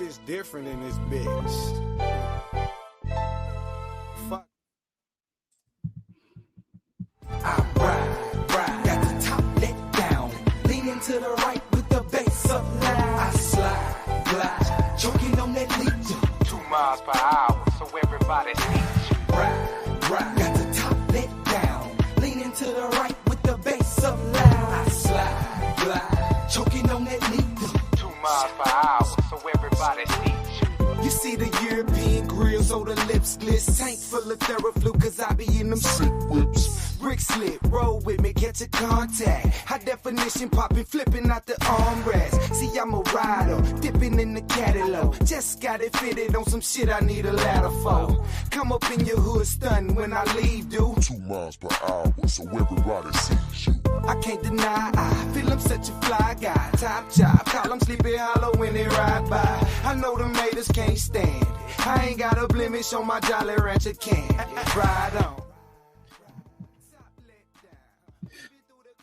shit's different in this bitch. Fuck. I ride, got the top let down, leaning to the right with the bass up loud. I slide, glide, choking on that lead. 2 miles per hour, so everybody sees you. Ride, got the top let down, leaning to the right with the bass up loud. I slide, glide, choking on that lead. 2 miles per hour, so everybody sees you. You see the European grills, so the lips gliss. Tank full of Theraflu, cause I be in them sick whips. Brick slip, roll with me, catch a contact. High definition, popping, flipping out the armrest. See, I'm a rider, dipping in the catalog. Just got it fitted on some shit I need a ladder for. Come up in your hood, stun when I leave, dude. 2 miles per hour, so everybody sees you. I can't deny, I feel I'm such a fly guy. Top job, call him Sleepy Hollow when they ride by. I know the haters can't stand it. I ain't got a blemish on my Jolly Rancher can. Ride on.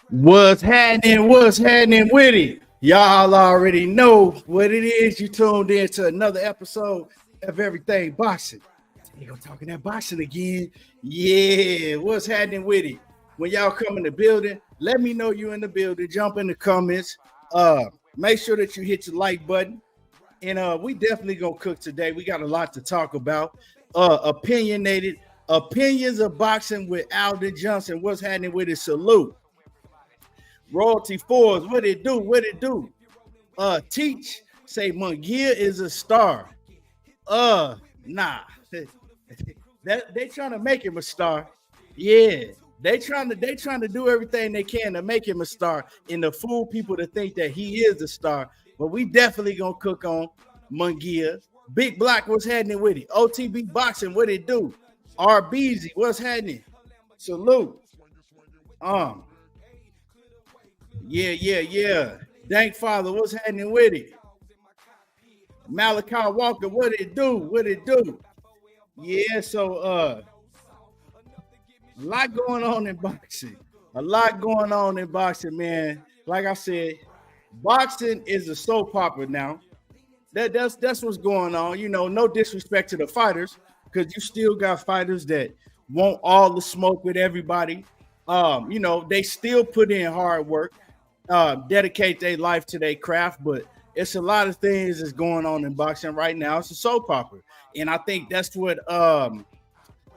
What's happening with it? Y'all already know what it is. You tuned in to another episode of Everything Boxing. Here go talking that boxing again. Yeah, what's happening with it? When y'all come in the building, let me know you in the building. Jump in the comments. Make sure that you hit your like button. And we definitely gonna cook today. We got a lot to talk about. Opinionated opinions of boxing with Alden Johnson. What's happening with it? Salute. Royalty Fours, what it do? Teach, say Munguia is a star. Nah. That they trying to make him a star. Yeah, they trying to do everything they can to make him a star and to fool people to think that he is a star. But we definitely gonna cook on Munguia. Big Black, what's happening with it? OTB Boxing, what it do? RBZ, what's happening? Salute. Yeah. Dank Father, what's happening with it? Malachi Walker, what it do? Yeah, so a lot going on in boxing. Man. Like I said, boxing is a soap opera now. That's what's going on. You know, no disrespect to the fighters, because you still got fighters that want all the smoke with everybody. You know, they still put in hard work. Dedicate their life to their craft, but it's a lot of things that's going on in boxing right now. It's a soap opera, and I think that's what a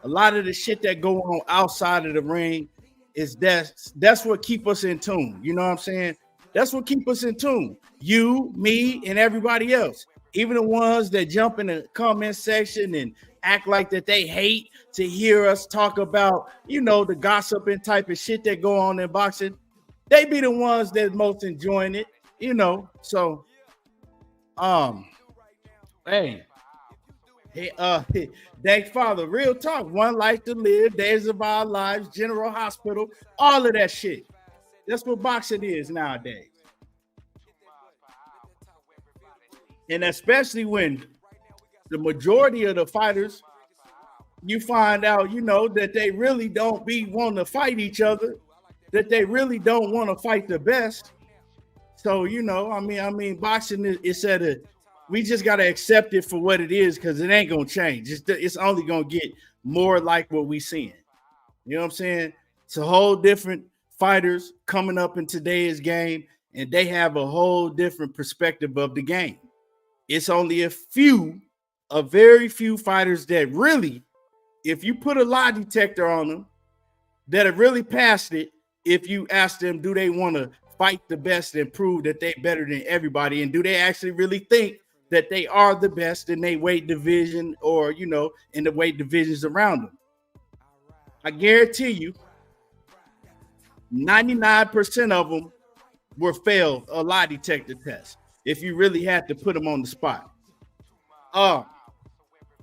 lot of the shit that go on outside of the ring is. That's what keep us in tune. You know what I'm saying? That's what keep us in tune. You, me, and everybody else, even the ones that jump in the comment section and act like that they hate to hear us talk about, you know, the gossiping type of shit that go on in boxing. They be the ones that most enjoying it, you know. So, hey, thank Father, real talk. One life to live, days of our lives, General Hospital, all of that shit. That's what boxing is nowadays. And especially when the majority of the fighters, you find out, you know, that they really don't be wanting to fight each other. That they really don't want to fight the best. So, you know, I mean, boxing is we just got to accept it for what it is, because it ain't going to change. It's only going to get more like what we seeing. You know what I'm saying? It's a whole different fighters coming up in today's game, and they have a whole different perspective of the game. It's only a very few fighters that really, if you put a lie detector on them, that have really passed it. If you ask them, do they want to fight the best and prove that they're better than everybody? And do they actually really think that they are the best in their weight division, or, you know, in the weight divisions around them? I guarantee you 99% of them will fail a lie detector test if you really had to put them on the spot.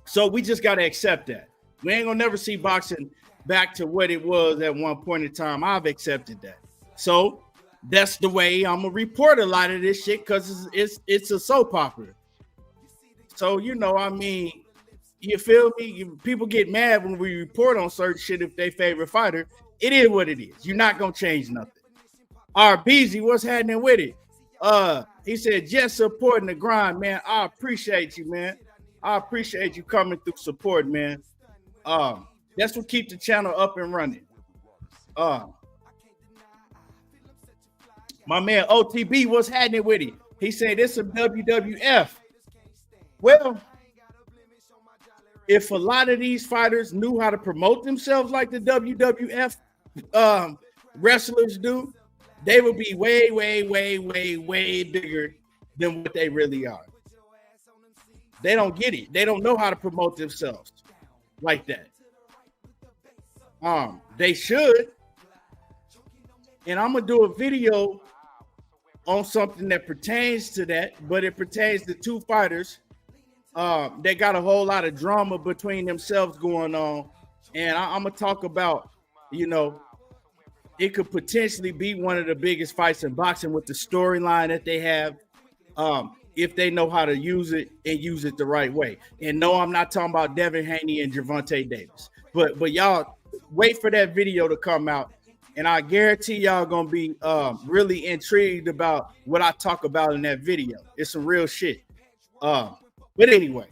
So we just got to accept that. We ain't gonna never see boxing back to what it was at one point in time. I've accepted that. So that's the way I'm gonna report a lot of this shit, because it's a soap opera. So, you know, I mean, you feel me? People get mad when we report on certain shit if they favorite fighter. It is what it is. You're not gonna change nothing. RBZ, what's happening with it? He said, just supporting the grind, man. I appreciate you, man. I appreciate you coming through support, man. That's what keep the channel up and running. My man OTB, what's happening with him? He said it's some WWF. Well, if a lot of these fighters knew how to promote themselves like the WWF wrestlers do, they would be way, way, way, way, way bigger than what they really are. They don't get it. They don't know how to promote themselves like that. They should. And I'm gonna do a video on something that pertains to that, but it pertains to two fighters. They got a whole lot of drama between themselves going on, and I'm gonna talk about, it could potentially be one of the biggest fights in boxing with the storyline that they have, if they know how to use it and use it the right way. And no, I'm not talking about Devin Haney and Gervonta Davis, but y'all wait for that video to come out, and I guarantee y'all gonna be really intrigued about what I talk about in that video. It's some real shit. But anyway,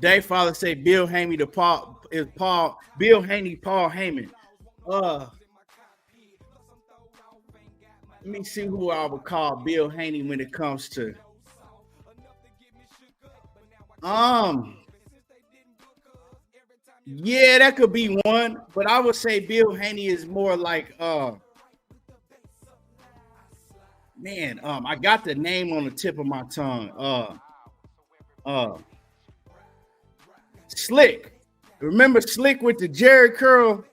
Dave Father say Bill Haney Paul Heyman. Let me see who I would call Bill Haney when it comes to yeah, that could be one, but I would say Bill Haney is more like I got the name on the tip of my tongue. Slick. Remember Slick with the Jerry curl?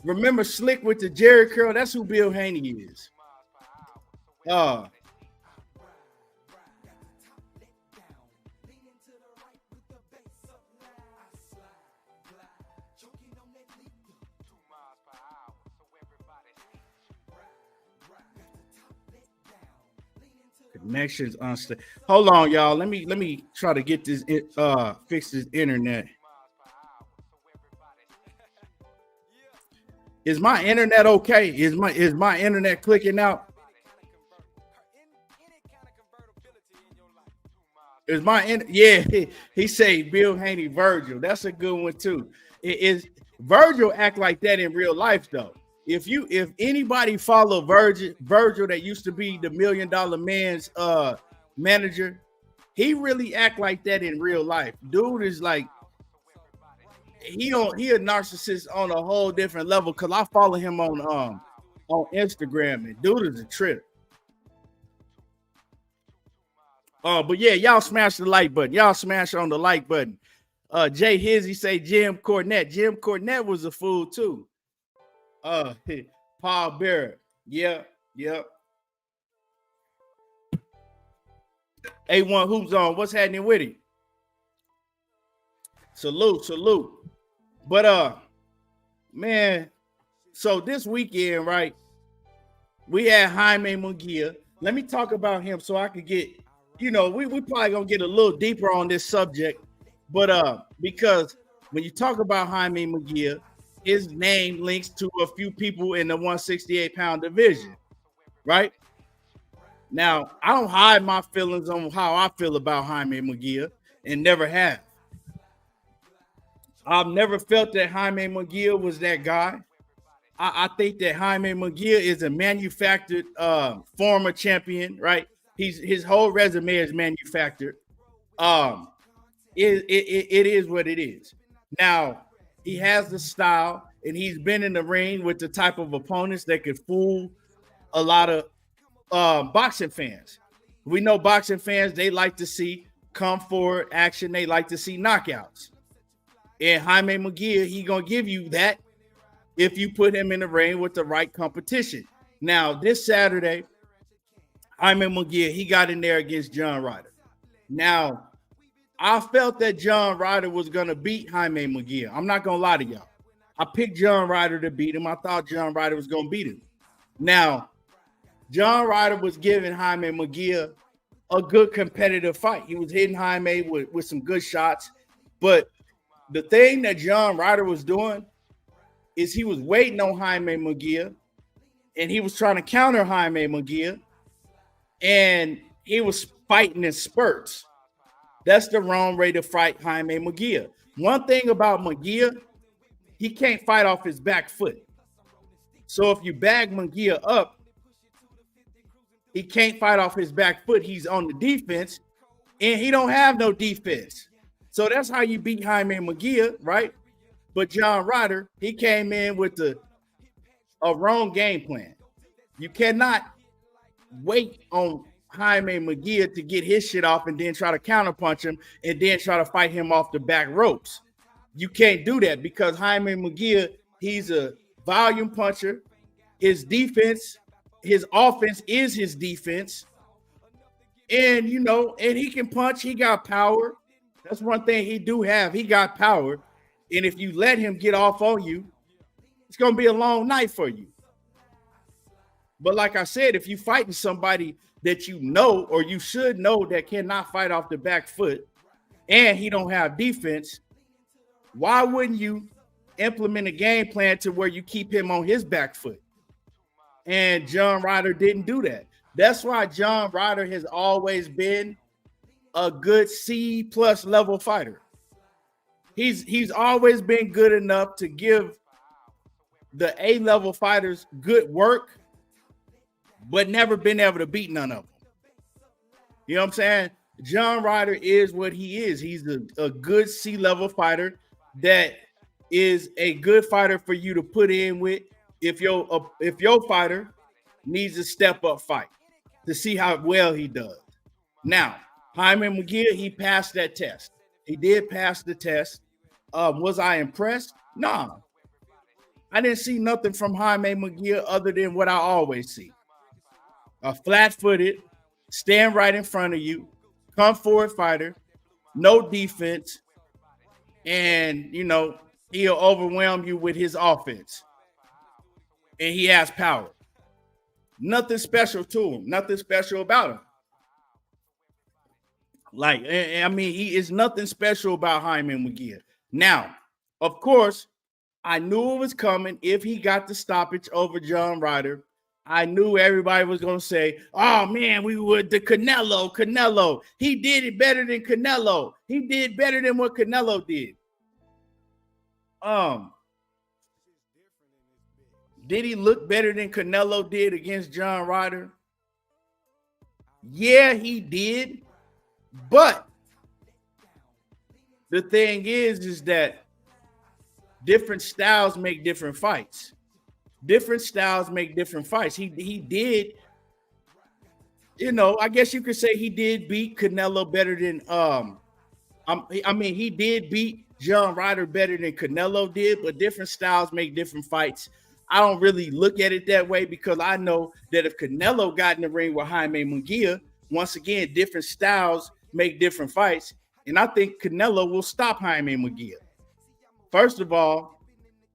Remember Slick with the Jerry curl? That's who Bill Haney is. Connections unstable. Hold on, y'all. Let me try to get this fix this internet. Is my internet okay? Is my internet clicking out? Is my yeah? He say Bill Haney Virgil. That's a good one too. It is Virgil act like that in real life though. If anybody follow Virgil that used to be the $1 Million Man's manager, he really act like that in real life. Dude is like he a narcissist on a whole different level. Cause I follow him on Instagram, and dude is a trip. But yeah, y'all smash the like button. Y'all smash on the like button. Jay Hizzy say Jim Cornette. Jim Cornette was a fool too. Paul Barrett. Yeah. A1 Hoops on. What's happening with him? Salute. But man, so this weekend, right? We had Jaime Munguia. Let me talk about him so I could get, we probably gonna get a little deeper on this subject. But because when you talk about Jaime Munguia, his name links to a few people in the 168-pound division, right? Now, I don't hide my feelings on how I feel about Jaime Munguia and never have. I've never felt that Jaime Munguia was that guy. I think that Jaime Munguia is a manufactured former champion, right? His whole resume is manufactured. It is what it is. Now, he has the style, and he's been in the ring with the type of opponents that could fool a lot of boxing fans. We know boxing fans, they like to see come forward action. They like to see knockouts. And Jaime Munguia, he going to give you that if you put him in the ring with the right competition. Now, this Saturday, Jaime Munguia, he got in there against John Ryder. Now, I felt that John Ryder was going to beat Jaime Munguia. I'm not going to lie to y'all. I picked John Ryder to beat him. I thought John Ryder was going to beat him. Now, John Ryder was giving Jaime Munguia a good competitive fight. He was hitting Jaime with some good shots. But the thing that John Ryder was doing, is he was waiting on Jaime Munguia, and he was trying to counter Jaime Munguia, and he was fighting in spurts. That's the wrong way to fight Jaime Munguia. One thing about Munguia, he can't fight off his back foot. So if you bag Munguia up, he can't fight off his back foot. He's on the defense, and he don't have no defense. So that's how you beat Jaime Munguia, right? But John Ryder, he came in with a wrong game plan. You cannot wait on Jaime Munguia to get his shit off and then try to counterpunch him and then try to fight him off the back ropes. You can't do that because Jaime Munguia, he's a volume puncher. His defense, his offense is his defense. And, you know, and he can punch. He got power. That's one thing he do have. He got power. And if you let him get off on you, it's going to be a long night for you. But like I said, if you're fighting somebody that you know or you should know that cannot fight off the back foot and he don't have defense, why wouldn't you implement a game plan to where you keep him on his back foot? And John Ryder didn't do that. That's why John Ryder has always been a good C+ level fighter. He's always been good enough to give the A-level fighters good work, but never been able to beat none of them. You know what I'm saying? John Ryder is what he is. He's a good C-level fighter that is a good fighter for you to put in with if your fighter needs a step-up fight to see how well he does. Now, Jaime Munguia, he passed that test. He did pass the test. Was I impressed? Nah. I didn't see nothing from Jaime Munguia other than what I always see. A flat-footed, stand right in front of you, come forward fighter, no defense, and, you know, he'll overwhelm you with his offense. And he has power. Nothing special to him. Nothing special about him. Like, I mean, he is nothing special about Jaime Munguia. Now, of course, I knew it was coming if he got the stoppage over John Ryder. I knew everybody was going to say, oh, man, we would the Canelo. He did it better than Canelo. He did better than what Canelo did. Did he look better than Canelo did against John Ryder? Yeah, he did. But the thing is that different styles make different fights. Different styles make different fights. He did, you know, I guess you could say he did beat Canelo better than he did beat John Ryder better than Canelo did, but different styles make different fights. I don't really look at it that way because I know that if Canelo got in the ring with Jaime Munguia, once again, different styles make different fights. And I think Canelo will stop Jaime Munguia. First of all,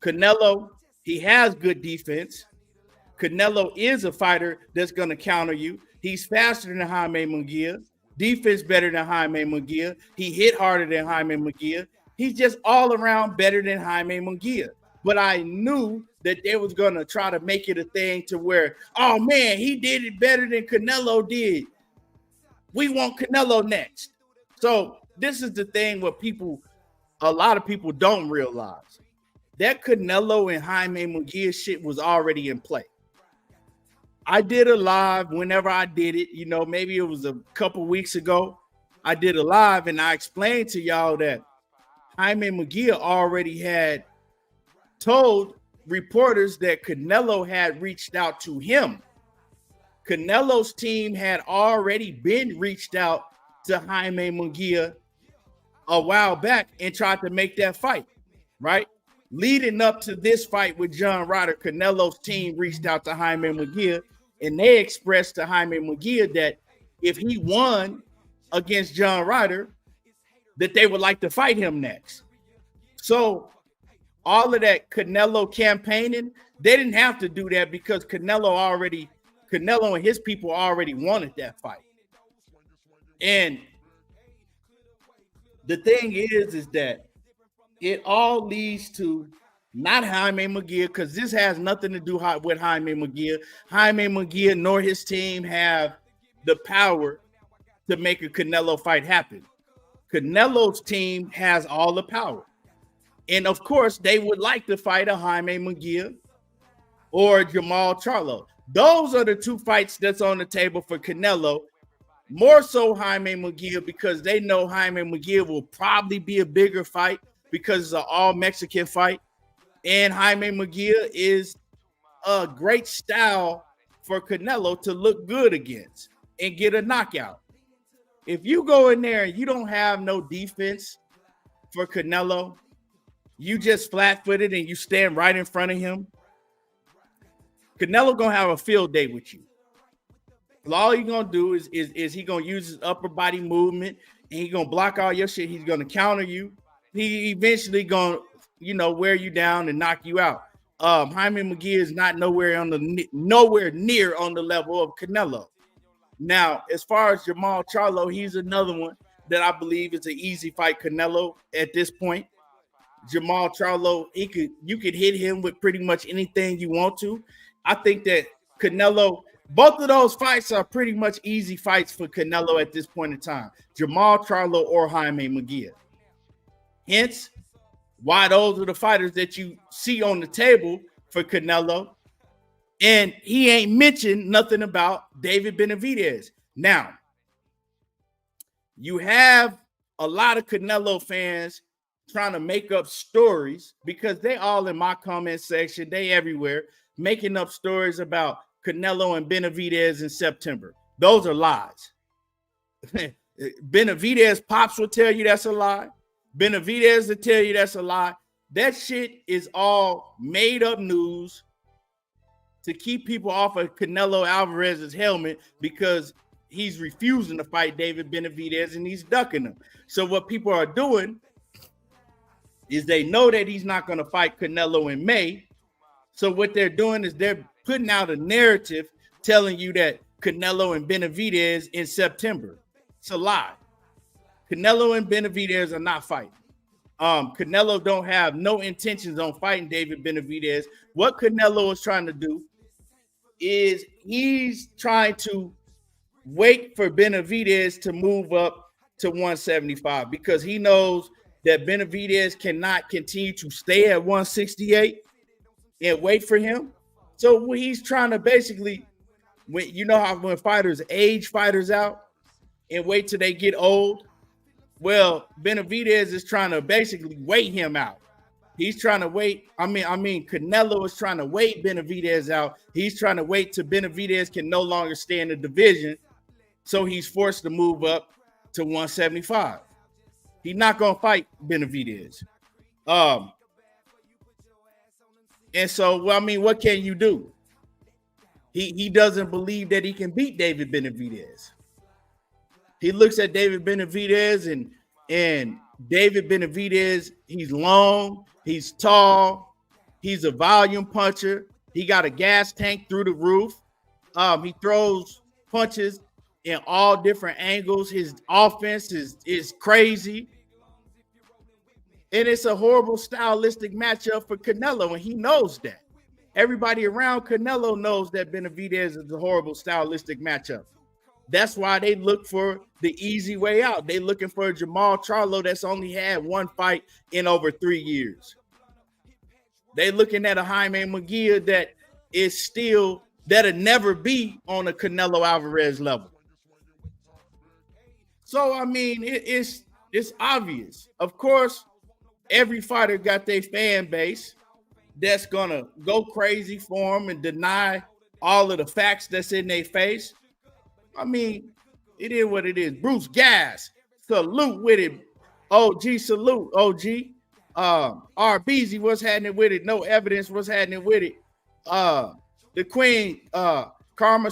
Canelo, he has good defense. Canelo is a fighter that's going to counter you. He's faster than Jaime Munguia. Defense better than Jaime Munguia. He hit harder than Jaime Munguia. He's just all around better than Jaime Munguia. But I knew that they was going to try to make it a thing to where, oh, man, he did it better than Canelo did. We want Canelo next. So this is the thing what a lot of people don't realize. That Canelo and Jaime Munguia shit was already in play. I did a live whenever I did it. You know, maybe it was a couple weeks ago. I did a live and I explained to y'all that Jaime Munguia already had told reporters that Canelo had reached out to him. Canelo's team had already been reached out to Jaime Munguia a while back and tried to make that fight, right? Leading up to this fight with John Ryder, Canelo's team reached out to Jaime Munguia and they expressed to Jaime Munguia that if he won against John Ryder, that they would like to fight him next. So all of that Canelo campaigning, they didn't have to do that because Canelo and his people already wanted that fight. And the thing is that it all leads to not Jaime Munguia, because this has nothing to do with Jaime Munguia. Jaime Munguia nor his team have the power to make a Canelo fight happen. Canelo's team has all the power. And of course, they would like to fight a Jaime Munguia or Jermall Charlo. Those are the two fights that's on the table for Canelo. More so Jaime Munguia, because they know Jaime Munguia will probably be a bigger fight because it's an all-Mexican fight. And Jaime Munguia is a great style for Canelo to look good against and get a knockout. If you go in there and you don't have no defense for Canelo, you just flat-footed and you stand right in front of him, Canelo gonna have a field day with you. All he's gonna do is he gonna use his upper body movement and he gonna block all your shit. He's gonna counter you. He eventually gonna, wear you down and knock you out. Jaime Munguia is not nowhere near on the level of Canelo. Now, as far as Jermall Charlo, he's another one that I believe is an easy fight. Canelo at this point. Jermall Charlo, you could hit him with pretty much anything you want to. I think that Canelo, both of those fights are pretty much easy fights for Canelo at this point in time. Jermall Charlo or Jaime Munguia. Hence, why those are the fighters that you see on the table for Canelo. And he ain't mentioned nothing about David Benavidez. Now, you have a lot of Canelo fans trying to make up stories because they all in my comment section, they everywhere, making up stories about Canelo and Benavidez in September. Those are lies. Benavidez pops will tell you that's a lie. Benavidez will tell you that's a lie. That shit is all made up news to keep people off of Canelo Alvarez's helmet because he's refusing to fight David Benavidez and he's ducking him. So what people are doing is they know that he's not going to fight Canelo in May. So what they're doing is they're putting out a narrative telling you that Canelo and Benavidez in September. It's a lie. Canelo and Benavidez are not fighting. Canelo don't have no intentions on fighting David Benavidez. What Canelo is trying to do is he's trying to wait for Benavidez to move up to 175 because he knows that Benavidez cannot continue to stay at 168 and wait for him. So he's trying to basically, when fighters age fighters out and wait till they get old, well, Benavidez is trying to basically wait him out. He's trying to wait. Canelo is trying to wait Benavidez out. He's trying to wait till Benavidez can no longer stay in the division. So he's forced to move up to 175. He's not going to fight Benavidez. And so, what can you do? He doesn't believe that he can beat David Benavidez. He looks at David Benavidez and David Benavidez, he's long, he's tall, he's a volume puncher. He got a gas tank through the roof. He throws punches in all different angles. His offense is crazy. And it's a horrible stylistic matchup for Canelo, and he knows that. Everybody around Canelo knows that Benavidez is a horrible stylistic matchup. That's why they look for the easy way out. They're looking for a Jermall Charlo that's only had one fight in over 3 years. They're looking at a Jaime Munguia that is still, that'll never be on a Canelo Alvarez level. So, it's obvious. Of course, every fighter got their fan base that's going to go crazy for them and deny all of the facts that's in their face. It is what it is. Bruce Gas, salute with it. OG, salute, OG. RBZ, what's happening with it? No evidence, what's happening with it? The Queen, Karma,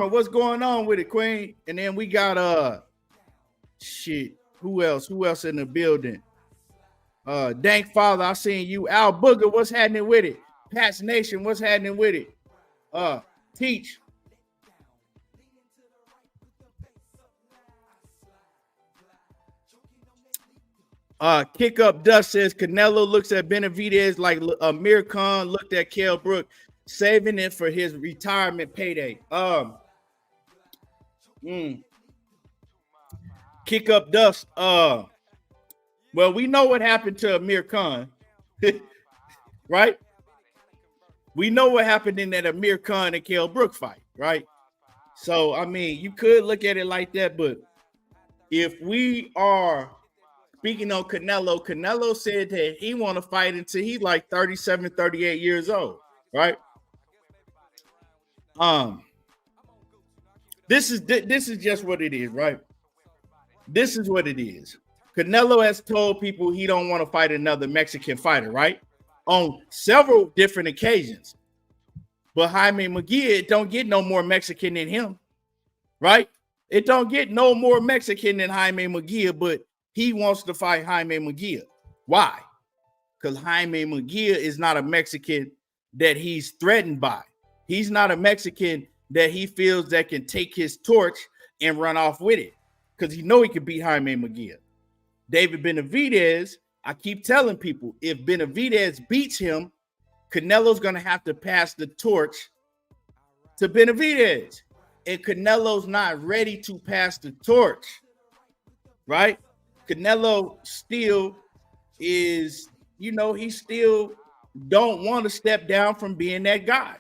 what's going on with it, Queen? And then we got, who else in the building? Dank Father, I seen you. Al Booger, what's happening with it? Pat's Nation, what's happening with it? Teach. Kick Up Dust says Canelo looks at Benavidez like Amir Khan looked at Kell Brook, saving it for his retirement payday. Kick Up Dust. Well, we know what happened to Amir Khan, right? We know what happened in that Amir Khan and Kell Brook fight, right? So, I mean, you could look at it like that, but if we are speaking on Canelo, Canelo said that he want to fight until he's like 37, 38 years old, right? This is just what it is, right? This is what it is. Canelo has told people he don't want to fight another Mexican fighter, right? On several different occasions. But Jaime Munguia don't get no more Mexican than him, right? It don't get no more Mexican than Jaime Munguia, but he wants to fight Jaime Munguia. Why? Because Jaime Munguia is not a Mexican that he's threatened by. He's not a Mexican that he feels that can take his torch and run off with it, because he know he can beat Jaime Munguia. David Benavidez, I keep telling people, if Benavidez beats him, Canelo's going to have to pass the torch to Benavidez. And Canelo's not ready to pass the torch, right? Canelo still is, he still don't want to step down from being that guy.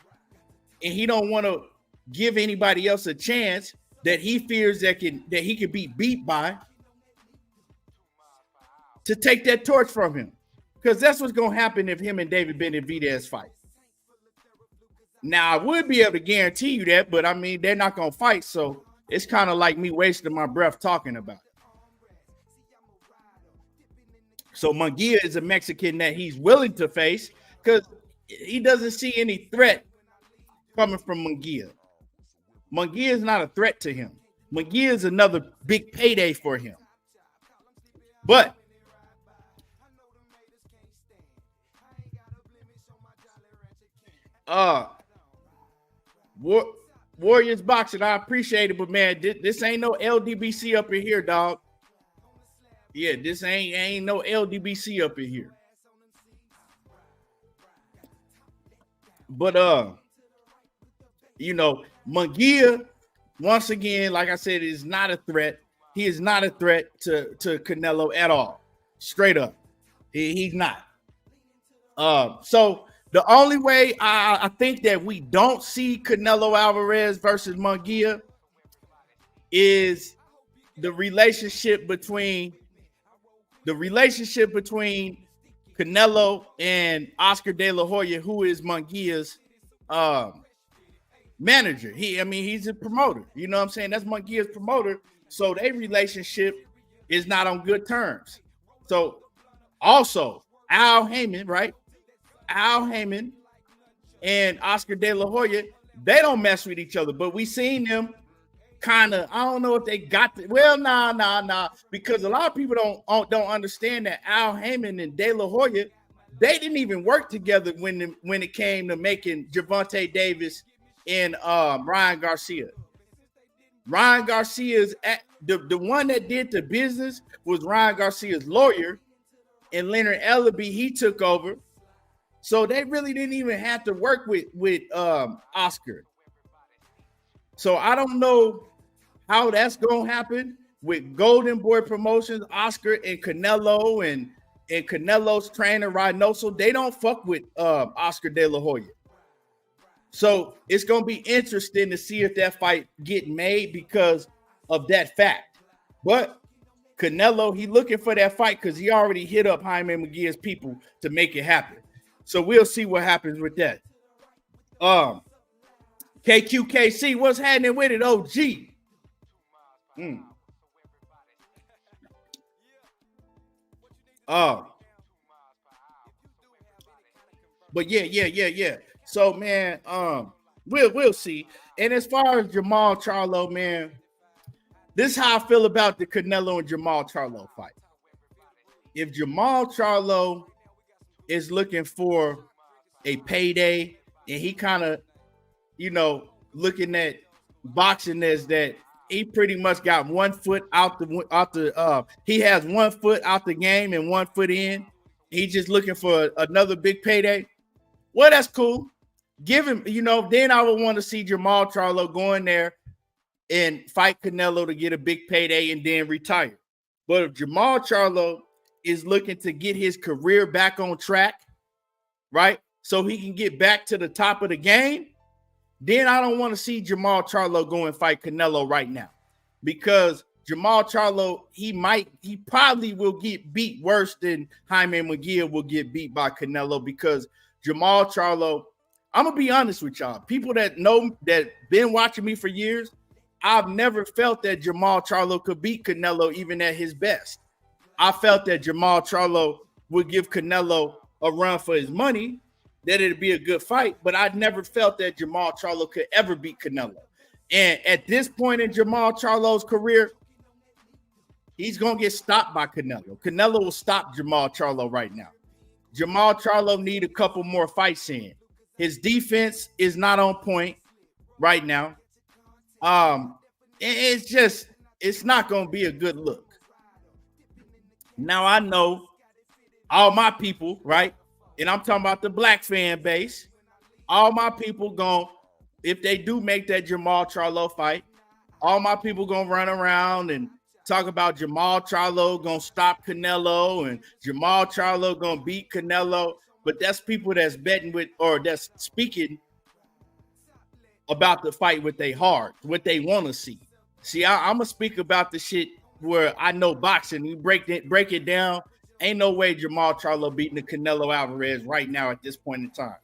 And he don't want to give anybody else a chance that he fears that he can be beat by to take that torch from him. Because that's what's going to happen if him and David Benavidez fight. Now, I would be able to guarantee you that, but I mean, they're not going to fight. So it's kind of like me wasting my breath talking about it. So Munguia is a Mexican that he's willing to face because he doesn't see any threat coming from Munguia. Munguia is not a threat to him. Munguia is another big payday for him. But Warriors Boxing, I appreciate it, but man, this ain't no LDBC up in here, dog. Yeah, this ain't no LDBC up in here. But Munguia, once again, like I said, is not a threat. He is not a threat to Canelo at all. Straight up. He's not. So the only way I think that we don't see Canelo Alvarez versus Munguia is the relationship between Canelo and Oscar De La Hoya, who is Munguia's manager. He's a promoter. You know what I'm saying? That's Munguia's promoter. So their relationship is not on good terms. So also Al Heyman, right? Al Heyman and Oscar De La Hoya, they don't mess with each other, but we seen them kind of, I don't know if they got the, well, nah, because a lot of people don't understand that Al Heyman and De La Hoya, they didn't even work together when it came to making Gervonta Davis and Ryan Garcia. Ryan Garcia's the one that did the business was Ryan Garcia's lawyer, and Leonard Ellaby, he took over. So they really didn't even have to work with Oscar. So I don't know how that's gonna happen with Golden Boy Promotions, Oscar and Canelo and Canelo's trainer Reynoso. They don't fuck with Oscar De La Hoya. So it's gonna be interesting to see if that fight get made because of that fact. But Canelo, he looking for that fight because he already hit up Jaime Munguia's people to make it happen. So we'll see what happens with that. KQKC, what's happening with it? OG. But yeah. So man, we'll see. And as far as Jermall Charlo, man, this is how I feel about the Canelo and Jermall Charlo fight. If Jermall Charlo is looking for a payday and he kind of, looking at boxing as that he pretty much got 1 foot out the he has 1 foot out the game and 1 foot in. He's just looking for another big payday. Well, that's cool. Give him, then I would want to see Jermall Charlo go in there and fight Canelo to get a big payday and then retire. But if Jermall Charlo is looking to get his career back on track, right, so he can get back to the top of the game, then I don't want to see Jermall Charlo go and fight Canelo right now, because Jermall Charlo, he probably will get beat worse than Jaime Munguia will get beat by Canelo, because Jermall Charlo, I'm going to be honest with y'all. People that know, that been watching me for years, I've never felt that Jermall Charlo could beat Canelo even at his best. I felt that Jermall Charlo would give Canelo a run for his money, that it'd be a good fight, but I never felt that Jermall Charlo could ever beat Canelo. And at this point in Jermall Charlo's career, he's going to get stopped by Canelo. Canelo will stop Jermall Charlo right now. Jermall Charlo need a couple more fights in. His defense is not on point right now. It's not going to be a good look. Now, I know all my people, right? And I'm talking about the black fan base. All my people if they do make that Jermall Charlo fight, all my people going to run around and talk about Jermall Charlo going to stop Canelo and Jermall Charlo going to beat Canelo. But that's people that's betting with, or that's speaking about the fight with their heart, what they want to see. See, I'm going to speak about the shit where I know boxing. We break it down. Ain't no way Jermall Charlo beating the Canelo Alvarez right now at this point in time.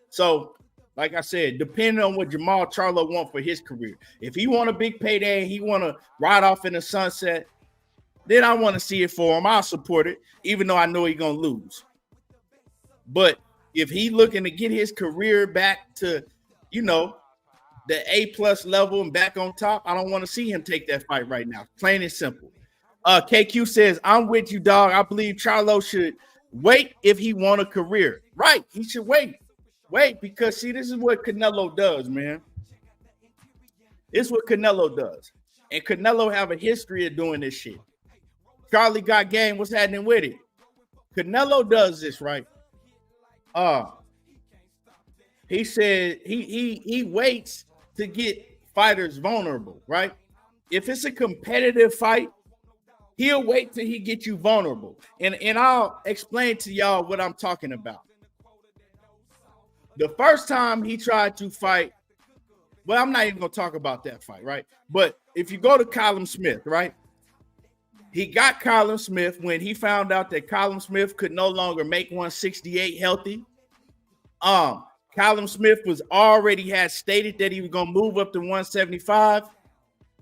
So, like I said, depending on what Jermall Charlo want for his career. If he want a big payday and he want to ride off in the sunset, then I want to see it for him. I'll support it, even though I know he's going to lose. But if he looking to get his career back to, the A+ level and back on top, I don't want to see him take that fight right now. Plain and simple. KQ says, I'm with you, dog. I believe Charlo should wait if he want a career. Right. He should wait. Wait, because, see, this is what Canelo does, man. This is what Canelo does. And Canelo have a history of doing this shit. Charlie got game. What's happening with it? Canelo does this, right? He said he waits to get fighters vulnerable, right? If it's a competitive fight, he'll wait till he gets you vulnerable. And I'll explain to y'all what I'm talking about. The first time he tried to fight, well, I'm not even going to talk about that fight, right? But if you go to Callum Smith, right? He got Callum Smith when he found out that Callum Smith could no longer make 168 healthy. Callum Smith had stated that he was going to move up to 175.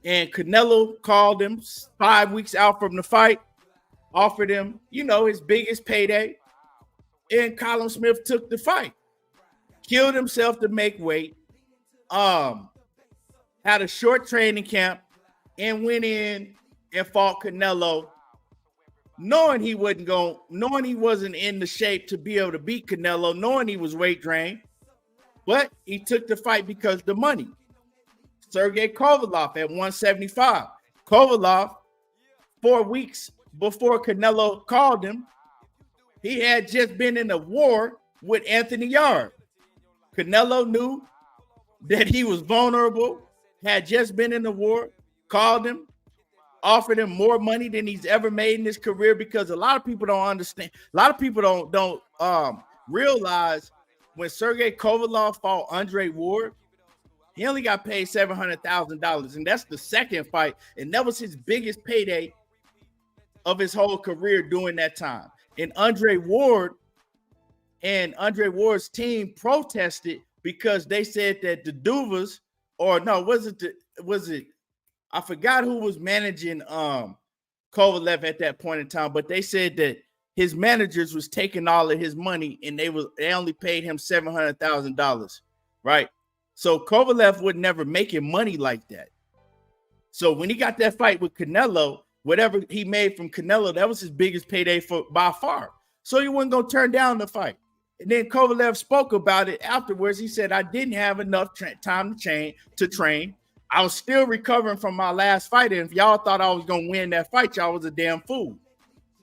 And Canelo called him 5 weeks out from the fight, offered him, his biggest payday. And Callum Smith took the fight, killed himself to make weight, had a short training camp, and went in and fought Canelo, knowing he wasn't in the shape to be able to beat Canelo, knowing he was weight drained. But he took the fight because the money. Sergey Kovalev at 175. Kovalev, 4 weeks before Canelo called him, he had just been in a war with Anthony Yarde. Canelo knew that he was vulnerable, had just been in the war, called him, offered him more money than he's ever made in his career, because a lot of people don't understand. A lot of people don't realize when Sergey Kovalev fought Andre Ward, he only got paid $700,000, and that's the second fight, and that was his biggest payday of his whole career during that time. And Andre Ward's team protested because they said that the Duvas, I forgot who was managing Kovalev at that point in time, but they said that his managers was taking all of his money and they only paid him $700,000, right? So Kovalev would never making money like that. So when he got that fight with Canelo, whatever he made from Canelo, that was his biggest payday by far. So he wasn't going to turn down the fight. And then Kovalev spoke about it afterwards. He said, I didn't have enough time to train. I was still recovering from my last fight, and if y'all thought I was gonna win that fight, y'all was a damn fool.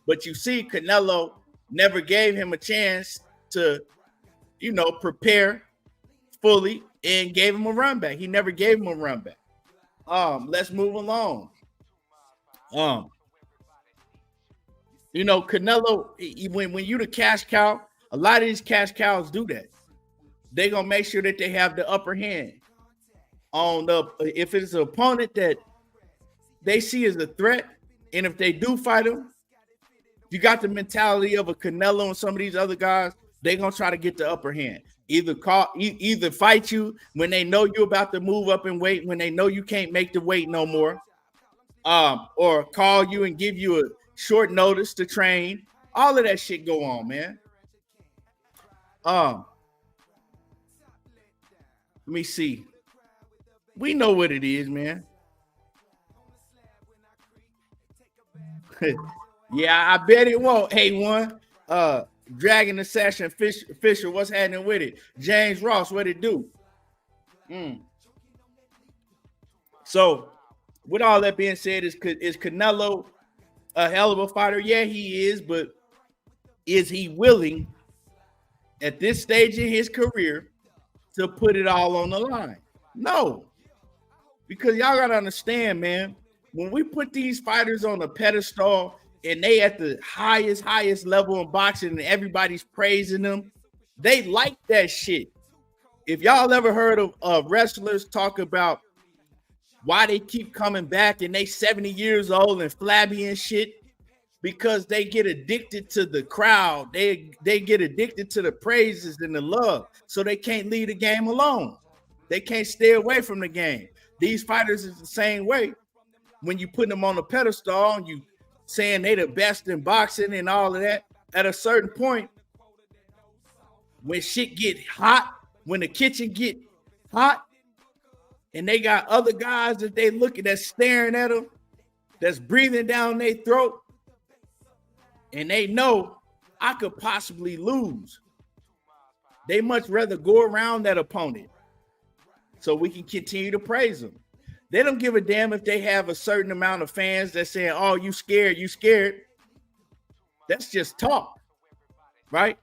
But you see, Canelo never gave him a chance to, prepare fully and gave him a run back. He never gave him a run back. Let's move along. Canelo, when you the cash cow, a lot of these cash cows do that. They gonna make sure that they have the upper hand on if it's an opponent that they see as a threat, and if they do fight him, you got the mentality of a Canelo and some of these other guys. They gonna try to get the upper hand. Either fight you when they know you're about to move up in weight, when they know you can't make the weight no more, or call you and give you a short notice to train. All of that shit go on, man. Let me see. We know what it is, man. Yeah, I bet it won't. Hey, one. Dragon Assassin Fisher, what's happening with it? James Ross, what it do? So, with all that being said, is Canelo a hell of a fighter? Yeah, he is, but is he willing at this stage in his career to put it all on the line? No. Because y'all got to understand, man, when we put these fighters on a pedestal and they at the highest level in boxing and everybody's praising them, they like that shit. If y'all ever heard of wrestlers talk about why they keep coming back and they 70 years old and flabby and shit, because they get addicted to the crowd. They get addicted to the praises and the love, so they can't leave the game alone. They can't stay away from the game. These fighters is the same way. When you put them on a pedestal and you saying they the best in boxing and all of that, at a certain point, when shit get hot, when the kitchen get hot, and they got other guys that they looking, that's staring at them, that's breathing down their throat, and they know I could possibly lose. They much rather go around that opponent so we can continue to praise them. They don't give a damn if they have a certain amount of fans that saying, oh, you scared. That's just talk, right?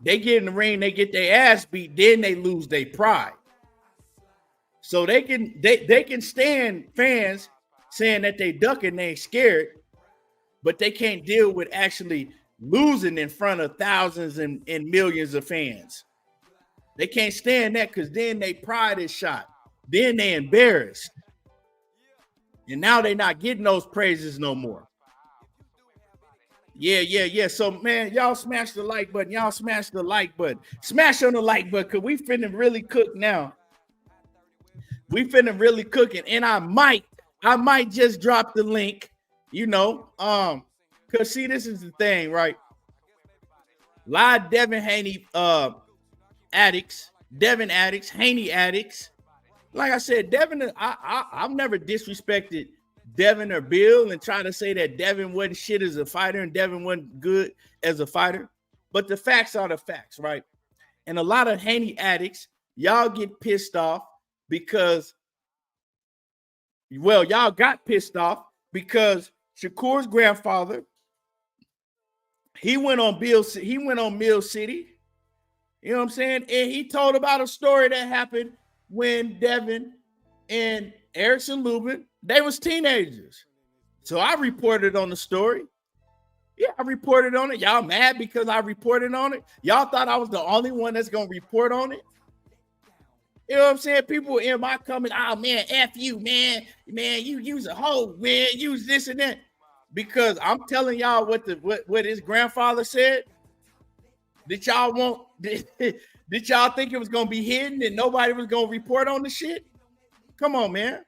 They get in the ring, they get their ass beat, then they lose their pride. So they can stand fans saying that they ducking, they ain't scared, but they can't deal with actually losing in front of thousands and millions of fans. They can't stand that because then their pride is shot. Then they embarrassed. And now they're not getting those praises no more. Yeah. So, man, y'all smash the like button. Smash on the like button because we finna really cook now. We finna really cook it. And I might just drop the link, because see, this is the thing, right? A lot of Devin Haney addicts, Haney addicts. Like I said, Devin, I've never disrespected Devin or Bill and try to say that Devin wasn't shit as a fighter and Devin wasn't good as a fighter. But the facts are the facts, right? And a lot of Haney addicts, y'all get pissed off because, y'all got pissed off because Shakur's grandfather, he went on Mill City. You know what I'm saying? And he told about a story that happened when Devin and Erickson Lubin, they was teenagers. So I reported on the story. Yeah, I reported on it. Y'all mad because I reported on it? Y'all thought I was the only one that's going to report on it? You know what I'm saying? People in my comment, oh, man, F you, man. Man, you use a hoe, man. Use this and that. Because I'm telling y'all what his grandfather said. Did y'all think it was going to be hidden and nobody was going to report on the shit? Come on, man.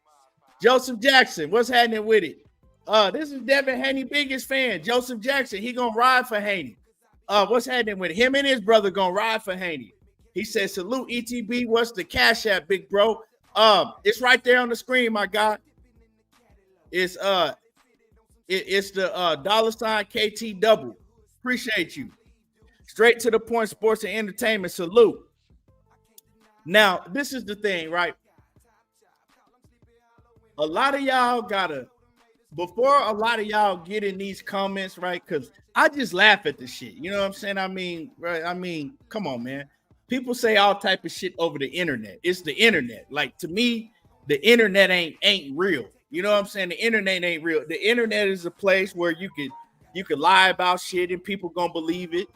Joseph Jackson, what's happening with it? This is Devin Haney, biggest fan. Joseph Jackson, he going to ride for Haney. What's happening with it? Him and his brother going to ride for Haney. He said, salute ETB. What's the cash app, big bro? It's right there on the screen, my guy. It's the $ KT double. Appreciate you. Straight to the point, sports and entertainment. Salute. Now, this is the thing, right? a lot of y'all gotta, before a lot of y'all get in these comments, right? Because I just laugh at the shit. You know what I'm saying? I mean, right? I mean, come on, man. People say all type of shit over the internet. It's the internet. Like, to me, the internet ain't real. You know what I'm saying? The internet ain't real. The internet is a place where you can lie about shit and people gonna believe it.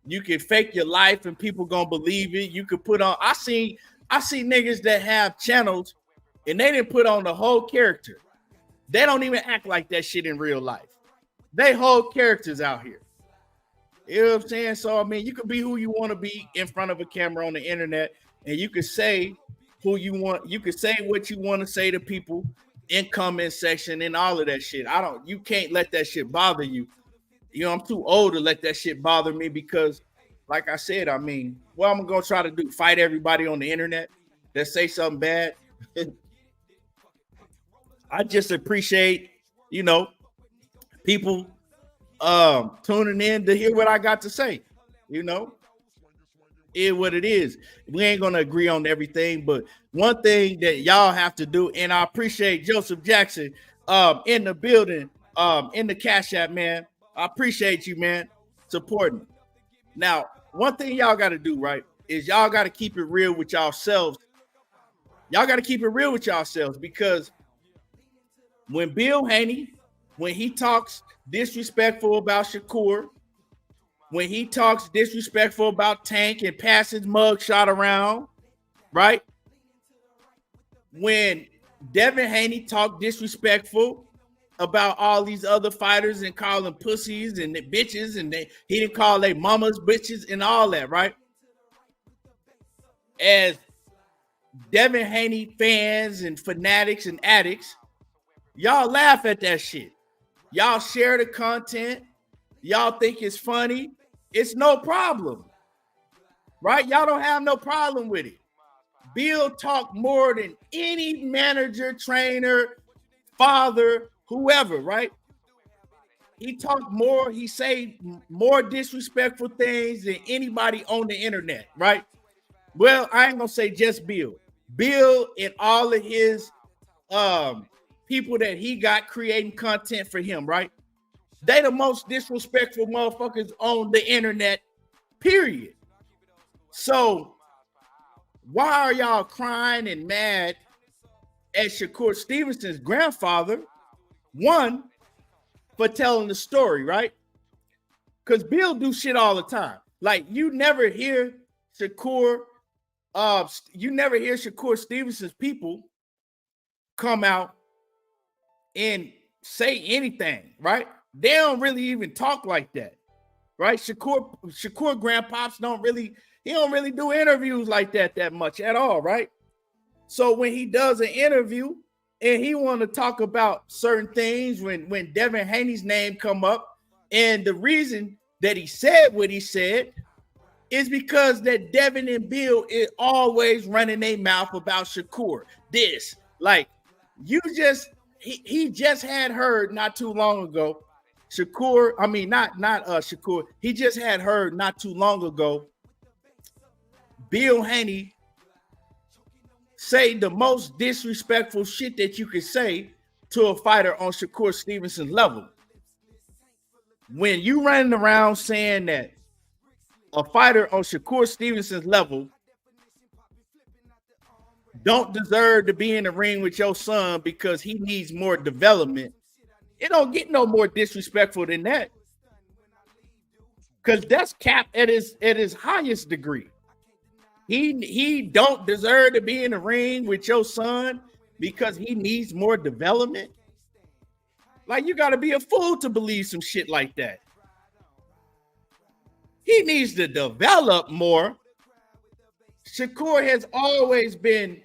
You can fake your life and people gonna believe it. You could put on. I see niggas that have channels and they didn't put on the whole character. They don't even act like that shit in real life. They whole characters out here. You know what I'm saying? So, I mean, you can be who you want to be in front of a camera on the internet, and you can say who you want. You can say what you want to say to people in comment section and all of that shit. You can't let that shit bother you. You know, I'm too old to let that shit bother me because, like I said, I mean, what I'm going to try to do, fight everybody on the internet that say something bad. I just appreciate, you know, people tuning in to hear what I got to say. You know, is what it is. We ain't gonna agree on everything, but one thing that y'all have to do, and I appreciate Joseph Jackson in the building, in the Cash App, man. I appreciate you, man, supporting. Now, one thing y'all got to do, right, is y'all got to keep it real with yourselves. Y'all got to keep it real with yourselves because when Bill Haney, when he talks disrespectful about Shakur, when he talks disrespectful about Tank and passes mugshot around, right? When Devin Haney talked disrespectful about all these other fighters and call them pussies and bitches, and he didn't call their mamas bitches and all that, right? As Devin Haney fans and fanatics and addicts, y'all laugh at that shit. Y'all share the content. Y'all think it's funny. It's no problem, right? Y'all don't have no problem with it. Bill talked more than any manager, trainer, father, whoever, right? He talked more. He said more disrespectful things than anybody on the internet, right? Well, I ain't gonna say just Bill. Bill and all of his people that he got creating content for him, right? They the most disrespectful motherfuckers on the internet, period. So why are y'all crying and mad at Shakur Stevenson's grandfather? One, for telling the story, right? Because Bill do shit all the time. Like, you never hear Shakur Stevenson's people come out and say anything, right? They don't really even talk like that, right? Shakur grandpops don't really do interviews like that much at all, right? So when he does an interview and he want to talk about certain things, when Devin Haney's name come up, and the reason that he said what he said is because that Devin and Bill is always running their mouth about Shakur. This, like, he just had heard not too long ago. Shakur, I mean, not Shakur. He just had heard not too long ago Bill Haney say the most disrespectful shit that you could say to a fighter on Shakur Stevenson's level. When you running around saying that a fighter on Shakur Stevenson's level don't deserve to be in the ring with your son because he needs more development, it don't get no more disrespectful than that. Because that's capped at his highest degree. He don't deserve to be in the ring with your son because he needs more development. Like, you got to be a fool to believe some shit like that. He needs to develop more. Shakur has always been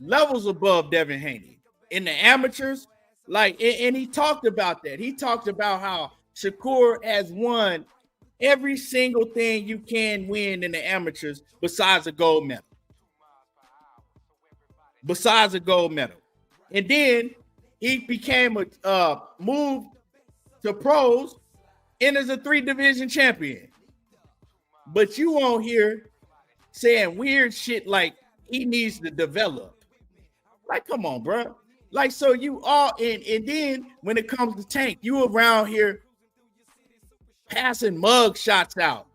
levels above Devin Haney in the amateurs. Like, and he talked about that. He talked about how Shakur has won every single thing you can win in the amateurs besides a gold medal. Besides a gold medal. And then he became a move to pros and is a 3-division champion. But you won't hear saying weird shit like he needs to develop. Like, come on, bro. Like, so you all, and then when it comes to Tank, you around here passing mug shots out,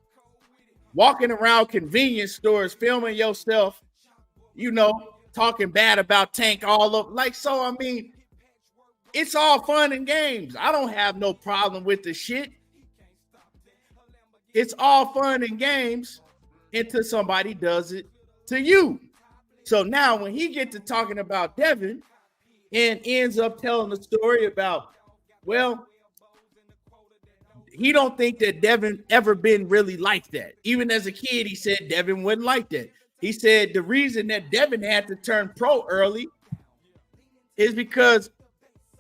walking around convenience stores, filming yourself, talking bad about Tank all up. Like, so, I mean, it's all fun and games. I don't have no problem with the shit. It's all fun and games until somebody does it to you. So now when he gets to talking about Devin and ends up telling the story about, well, he don't think that Devin ever been really like that. Even as a kid, he said Devin wasn't like that. He said the reason that Devin had to turn pro early is because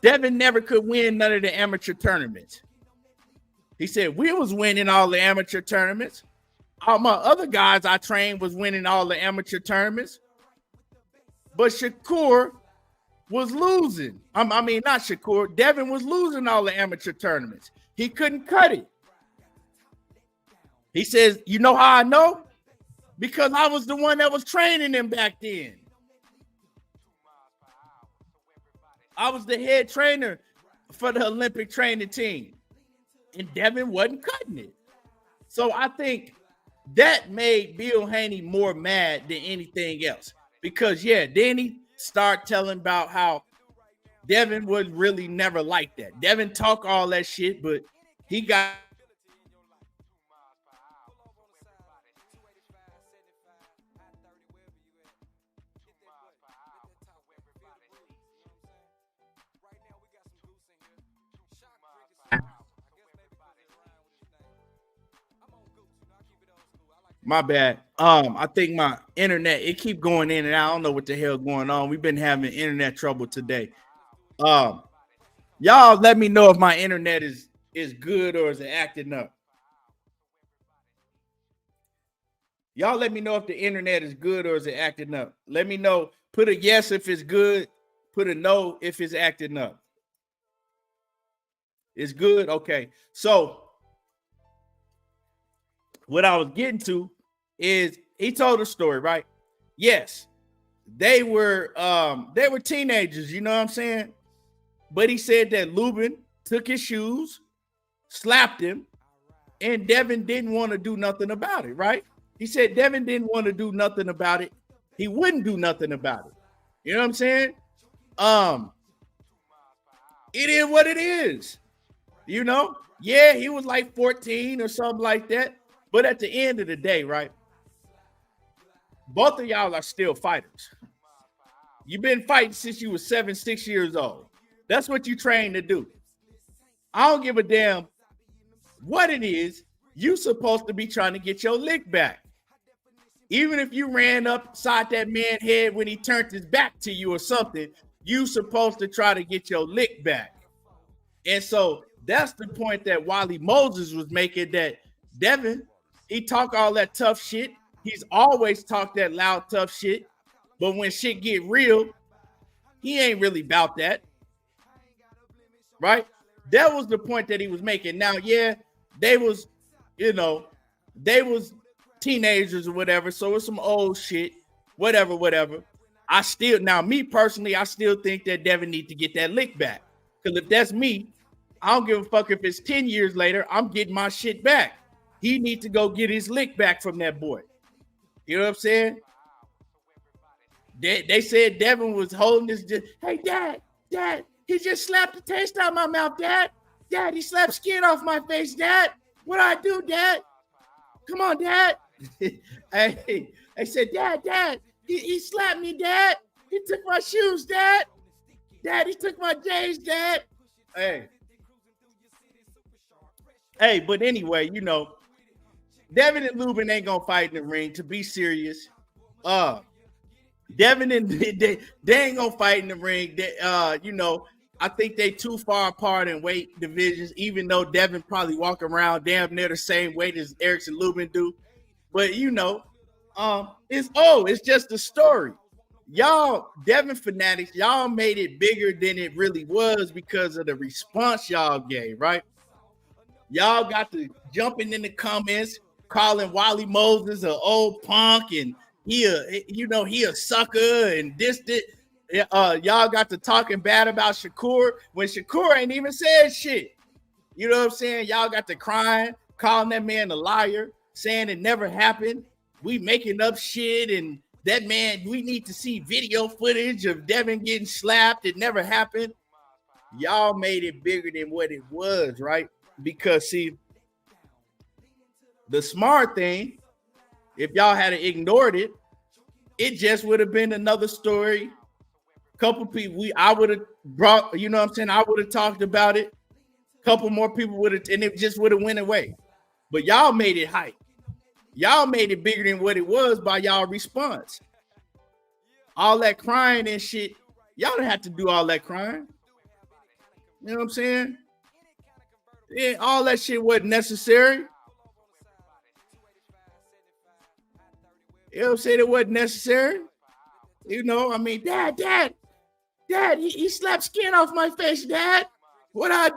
Devin never could win none of the amateur tournaments. He said, we was winning all the amateur tournaments. All my other guys I trained was winning all the amateur tournaments. But Shakur was losing. I mean, not Shakur. Devin was losing all the amateur tournaments. He couldn't cut it. He says, you know how I know? Because I was the one that was training him back then. I was the head trainer for the Olympic training team. And Devin wasn't cutting it. So I think that made Bill Haney more mad than anything else. Because, yeah, then he started telling about how Devin was really never like that. Devin talk all that shit, but he got... My bad. I think my internet, it keep going in and out. I don't know what the hell going on. We've been having internet trouble today. Y'all let me know if my internet is good or is it acting up. Y'all let me know if the internet is good or is it acting up. Let me know. Put a yes if it's good. Put a no if it's acting up. It's good? Okay. So what I was getting to is he told a story, right? Yes, they were teenagers, you know what I'm saying? But he said that Luben took his shoes, slapped him, and Devin didn't want to do nothing about it, right? He said Devin didn't want to do nothing about it. He wouldn't do nothing about it. You know what I'm saying? It is what it is. You know? Yeah, he was like 14 or something like that. But at the end of the day, right, both of y'all are still fighters. You've been fighting since you were 6 years old. That's what you trained to do. I don't give a damn what it is. You supposed to be trying to get your lick back. Even if you ran upside that man's head when he turned his back to you or something, you supposed to try to get your lick back. And so that's the point that Wally Moses was making, that Devin, he talk all that tough shit. He's always talked that loud, tough shit. But when shit get real, he ain't really about that. Right? That was the point that he was making. Now, yeah, they was teenagers or whatever. So it's some old shit, whatever. Me personally, I still think that Devin need to get that lick back. Because if that's me, I don't give a fuck if it's 10 years later, I'm getting my shit back. He needs to go get his lick back from that boy. You know what I'm saying? They said Devin was holding his... Hey, Dad, he just slapped the taste out of my mouth, Dad, he slapped skin off my face, Dad. What do I do, Dad? Come on, Dad. I said, Dad, he slapped me, Dad. He took my shoes, Dad. He took my J's, Dad. Hey, but anyway, Devin and Luben ain't gonna fight in the ring, to be serious. Devin and they ain't gonna fight in the ring. I think they too far apart in weight divisions, even though Devin probably walk around damn near the same weight as Erickson Lubin do. But it's just a story. Y'all, Devin fanatics, y'all made it bigger than it really was because of the response y'all gave, right? Y'all got to jumping in the comments, calling Wally Moses an old punk and he a sucker and this. y'all got to talking bad about Shakur when Shakur ain't even said shit. You know what I'm saying? Y'all got to crying, calling that man a liar, saying it never happened. We making up shit, and that man, we need to see video footage of Devin getting slapped. It never happened. Y'all made it bigger than what it was, right? Because see, the smart thing, if y'all had ignored it, it just would have been another story. Couple people, I would have brought, you know what I'm saying? I would have talked about it. Couple more people would have, and it just would have went away. But y'all made it hype. Y'all made it bigger than what it was by y'all response. All that crying and shit, y'all don't have to do all that crying. You know what I'm saying? Yeah, all that shit wasn't necessary. You know what I'm saying? It wasn't necessary. You know, I mean, Dad, he slapped skin off my face, Dad. What I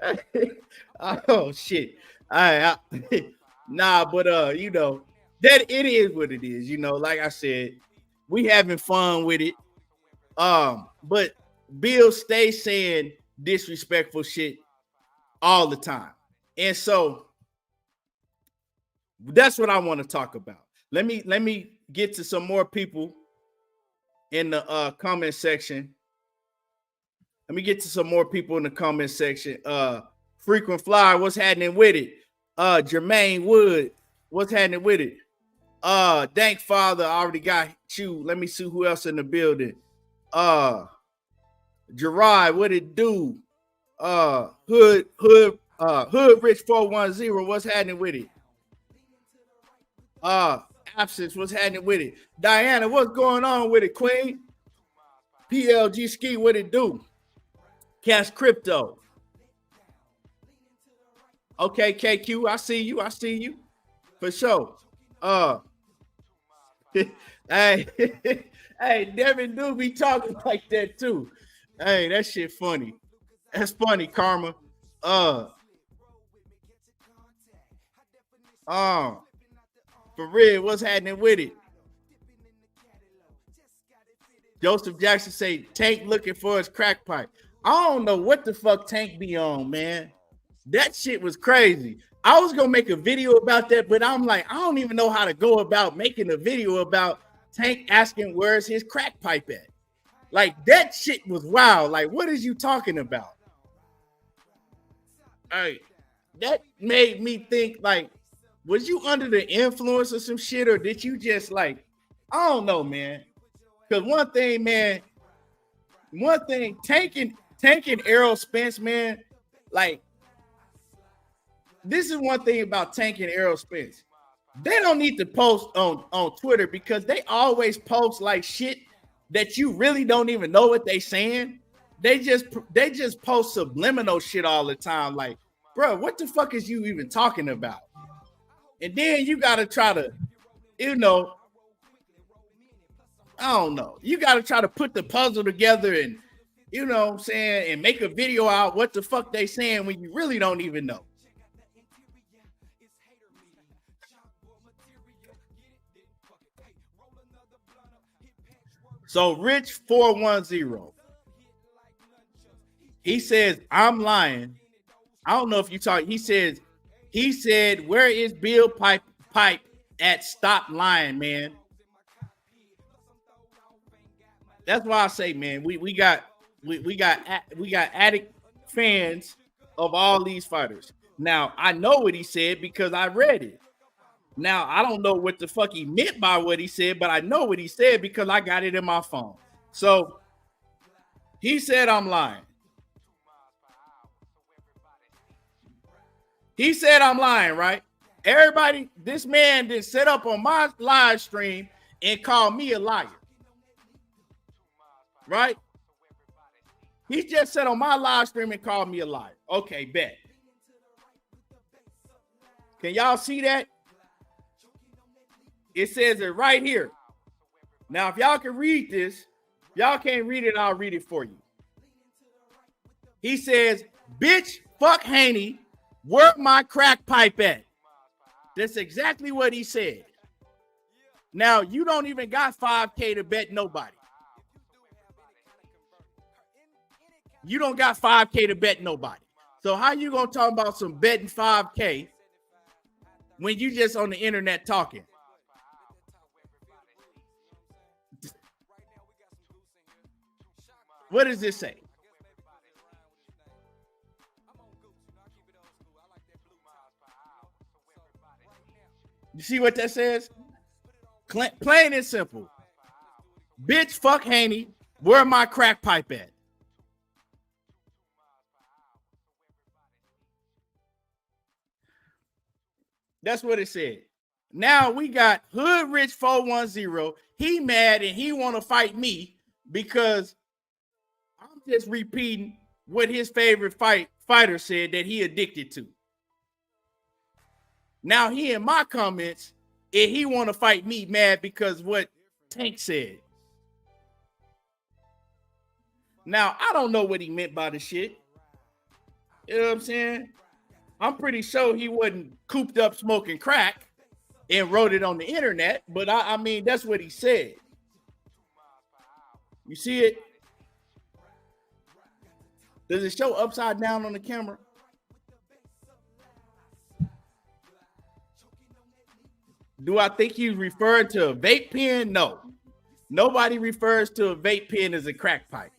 do? Oh, shit. Nah, but, you know, that it is what it is. You know, like I said, we having fun with it. But Bill stays saying disrespectful shit all the time. And so that's what I want to talk about. Let me get to some more people in the comment section. Let me get to some more people in the comment section. Frequent Flyer, what's happening with it? Jermaine Wood, what's happening with it? Dank Father, I already got you. Let me see who else in the building. Gerard, what it do? Hood Rich 410, what's happening with it? Absence, what's happening with it? Diana, what's going on with it, Queen? PLG Ski, what it do? Cash Crypto. Okay, KQ, I see you. For sure. Hey, Devin do be talking like that too. Hey, that shit funny. That's funny, Karma. For real, what's happening with it? Joseph Jackson say Tank looking for his crack pipe. I don't know what the fuck Tank be on, man. That shit was crazy. I was gonna make a video about that, but I'm like, I don't even know how to go about making a video about Tank asking where's his crack pipe at. Like, that shit was wild. Like, what is you talking about? Hey, that made me think, like, was you under the influence of some shit, or did you just, like, I don't know, man. Because one thing, Tank and Errol Spence, man, like, this is one thing about Tank and Errol Spence. They don't need to post on Twitter because they always post like shit that you really don't even know what they saying. They just post subliminal shit all the time. Like, bro, what the fuck is you even talking about? And then you gotta try to, you know, I don't know. You gotta try to put the puzzle together and, you know what I'm saying, and make a video out what the fuck they saying when you really don't even know. So Rich 410, he says, I'm lying. I don't know if you talk. He said, where is Bill Pipe at? Stop lying, man. That's why I say, man, we got addict fans of all these fighters. Now, I know what he said because I read it. Now, I don't know what the fuck he meant by what he said, but I know what he said because I got it in my phone. So he said I'm lying. He said I'm lying, right? Everybody, this man did set up on my live stream and call me a liar. Right? He just said on my live stream and called me a liar. Okay, bet. Can y'all see that? It says it right here. Now, if y'all can read this, y'all can't read it, I'll read it for you. He says, bitch, fuck Haney, where my crack pipe at? That's exactly what he said. Now, you don't even got 5K to bet nobody. You don't got 5K to bet nobody. So how you going to talk about some betting 5K when you just on the internet talking? What does this say? You see what that says? Plain and simple. Bitch, fuck Haney. Where my crack pipe at? That's what it said. Now we got Hood Rich 410. He mad and he want to fight me because I'm just repeating what his favorite fighter said that he addicted to. Now he in my comments and he want to fight me mad because what Tank said. Now, I don't know what he meant by the shit. You know what I'm saying? I'm pretty sure he wasn't cooped up smoking crack and wrote it on the internet, but I mean, that's what he said. You see it? Does it show upside down on the camera? Do I think he's referring to a vape pen? No. Nobody refers to a vape pen as a crack pipe.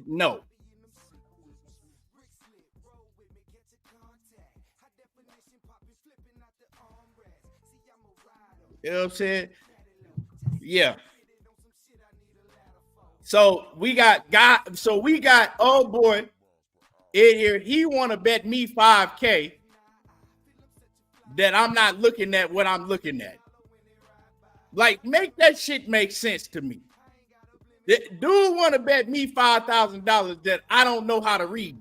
No. You know what I'm saying? Yeah. So we got old boy in here. He want to bet me 5K that I'm not looking at what I'm looking at. Like, make that shit make sense to me. Dude want to bet me $5,000 that I don't know how to read.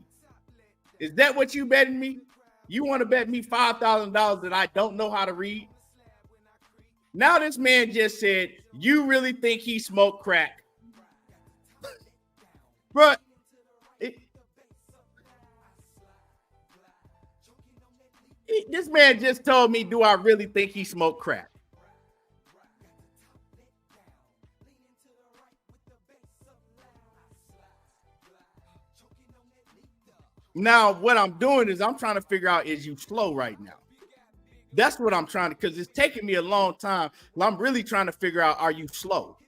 Is that what you betting me? You want to bet me $5,000 that I don't know how to read? Now this man just said, you really think he smoked crack? Bruh, this man just told me, do I really think he smoked crack? Now, what I'm doing is I'm trying to figure out, is you slow right now? That's what I'm trying to, because it's taking me a long time. I'm really trying to figure out, are you slow?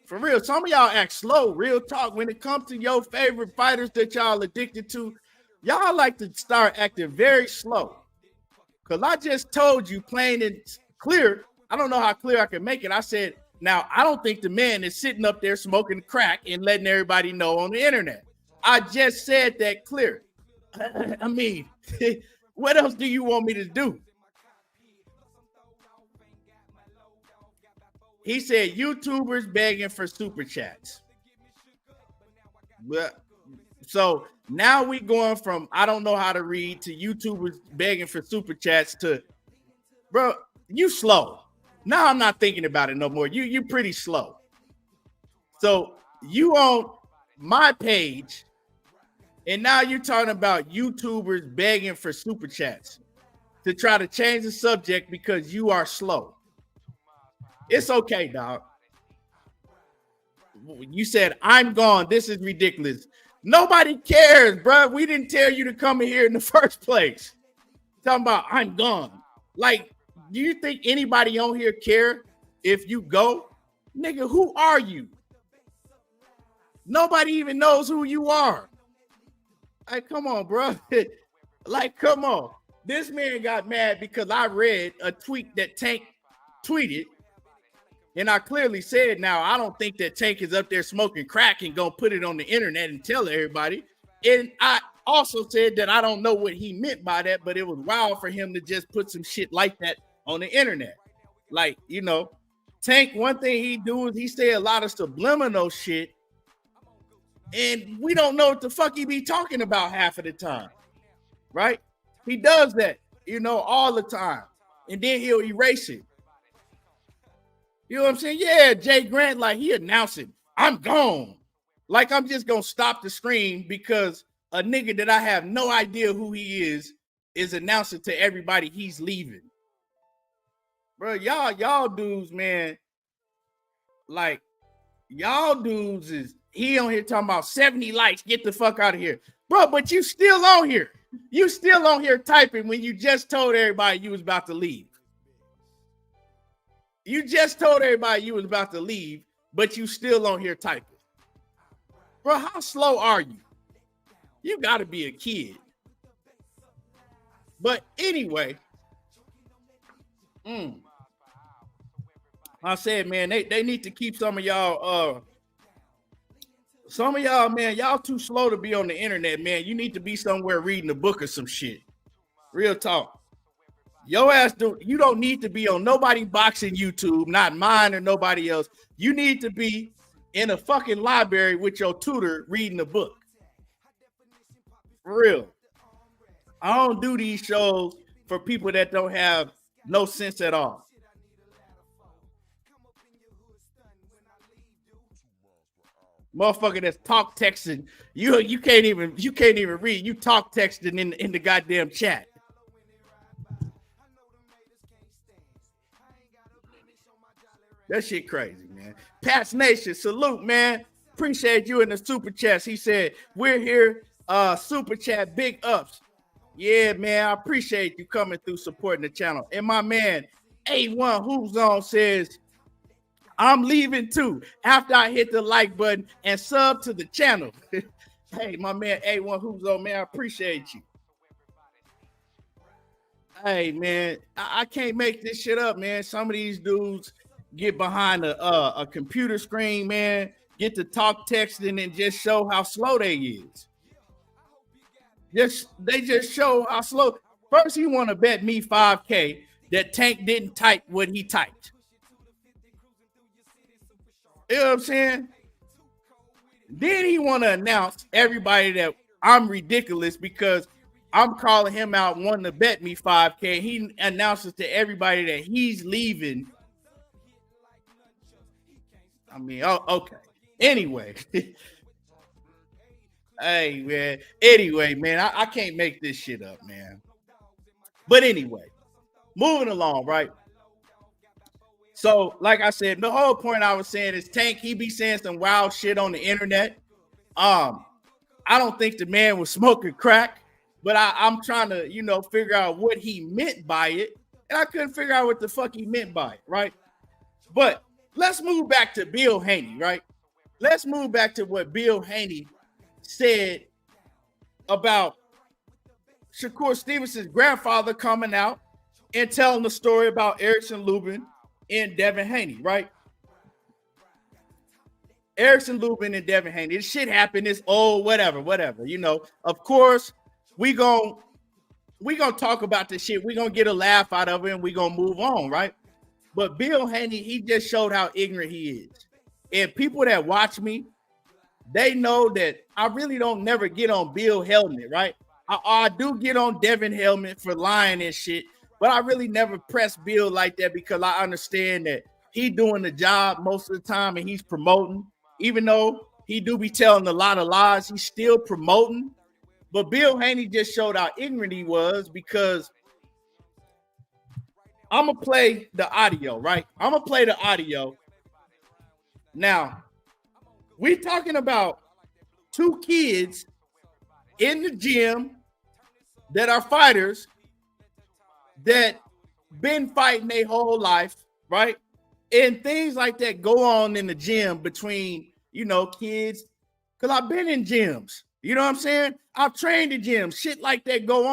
For real, some of y'all act slow, real talk. When it comes to your favorite fighters that y'all addicted to, y'all like to start acting very slow. Because I just told you plain and clear, I don't know how clear I can make it. I said, now, I don't think the man is sitting up there smoking crack and letting everybody know on the internet. I just said that clear. I mean, what else do you want me to do? He said YouTubers begging for super chats. So now we going from I don't know how to read to YouTubers begging for super chats to, bro, you slow. Now I'm not thinking about it no more. You pretty slow. So you on my page, and now you're talking about YouTubers begging for super chats to try to change the subject because you are slow. It's okay, dog. You said, I'm gone. This is ridiculous. Nobody cares, bro. We didn't tell you to come in here in the first place. Talking about I'm gone. Like, do you think anybody on here care if you go? Nigga, who are you? Nobody even knows who you are. Like, come on, bro. Like, come on. This man got mad because I read a tweet that Tank tweeted. And I clearly said, now, I don't think that Tank is up there smoking crack and gonna put it on the internet and tell everybody. And I also said that I don't know what he meant by that, but it was wild for him to just put some shit like that on the internet. Like, you know, Tank, one thing he do is he say a lot of subliminal shit, and we don't know what the fuck he be talking about half of the time, right? He does that, you know, all the time, and then he'll erase it. You know what I'm saying? Yeah, Jay Grant, like he announcing, I'm gone. Like I'm just gonna stop the screen because a nigga that I have no idea who he is announcing to everybody he's leaving. bro. Y'all dudes, man. Like y'all dudes is he on here talking about 70 likes. Get the fuck out of here, bro. But you still on here. You still on here typing when you just told everybody you was about to leave. You just told everybody you was about to leave, but you still on here typing. Bro, how slow are you? You got to be a kid. But anyway, I said, man, they need to keep some of y'all, man, y'all too slow to be on the internet, man. You need to be somewhere reading a book or some shit. Real talk. Your ass, you don't need to be on nobody boxing YouTube, not mine or nobody else. You need to be in a fucking library with your tutor reading a book. For real. I don't do these shows for people that don't have no sense at all. Motherfucker that's talk texting. You can't even read. You talk texting in the goddamn chat. That shit crazy, man. Pat's Nation, salute, man. Appreciate you in the super chats. He said, we're here. Super chat, big ups. Yeah, man. I appreciate you coming through supporting the channel. And my man, A1 Who's On says, I'm leaving too after I hit the like button and sub to the channel. Hey, my man, A1 Who's On, man. I appreciate you. Hey, man, I can't make this shit up, man. Some of these dudes get behind a computer screen, man, get to talk texting and just show how slow they is. They just show how slow. First, he want to bet me $5K that Tank didn't type what he typed. You know what I'm saying? Then he want to announce everybody that I'm ridiculous because I'm calling him out wanting to bet me $5K. He announces to everybody that he's leaving. I mean, oh, okay. Anyway. Hey, man. Anyway, man, I can't make this shit up, man. But anyway, moving along, right? So, like I said, the whole point I was saying is Tank, he be saying some wild shit on the internet. I don't think the man was smoking crack, but I'm trying to, figure out what he meant by it. And I couldn't figure out what the fuck he meant by it, right? But let's move back to Bill Haney, right? Let's move back to what Bill Haney said about Shakur Stevenson's grandfather coming out and telling the story about Erickson Lubin and Devin Haney, right? Erickson Lubin and Devin Haney. This shit happened. It's whatever. Of course, we gonna talk about this shit. We gonna get a laugh out of it and we gonna move on, right? But Bill Haney, he just showed how ignorant he is. And people that watch me, they know that I really don't never get on Bill helmet, right? I do get on Devin helmet for lying and shit, but I really never press Bill like that because I understand that he doing the job most of the time and he's promoting. Even though he do be telling a lot of lies, he's still promoting. But Bill Haney just showed how ignorant he was because I'm going to play the audio, right? I'm going to play the audio. Now, we're talking about two kids in the gym that are fighters that been fighting their whole life, right? And things like that go on in the gym between, kids. Because I've been in gyms. You know what I'm saying? I've trained in gyms. Shit like that go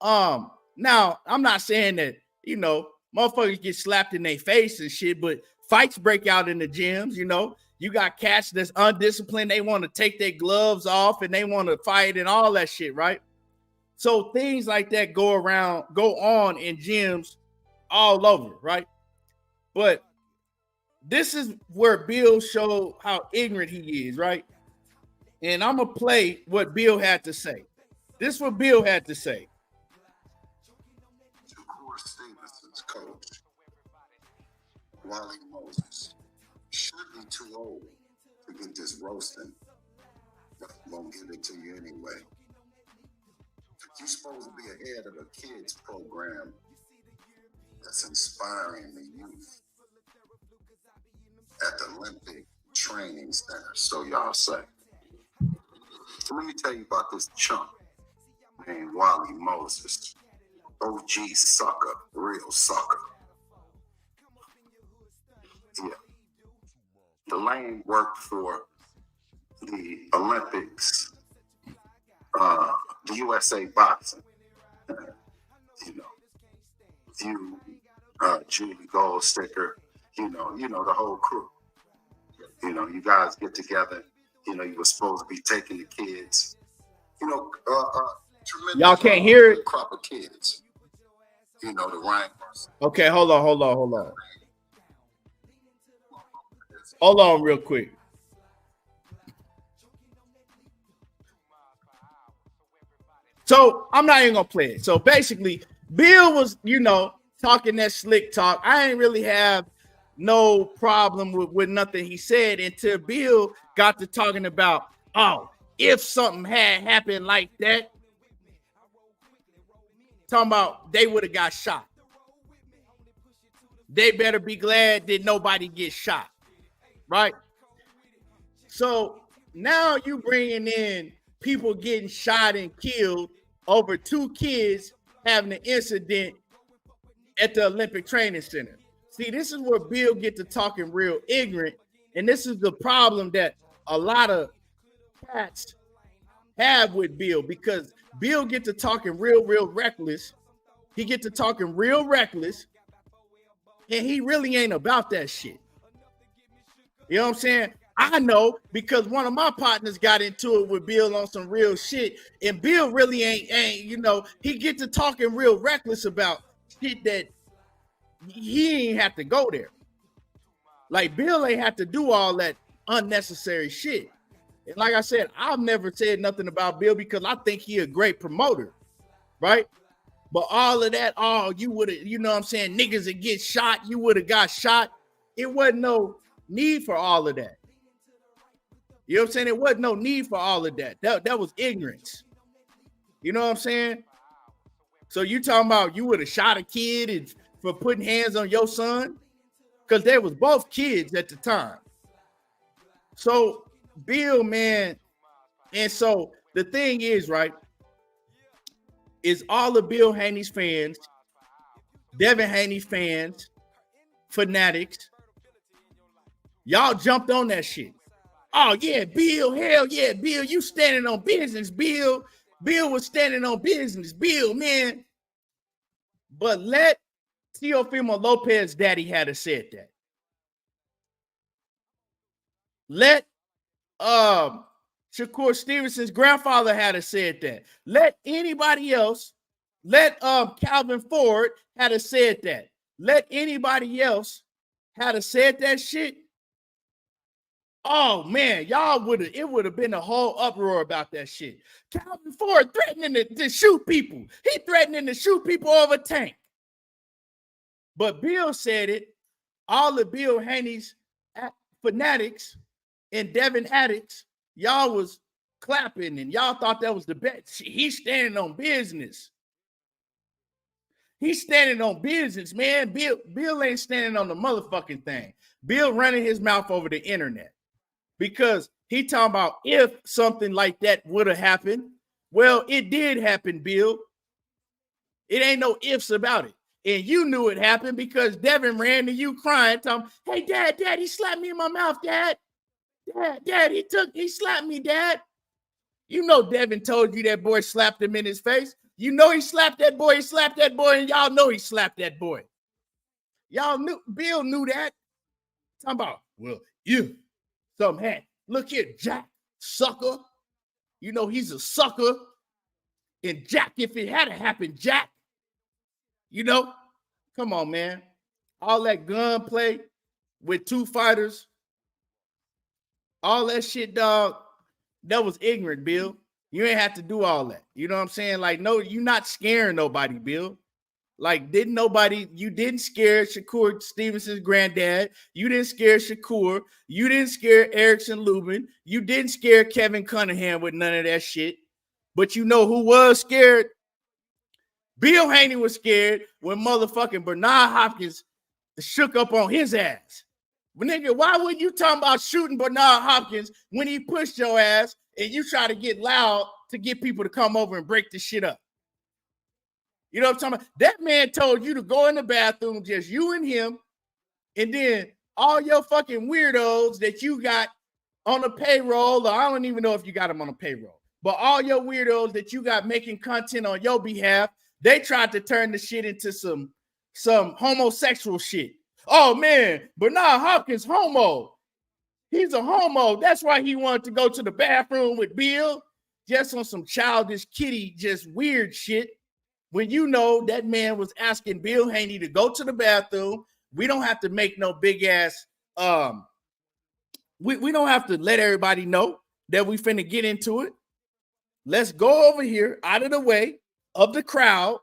on. Now, I'm not saying that, motherfuckers get slapped in their face and shit, but fights break out in the gyms, You got cats that's undisciplined. They want to take their gloves off and they want to fight and all that shit, right? So things like that go on in gyms all over, right? But this is where Bill showed how ignorant he is, right? And I'm going to play what Bill had to say. This is what Bill had to say. Shakur Stevenson's coach, Wally Moses, should be too old to get this roasting, but I'm going to give it to you anyway. You're supposed to be ahead of a kids program that's inspiring the youth at the Olympic Training Center, so y'all say. So let me tell you about this chump named Wally Moses. OG sucker, real sucker. Yeah. The lane worked for the Olympics, the USA boxing. You know, you, Julie Goldsticker, you know the whole crew. You know, you guys get together. You know, you were supposed to be taking the kids. You know, tremendous. Y'all can't hear it. Crop of kids. You know, the Ryan. Okay, hold on. Hold on real quick. So I'm not even gonna play it. So basically, Bill was, talking that slick talk. I ain't really have no problem with nothing he said until Bill got to talking about, if something had happened like that, talking about they would have got shot. They better be glad that nobody gets shot, right? So now you bringing in people getting shot and killed over two kids having an incident at the Olympic Training Center. See, this is where Bill get to talking real ignorant, and this is the problem that a lot of cats have with Bill, because Bill get to talking real reckless. He get to talking real reckless, and he really ain't about that shit. You know what I'm saying? I know, because one of my partners got into it with Bill on some real shit, and Bill really ain't he get to talking real reckless about shit that he ain't have to go there. Like, Bill ain't have to do all that unnecessary shit. And like I said, I've never said nothing about Bill because I think he a great promoter, right? But all of that, you would have, niggas that get shot, you would have got shot. It wasn't no need for all of that. You know what I'm saying? It wasn't no need for all of that. That was ignorance. You know what I'm saying? So you talking about you would have shot a kid for putting hands on your son? Because they was both kids at the time. So Bill, man, and so the thing is, right, is all of Bill Haney's fans, Devin Haney fans, fanatics, y'all jumped on that shit. Oh, yeah, Bill, hell yeah, Bill, you standing on business, Bill. Bill was standing on business, Bill, man. But let Teofimo Lopez daddy had said that. Let Shakur Stevenson's grandfather had said that. Let anybody else, let Calvin Ford had said that. Let anybody else had said that shit. Oh man, it would have been a whole uproar about that shit. Calvin Ford threatening to shoot people. He threatening to shoot people over a tank. But Bill said it. All of Bill Haney's fanatics and Devin addicts, y'all was clapping and y'all thought that was the best. He's standing on business. He's standing on business, man. Bill ain't standing on the motherfucking thing. Bill running his mouth over the internet because he talking about if something like that would have happened. Well, it did happen, Bill. It ain't no ifs about it. And you knew it happened because Devin ran to you crying, telling, hey, Dad, he slapped me in my mouth, Dad. Dad, he slapped me, Dad. You know Devin told you that boy slapped him in his face. You know he slapped that boy, and y'all know he slapped that boy. Y'all knew, Bill knew that. Talking about, well, you, something had. Look here, Jack, sucker. You know he's a sucker. And Jack, if it had happened, Jack, come on, man. All that gunplay with two fighters, all that shit, dog, that was ignorant, Bill. You ain't have to do all that. You know what I'm saying? Like, no, you're not scaring nobody, Bill. Like, you didn't scare Shakur Stevenson's granddad. You didn't scare Shakur. You didn't scare Erickson Lubin. You didn't scare Kevin Cunningham with none of that shit. But you know who was scared? Bill Haney was scared when motherfucking Bernard Hopkins shook up on his ass. But nigga, why would you talking about shooting Bernard Hopkins when he pushed your ass and you try to get loud to get people to come over and break this shit up? You know what I'm talking about? That man told you to go in the bathroom, just you and him, and then all your fucking weirdos that you got on the payroll, or I don't even know if you got them on the payroll, but all your weirdos that you got making content on your behalf, they tried to turn the shit into some homosexual shit. Oh man, Bernard Hopkins homo. He's a homo. That's why he wanted to go to the bathroom with Bill, just on some childish kitty, just weird shit. When you know that man was asking Bill Haney to go to the bathroom, we don't have to make no big ass. We don't have to let everybody know that we finna get into it. Let's go over here out of the way of the crowd,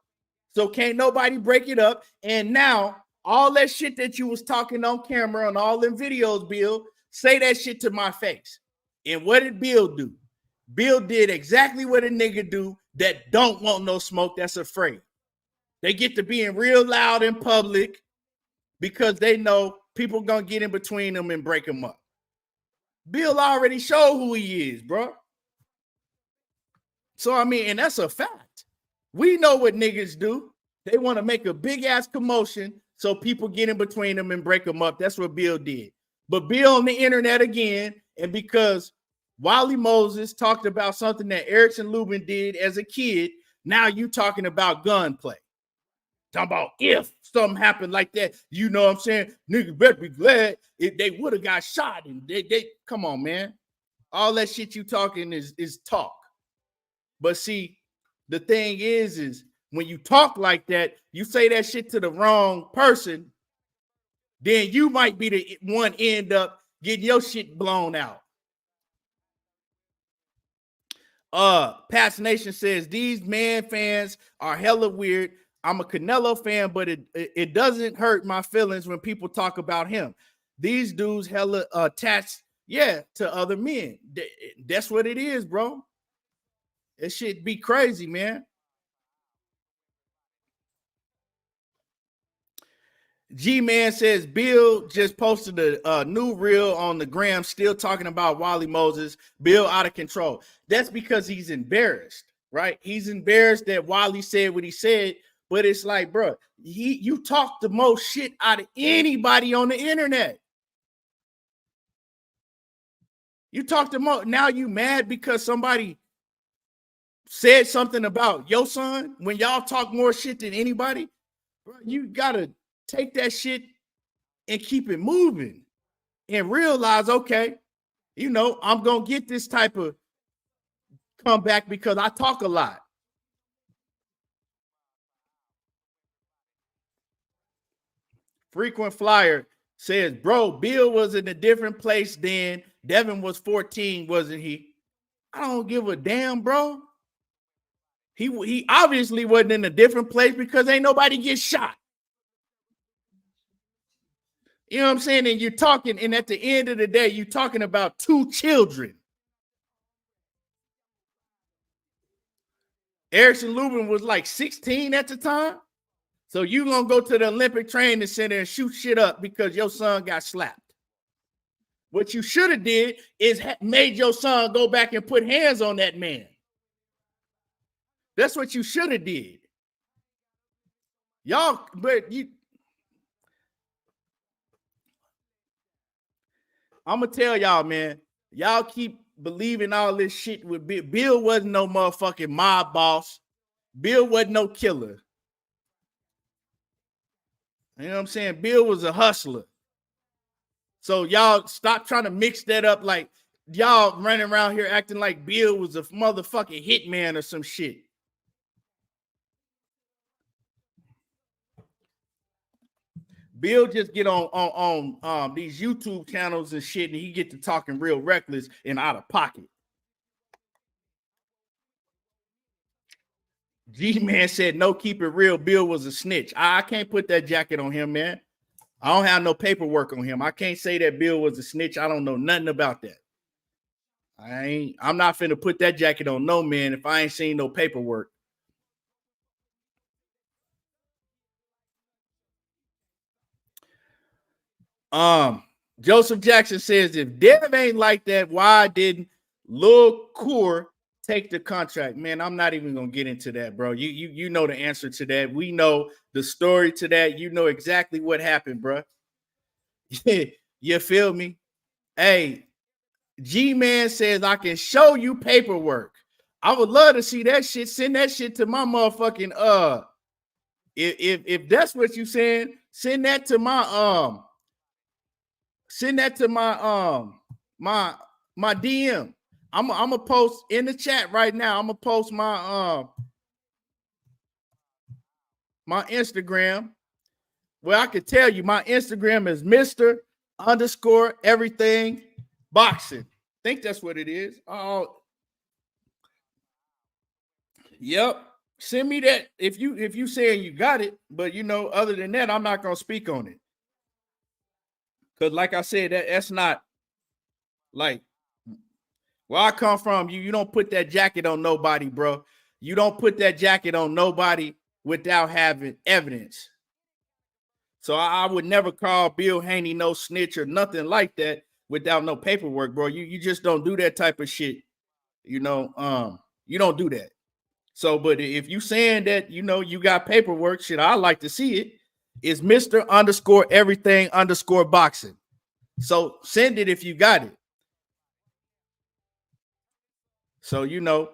so can't nobody break it up. And now all that shit that you was talking on camera and all them videos, Bill, say that shit to my face. And what did Bill do? Bill did exactly what a nigga do that don't want no smoke, that's afraid. They get to being real loud in public because they know people gonna get in between them and break them up. Bill already showed who he is, bro. So, I mean, and that's a fact. We know what niggas do. They want to make a big-ass commotion so people get in between them and break them up. That's what Bill did. But Bill on the internet again, and because Wally Moses talked about something that Erickson Lubin did as a kid, now you talking about gunplay. Talking about if something happened like that, you know what I'm saying? Niggas better be glad if they would have got shot. And they come on, man. All that shit you talking is talk. But see, the thing is when you talk like that, you say that shit to the wrong person, then you might be the one end up getting your shit blown out. Pat's Nation says these man fans are hella weird. I'm a Canelo fan, but it doesn't hurt my feelings when people talk about him. These dudes hella attached, to other men. That's what it is, bro. It should be crazy, man. G-Man says Bill just posted a new reel on the gram, still talking about Wally Moses. Bill out of control. That's because he's embarrassed, right? He's embarrassed that Wally said what he said. But it's like, bro, you talk the most shit out of anybody on the internet. You talk the most. Now you mad because somebody said something about your son when y'all talk more shit than anybody? Bro, you got to take that shit and keep it moving and realize, okay, you know, I'm going to get this type of comeback because I talk a lot. Frequent Flyer says, bro, Bill was in a different place then. Devin was 14, wasn't he? I don't give a damn, bro. He obviously wasn't in a different place because ain't nobody get shot. You know what I'm saying? And you're talking, and at the end of the day, you're talking about two children. Erickson Lubin was like 16 at the time. So you gonna go to the Olympic Training Center and shoot shit up because your son got slapped. What you should have did is made your son go back and put hands on that man. That's what you should have did. Y'all, but you, I'm gonna tell y'all, man, y'all keep believing all this shit with Bill. Bill wasn't no motherfucking mob boss. Bill wasn't no killer. You know what I'm saying? Bill was a hustler. So y'all stop trying to mix that up like y'all running around here acting like Bill was a motherfucking hitman or some shit. Bill just get on these YouTube channels and shit, and he get to talking real reckless and out of pocket. G-Man said, no, keep it real. Bill was a snitch. I can't put that jacket on him, man. I don't have no paperwork on him. I can't say that Bill was a snitch. I don't know nothing about that. I'm not finna put that jacket on no man if I ain't seen no paperwork. Joseph Jackson says, if Dev ain't like that, why didn't Lil Coor take the contract? Man, I'm not even gonna get into that, bro. You know the answer to that. We know the story to that. You know exactly what happened, bro. You feel me? Hey, G-Man says I can show you paperwork. I would love to see that shit. Send that shit to my motherfucking if that's what you saying, send that to my my DM. I'm gonna post in the chat right now. I'm gonna post my my Instagram. Well, I can tell you my Instagram is Mr. _ everything boxing. I think that's what it is. Oh, yep. Send me that if you saying you got it, but you know, other than that, I'm not gonna speak on it. Because like I said, that's not like where I come from. You don't put that jacket on nobody, bro. You don't put that jacket on nobody without having evidence. So I would never call Bill Haney no snitch or nothing like that without no paperwork, bro. You just don't do that type of shit. You know, you don't do that. So, but if you saying that, you know, you got paperwork, shit, I like to see it. It's Mr. _ everything _ boxing. So send it if you got it. So, you know,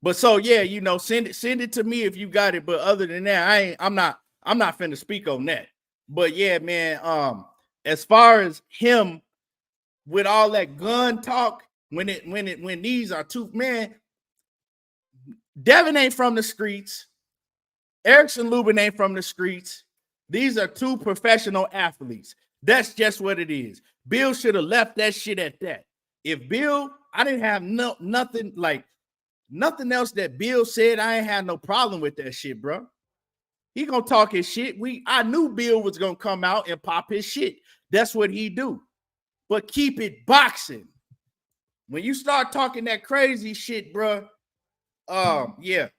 but so yeah, you know, send it to me if you got it. But other than that, I'm not finna speak on that. But yeah, man, as far as him with all that gun talk, when these are two, man, Devin ain't from the streets. Erickson Lubin ain't from the streets. These are two professional athletes. That's just what it is. Bill should have left that shit at that. If Bill, I didn't have nothing else that Bill said. I ain't had no problem with that shit, bro. He gonna talk his shit. I knew Bill was gonna come out and pop his shit. That's what he do. But keep it boxing. When you start talking that crazy shit, bro, yeah.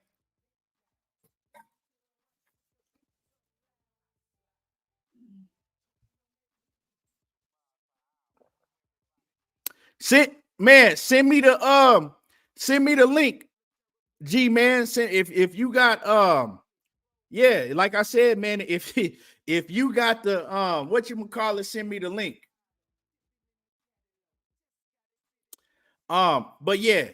Send me the link. G man, if you got yeah, like I said, man, if you got the what you call it, send me the link. But yeah,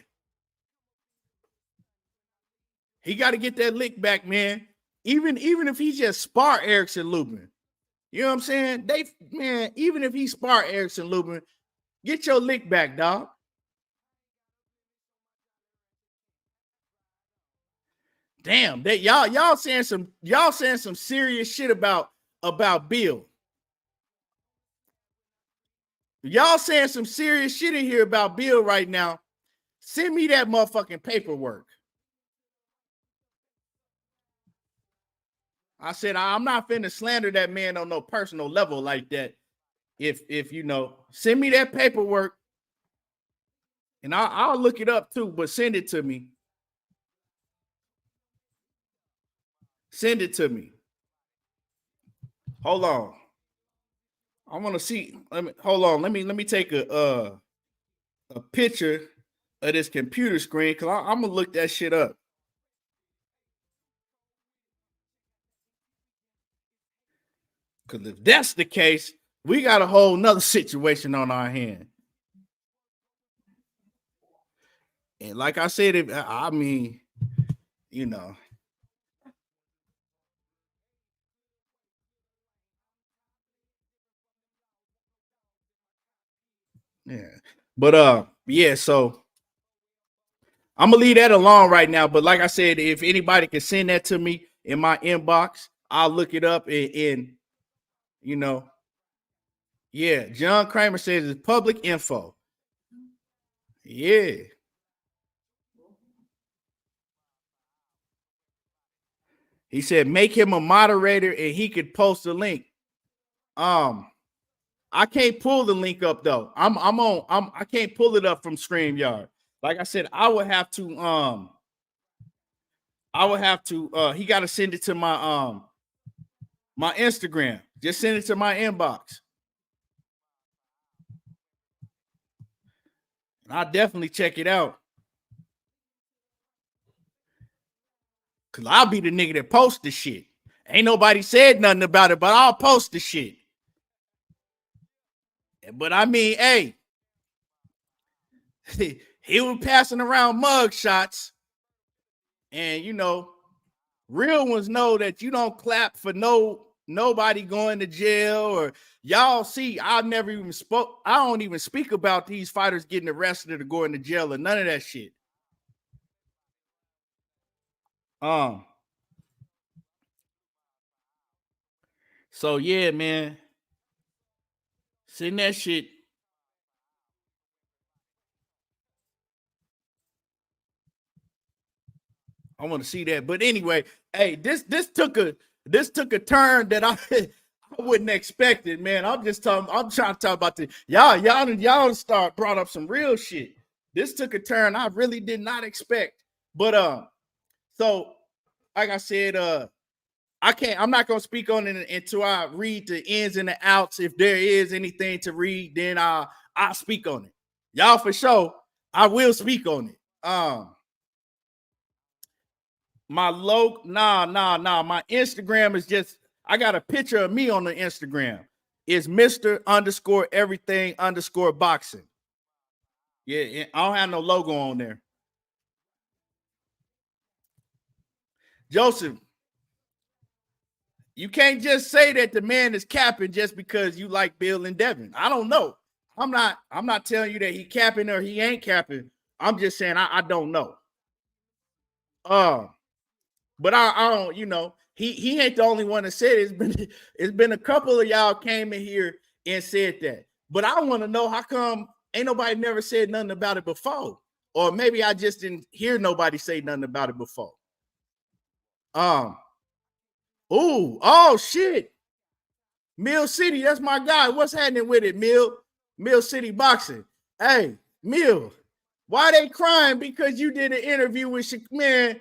he got to get that lick back, man. Even if he just spar Erickson Lubin, you know what I'm saying? Even if he spar Erickson Lubin, get your lick back, dog. Damn, that y'all saying some serious shit about Bill. Y'all saying some serious shit in here about Bill right now. Send me that motherfucking paperwork. I said I'm not finna slander that man on no personal level like that. If you know, send me that paperwork, and I'll look it up too. But send it to me. Send it to me. Hold on. I want to see. Hold on. Let me take a picture of this computer screen because I'm gonna look that shit up. Because if that's the case, we got a whole nother situation on our hand. And like I said, I mean, you know. Yeah. But yeah, so I'm gonna leave that alone right now. But like I said, if anybody can send that to me in my inbox, I'll look it up and you know. Yeah, John Kramer says it's public info. Yeah. He said make him a moderator and he could post a link. I can't pull the link up though. I can't pull it up from StreamYard. Like I said, I would have to I would have to. He got to send it to my my Instagram. Just send it to my inbox. And I'll definitely check it out. Cause I'll be the nigga that posts the shit. Ain't nobody said nothing about it, but I'll post the shit. But I mean, hey, he was passing around mug shots. And you know, real ones know that you don't clap for nobody going to jail. Or y'all see, I don't even speak about these fighters getting arrested or going to jail or none of that shit. So yeah, man. Send that shit. I want to see that. But anyway, hey, this took a turn that I wouldn't expect it, man. I'm trying to talk about the y'all brought up some real shit. This took a turn I really did not expect. But so like I said, I'm not gonna speak on it until I read the ins and the outs. If there is anything to read, then I'll speak on it. Y'all for sure, I will speak on it. My my Instagram is just, I got a picture of me on the Instagram. It's Mr_everything_boxing. Yeah, I don't have no logo on there. Joseph, you can't just say that the man is capping just because you like Bill and Devin. I don't know. I'm not telling you that he capping or he ain't capping. I'm just saying I don't know. But I don't, you know, he ain't the only one that said it. It's been a couple of y'all came in here and said that. But I want to know how come ain't nobody never said nothing about it before. Or maybe I just didn't hear nobody say nothing about it before. Oh shit. Mill City, that's my guy. What's happening with it, Mill? Mill City Boxing. Hey, Mill, why they crying? Because you did an interview with man.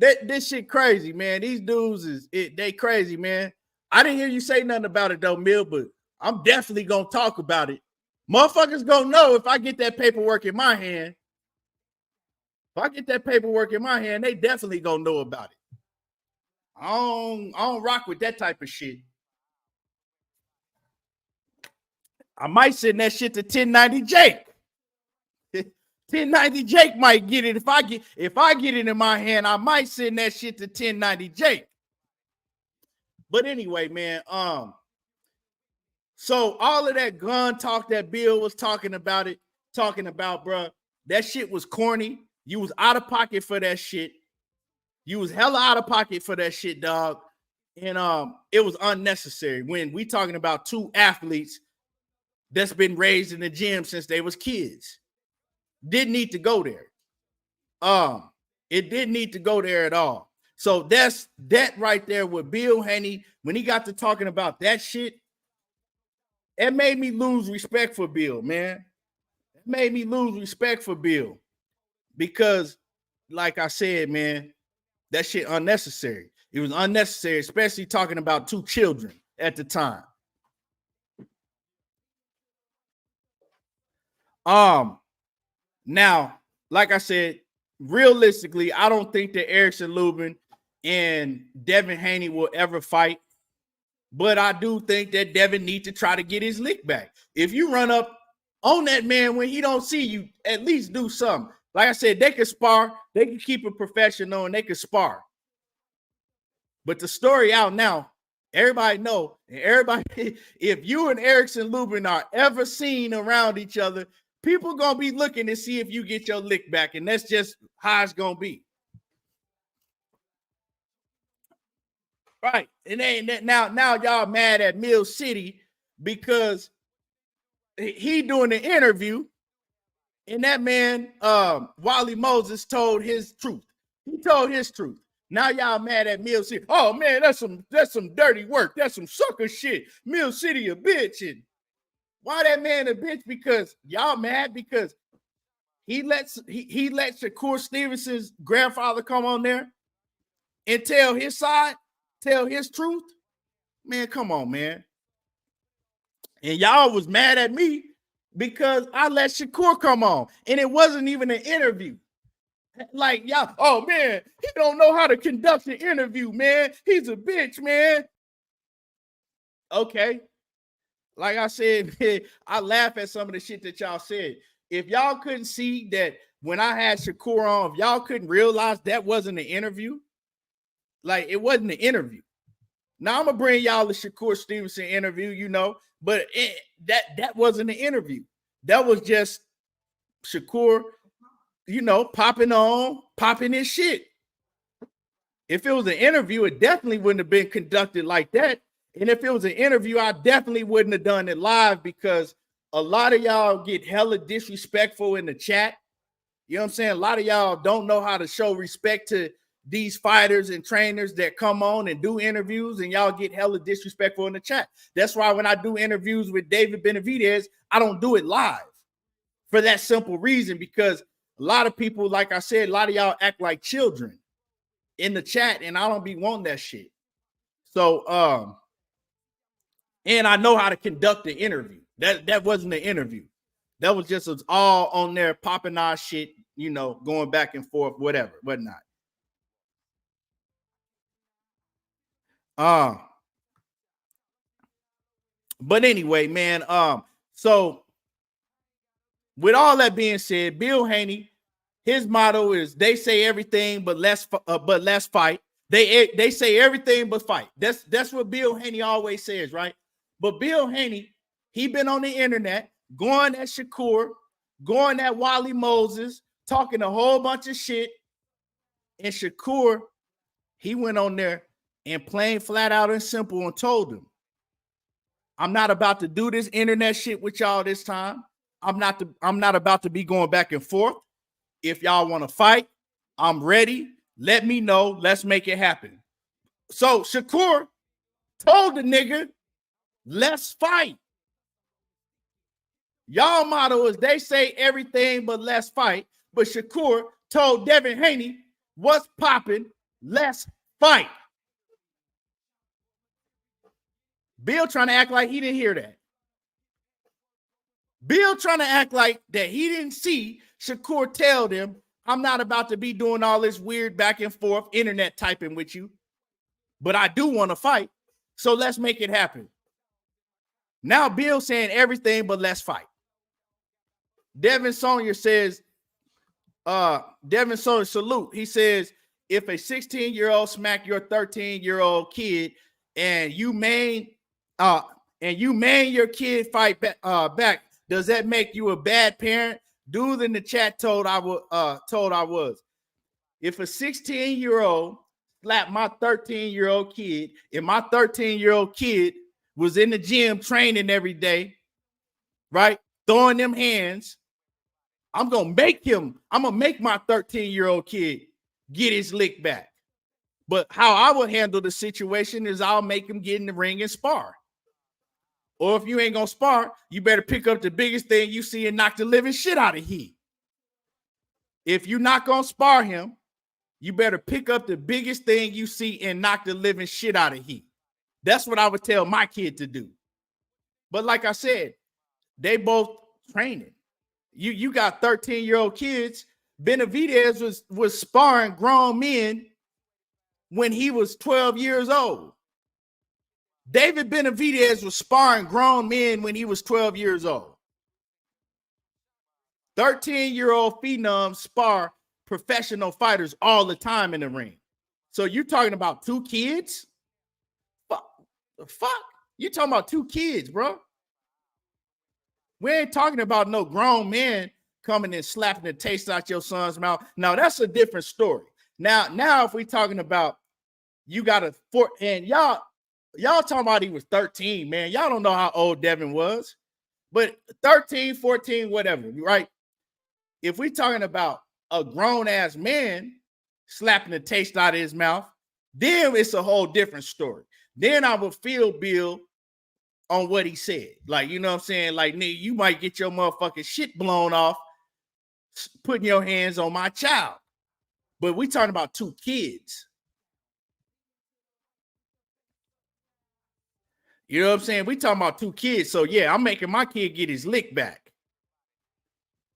This shit crazy, man. These dudes they crazy, man. I didn't hear you say nothing about it though, Mill, but I'm definitely gonna talk about it. Motherfuckers gonna know if I get that paperwork in my hand. If I get that paperwork in my hand, they definitely gonna know about it. I don't rock with that type of shit. I might send that shit to 1090 Jake. 1090 Jake might get it. If I get it in my hand, I might send that shit to 1090 Jake. But anyway, man, so all of that gun talk that Bill was talking about, bro, that shit was corny. You was out of pocket for that shit. You was hella out of pocket for that shit, dog. And it was unnecessary when we talking about two athletes that's been raised in the gym since they was kids. Didn't need to go there. It didn't need to go there at all. So that's that right there with Bill Haney. When he got to talking about that shit, it made me lose respect for Bill, man. It made me lose respect for Bill because, like I said, man, that shit unnecessary. It was unnecessary, especially talking about two children at the time. Now, like I said, realistically, I don't think that Erickson Lubin and Devin Haney will ever fight. But I do think that Devin needs to try to get his lick back. If you run up on that man when he don't see you, at least do something. Like I said, they could spar. They can keep it professional and they could spar. But the story out now, everybody know. And everybody, if you and Erickson Lubin are ever seen around each other, people gonna be looking to see if you get your lick back, and that's just how it's gonna be. Right. And then now y'all mad at Mill City because he doing the interview, and that man, Wally Moses, told his truth. He told his truth. Now y'all mad at Mill City. Oh man, that's some dirty work. That's some sucker shit. Mill City a bitch. And why that man a bitch? Because y'all mad because he let Shakur Stevenson's grandfather come on there. and tell his side, tell his truth, man, come on, man. And y'all was mad at me because I let Shakur come on, and it wasn't even an interview. Like, y'all, oh, man, he don't know how to conduct an interview, man. He's a bitch, man. Okay. Like I said, man, I laugh at some of the shit that y'all said. If y'all couldn't see that when I had Shakur on, if y'all couldn't realize that wasn't an interview, like it wasn't an interview. Now I'm gonna bring y'all the Shakur Stevenson interview, you know, but that wasn't an interview. That was just Shakur, you know, popping his shit. If it was an interview, it definitely wouldn't have been conducted like that. And if it was an interview, I definitely wouldn't have done it live because a lot of y'all get hella disrespectful in the chat. You know what I'm saying? A lot of y'all don't know how to show respect to these fighters and trainers that come on and do interviews, and y'all get hella disrespectful in the chat. That's why when I do interviews with David Benavidez, I don't do it live for that simple reason, because a lot of people, like I said, a lot of y'all act like children in the chat, and I don't be wanting that shit. So, and I know how to conduct the interview. That wasn't an interview. That was just us all on there popping our shit, you know, going back and forth, whatever, whatnot. But anyway, man, so with all that being said, Bill Haney, his motto is they say everything but let's fight. They say everything but fight. That's what Bill Haney always says, right? But Bill Haney, he been on the internet going at Shakur, going at Wally Moses, talking a whole bunch of shit. And Shakur, he went on there and plain flat out and simple and told him, I'm not about to do this internet shit with y'all this time. I'm not about to be going back and forth. If y'all want to fight, I'm ready. Let me know. Let's make it happen. So Shakur told the nigga, let's fight. Y'all motto is they say everything but let's fight. But Shakur told Devin Haney, what's popping? Let's fight. Bill trying to act like he didn't hear that. Bill trying to act like that he didn't see Shakur tell them, I'm not about to be doing all this weird back and forth internet typing with you, but I do want to fight. So let's make it happen. Now Bill saying everything but let's fight. Devin Sawyer says, Devin Sawyer salute. He says, if a 16-year-old smack your 13-year-old kid and you main your kid fight back, does that make you a bad parent? Dude in the chat told I was. If a 16-year-old slapped my 13-year-old kid, and my 13-year-old kid was in the gym training every day, right, throwing them hands, I'm gonna make my 13-year-old kid get his lick back. But how I would handle the situation is I'll make him get in the ring and spar. Or if you ain't gonna spar, you better pick up the biggest thing you see and knock the living shit out of him. If you're not gonna spar him, you better pick up the biggest thing you see and knock the living shit out of him. That's what I would tell my kid to do. But like I said, they both training. You got 13-year-old kids. Benavidez was sparring grown men when he was 12 years old. David Benavidez was sparring grown men when he was 12 years old. 13-year-old phenoms spar professional fighters all the time in the ring. So you're talking about two kids? Fuck? You're talking about two kids, bro. We ain't talking about no grown men coming and slapping the taste out your son's mouth. Now, that's a different story. Now if we're talking about you got a four, and y'all talking about he was 13, man. Y'all don't know how old Devin was. But 13, 14, whatever, right? If we're talking about a grown-ass man slapping the taste out of his mouth, then it's a whole different story. Then I would feel Bill on what he said. Like, you know what I'm saying? Like, nigga, you might get your motherfucking shit blown off putting your hands on my child. But we talking about two kids. You know what I'm saying? We talking about 2 kids. So yeah, I'm making my kid get his lick back.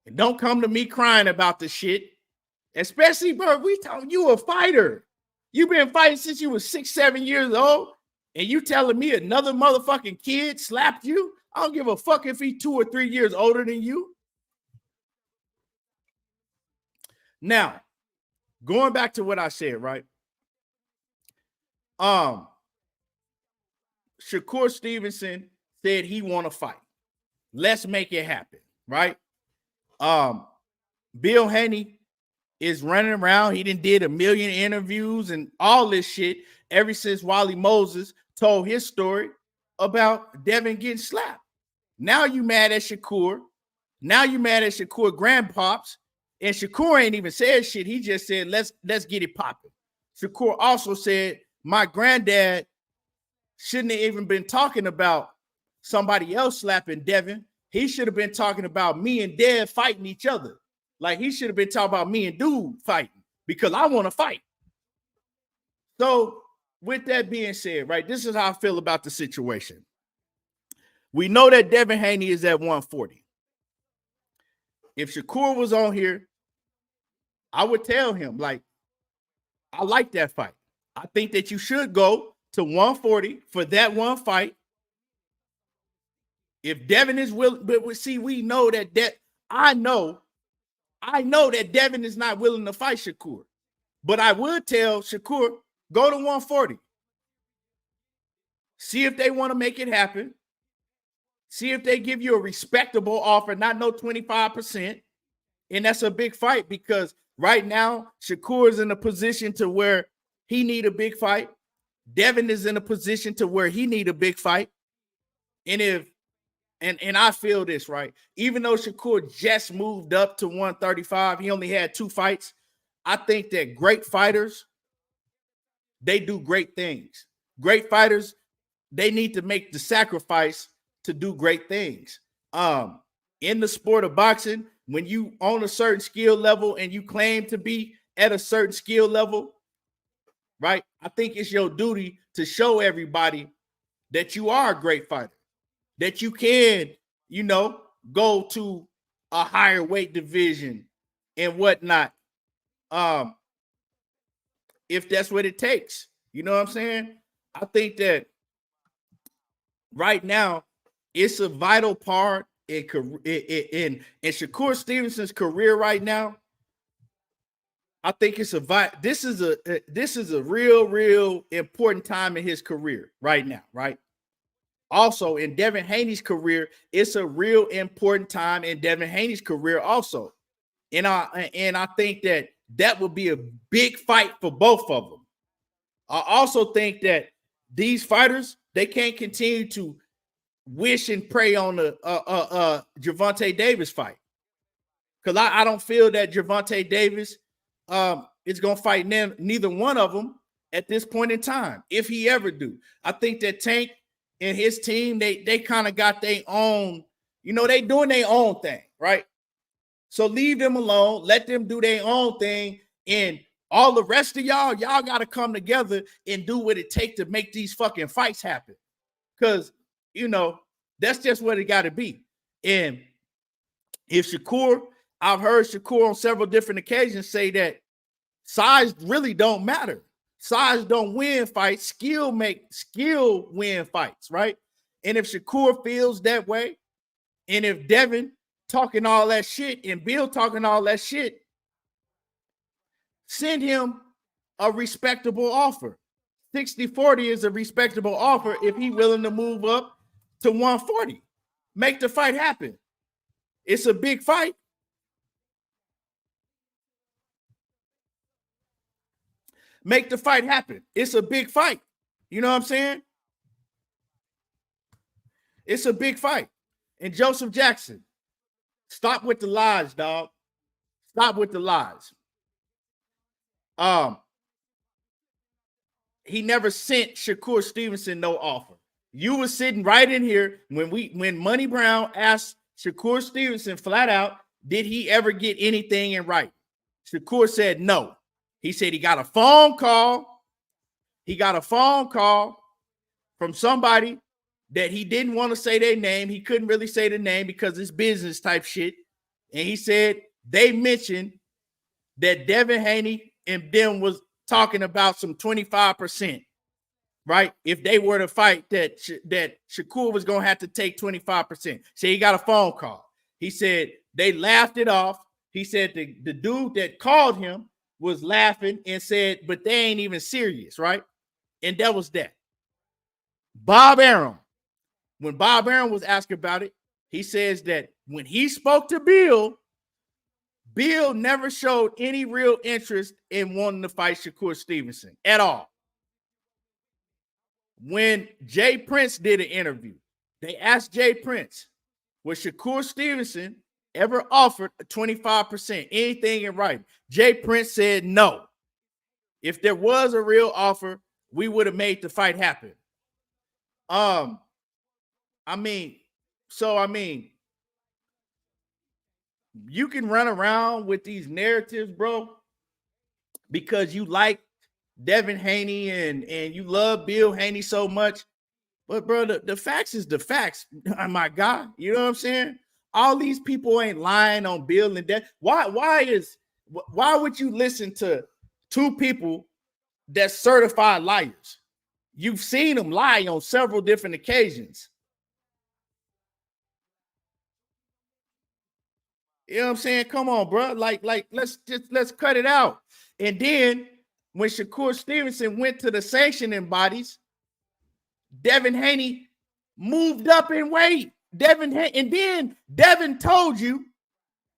And don't come to me crying about the shit. Especially, bro, we talking you a fighter. You've been fighting since you was 6, 7 years old. And you telling me another motherfucking kid slapped you? I don't give a fuck if he's 2 or 3 years older than you. Now, going back to what I said, right? Shakur Stevenson said he want to fight. Let's make it happen, right? Bill Haney is running around. He did a million interviews and all this shit ever since Wally Moses told his story about Devin getting slapped. Now you mad at Shakur. Now you mad at Shakur grandpops. And Shakur ain't even said shit. He just said, let's get it popping. Shakur also said, my granddad shouldn't have even been talking about somebody else slapping Devin. He should have been talking about me and Dad fighting each other. Like he should have been talking about me and Dude fighting because I want to fight. So with that being said, right, this is how I feel about the situation. We know that Devin Haney is at 140. If Shakur was on here, I would tell him, like, I like that fight. I think that you should go to 140 for that one fight. If Devin is willing, but see, we know that I know that Devin is not willing to fight Shakur. But I would tell Shakur, go to 140. See if they want to make it happen. See if they give you a respectable offer, not no 25%. And that's a big fight because right now, Shakur is in a position to where he need a big fight. Devin is in a position to where he need a big fight. And I feel this, right? Even though Shakur just moved up to 135, he only had 2 fights. I think that great fighters, they do great things. Great fighters, they need to make the sacrifice to do great things. In the sport of boxing, when you own a certain skill level and you claim to be at a certain skill level, right? I think it's your duty to show everybody that you are a great fighter, that you can, go to a higher weight division and whatnot. If that's what it takes, you know what I'm saying? I think that right now it's a vital part in Shakur Stevenson's career right now. I think this is a real important time in his career right now, right? Also, in Devin Haney's career, it's a real important time in Devin Haney's career also. And I think that would be a big fight for both of them. I also think that these fighters, they can't continue to wish and pray on the Gervonta Davis fight. Because I don't feel that Gervonta Davis is going to fight neither one of them at this point in time, if he ever do. I think that Tank and his team, they kind of got their own, they doing their own thing, right? So leave them alone. Let them do their own thing. And all the rest of y'all got to come together and do what it takes to make these fucking fights happen. Because, that's just what it got to be. And if Shakur, I've heard Shakur on several different occasions say that size really don't matter. Size don't win fights. Skill win fights, right? And if Shakur feels that way, and if Devin talking all that shit and Bill talking all that shit, send him a respectable offer. 60-40 is a respectable offer if he's willing to move up to 140. Make the fight happen. It's a big fight. Make the fight happen. It's a big fight. You know what I'm saying? It's a big fight. And Joseph Jackson, stop with the lies, dog. Stop with the lies. He never sent Shakur Stevenson no offer. You were sitting right in here when Money Brown asked Shakur Stevenson flat out, did he ever get anything in writing? Shakur said no. He said he got a phone call. He got a phone call from somebody that he didn't want to say their name. He couldn't really say the name because it's business type shit. And he said they mentioned that Devin Haney and them was talking about some 25%, right? If they were to fight, that Shakur was going to have to take 25%. So he got a phone call. He said they laughed it off. He said the dude that called him was laughing and said, but they ain't even serious, right? And that was that. Bob Arum, when Bob Arum was asked about it, he says that when he spoke to Bill never showed any real interest in wanting to fight Shakur Stevenson at all. When Jay Prince did an interview, they asked Jay Prince, was Shakur Stevenson ever offered a 25%, anything in writing? Jay Prince said no. If there was a real offer, we would have made the fight happen. You can run around with these narratives, bro, because you like Devin Haney and you love Bill Haney so much. But, bro, the facts is the facts, my guy. You know what I'm saying? All these people ain't lying on Bill and Devin. Why would you listen to two people that's certified liars? You've seen them lie on several different occasions. You know what I'm saying? Come on, bro. Like let's cut it out. And then when Shakur Stevenson went to the sanctioning bodies, Devin Haney moved up in weight. And then Devin told you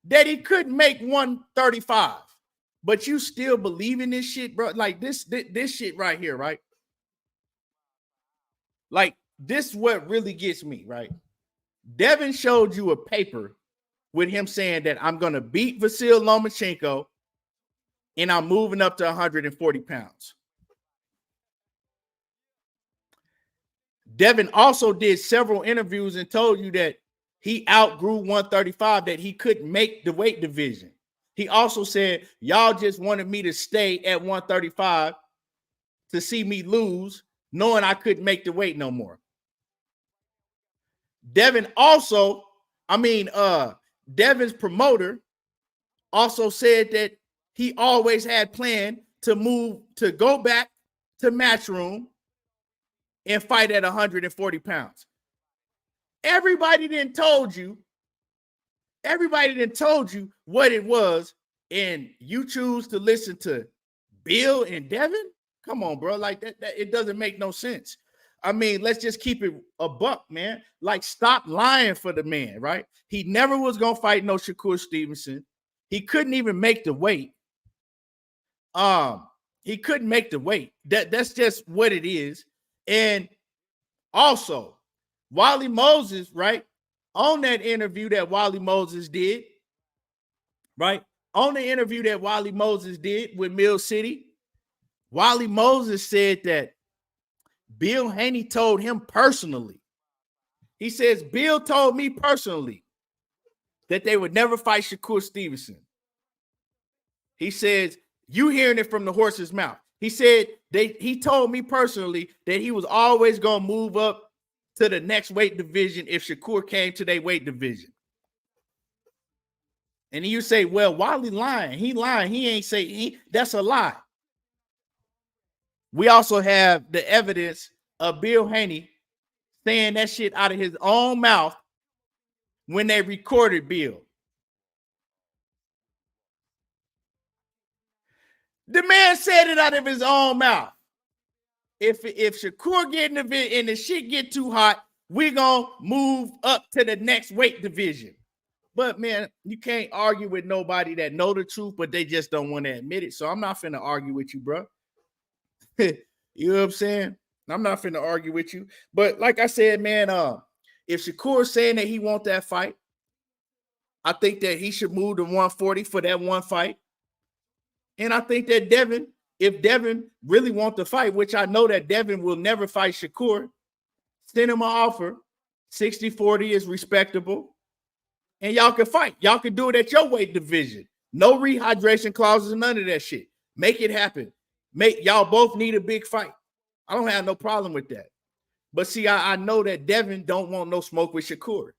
that he couldn't make 135. But you still believe in this shit, bro? Like this shit right here, right? Like, this is what really gets me, right? Devin showed you a paper with him saying that I'm going to beat Vasil Lomachenko and I'm moving up to 140 pounds. Devin also did several interviews and told you that he outgrew 135, that he couldn't make the weight division. He also said, y'all just wanted me to stay at 135 to see me lose, knowing I couldn't make the weight no more. Devin also, Devin's promoter also said that he always had planned to go back to Matchroom and fight at 140 pounds. Everybody then told you what it was, and you choose to listen to Bill and Devin? Come on, bro. Like that it doesn't make no sense. I mean, let's just keep it a buck, man. Like, stop lying for the man, right? He never was going to fight no Shakur Stevenson. He couldn't even make the weight. He couldn't make the weight. That's just what it is. And also, Wally Moses, right? On that interview that Wally Moses did, right? On the interview that Wally Moses did with Mill City, Wally Moses said that Bill Haney told him personally. He says, Bill told me personally that they would never fight Shakur Stevenson. He says, you hearing it from the horse's mouth. He said he told me personally that he was always going to move up to the next weight division if Shakur came to their weight division. And you say, well, Wally lying. He lying. He ain't say that's a lie. We also have the evidence of Bill Haney saying that shit out of his own mouth when they recorded Bill. The man said it out of his own mouth. If Shakur get in the vid and the shit get too hot, we're going to move up to the next weight division. But, man, you can't argue with nobody that know the truth, but they just don't want to admit it. So I'm not finna argue with you, bro. You know what I'm saying? I'm not finna argue with you. But like I said, man, if Shakur's saying that he want that fight, I think that he should move to 140 for that one fight. And I think that Devin, if Devin really wants to fight, which I know that Devin will never fight Shakur, send him an offer. 60-40 is respectable. And y'all can fight. Y'all can do it at your weight division. No rehydration clauses, none of that shit. Make it happen. Y'all both need a big fight. I don't have no problem with that. But see, I know that Devin don't want no smoke with Shakur.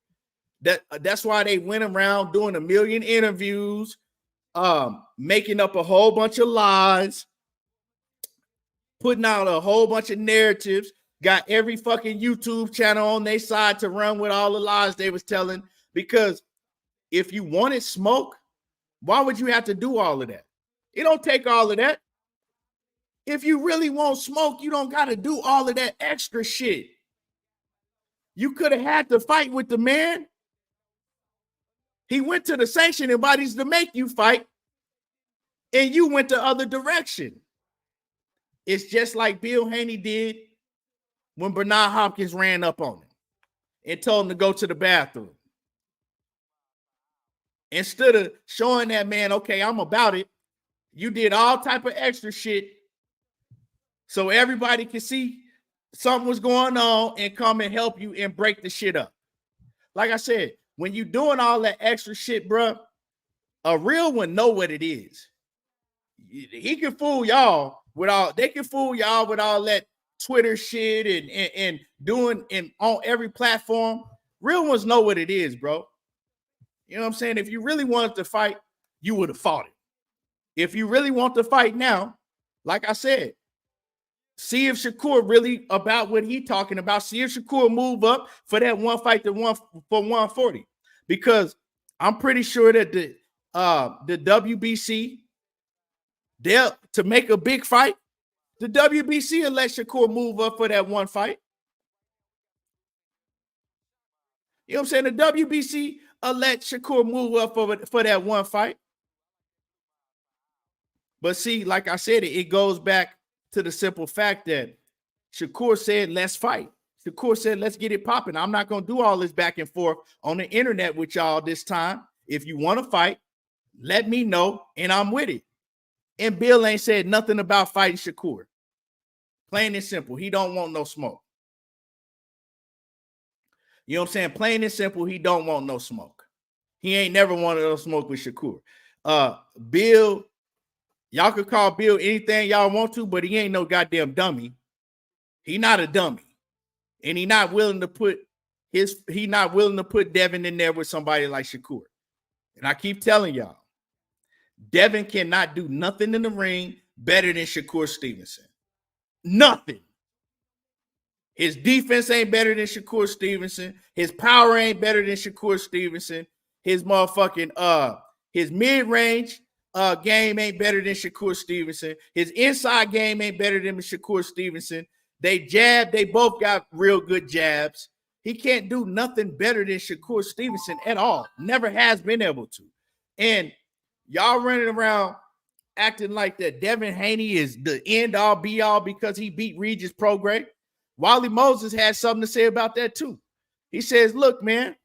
That's why they went around doing a million interviews, making up a whole bunch of lies, putting out a whole bunch of narratives, got every fucking YouTube channel on their side to run with all the lies they was telling. Because if you wanted smoke, why would you have to do all of that? It don't take all of that. If you really want smoke, you don't got to do all of that extra shit. You could have had to fight with the man. He went to the sanctioning bodies to make you fight, and you went the other direction. It's just like Bill Haney did when Bernard Hopkins ran up on him and told him to go to the bathroom. Instead of showing that man, okay, I'm about it, you did all type of extra shit so everybody can see something was going on and come and help you and break the shit up. Like I said, when you doing all that extra shit, bro, a real one know what it is. He can fool y'all with all, they can fool y'all with all that Twitter shit and doing and on every platform. Real ones know what it is, bro. You know what I'm saying? If you really wanted to fight, you would have fought it. If you really want to fight now, like I said, see if Shakur really about what he talking about. See if Shakur move up for that one fight for 140. Because I'm pretty sure that the WBC, they'll to make a big fight, the WBC will let Shakur move up for that one fight. You know what I'm saying? The WBC will let Shakur move up for that one fight. But see, like I said, it goes back to the simple fact that Shakur said, let's fight. Shakur said, let's get it popping. I'm not going to do all this back and forth on the internet with y'all this time. If you want to fight, let me know, and I'm with it. And Bill ain't said nothing about fighting Shakur. Plain and simple. He don't want no smoke. You know what I'm saying? Plain and simple, he don't want no smoke. He ain't never wanted no smoke with Shakur. Bill, y'all could call Bill anything y'all want to, but he ain't no goddamn dummy. He not a dummy. And he not willing to put Devin in there with somebody like Shakur. And I keep telling y'all, Devin cannot do nothing in the ring better than Shakur Stevenson. Nothing. His defense ain't better than Shakur Stevenson. His power ain't better than Shakur Stevenson. His motherfucking his mid-range game ain't better than Shakur Stevenson. His inside game ain't better than Shakur Stevenson. They both got real good jabs. He can't do nothing better than Shakur Stevenson at all. Never has been able to. And y'all running around acting like that Devin Haney is the end-all be-all because he beat Regis Prograis. Wally Moses had something to say about that too. He says, look, man,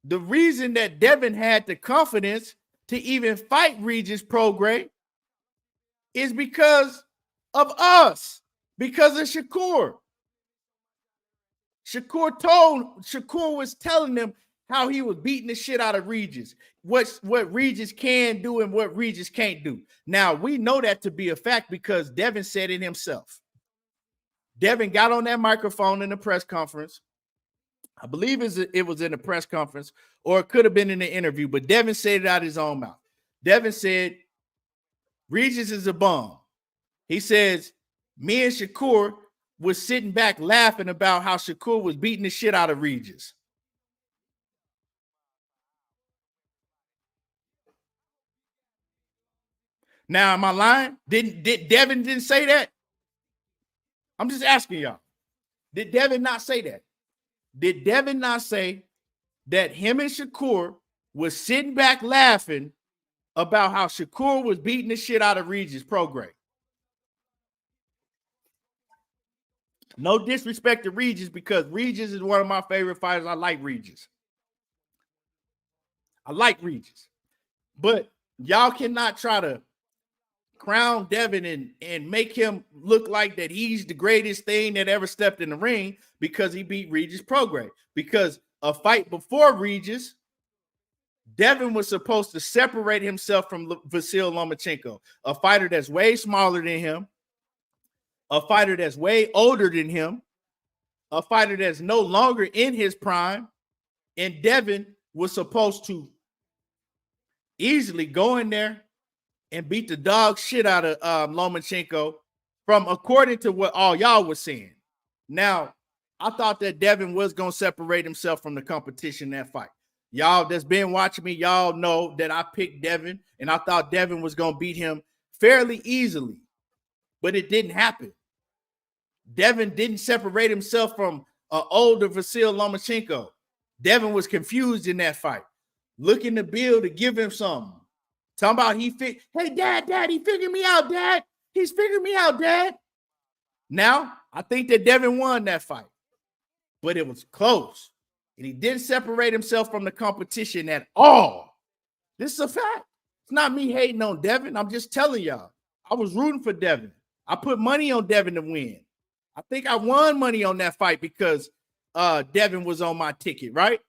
the reason that Devin had the confidence to even fight Regis Prograis is because of us, because of Shakur. Shakur was telling them how he was beating the shit out of Regis, what Regis can do and what Regis can't do. Now, we know that to be a fact because Devin said it himself. Devin got on that microphone in the press conference. I believe it was in the press conference, or it could have been in the interview, but Devin said it out of his own mouth. Devin said, Regis is a bum. He says, me and Shakur was sitting back laughing about how Shakur was beating the shit out of Regis. Now, am I lying? Did Devin didn't say that? I'm just asking y'all. Did Devin not say that? Did Devin not say that him and Shakur was sitting back laughing about how Shakur was beating the shit out of Regis Prograis? No disrespect to Regis because Regis is one of my favorite fighters. I like Regis. But y'all cannot try to crown Devin and make him look like that he's the greatest thing that ever stepped in the ring because he beat Regis Prograis. Because a fight before Regis, Devin was supposed to separate himself from Vasyl Lomachenko, a fighter that's way smaller than him, a fighter that's way older than him, a fighter that's no longer in his prime, and Devin was supposed to easily go in there and beat the dog shit out of Lomachenko from according to what all y'all was saying. Now, I thought that Devin was going to separate himself from the competition in that fight. Y'all that's been watching me, y'all know that I picked Devin, and I thought Devin was going to beat him fairly easily, but it didn't happen. Devin didn't separate himself from an older Vasyl Lomachenko. Devin was confused in that fight, looking to Bill to give him something. Talking about hey, Dad, he figured me out, Dad. He's figured me out, Dad. Now, I think that Devin won that fight, but it was close. And he didn't separate himself from the competition at all. This is a fact. It's not me hating on Devin. I'm just telling y'all. I was rooting for Devin. I put money on Devin to win. I think I won money on that fight because Devin was on my ticket, right?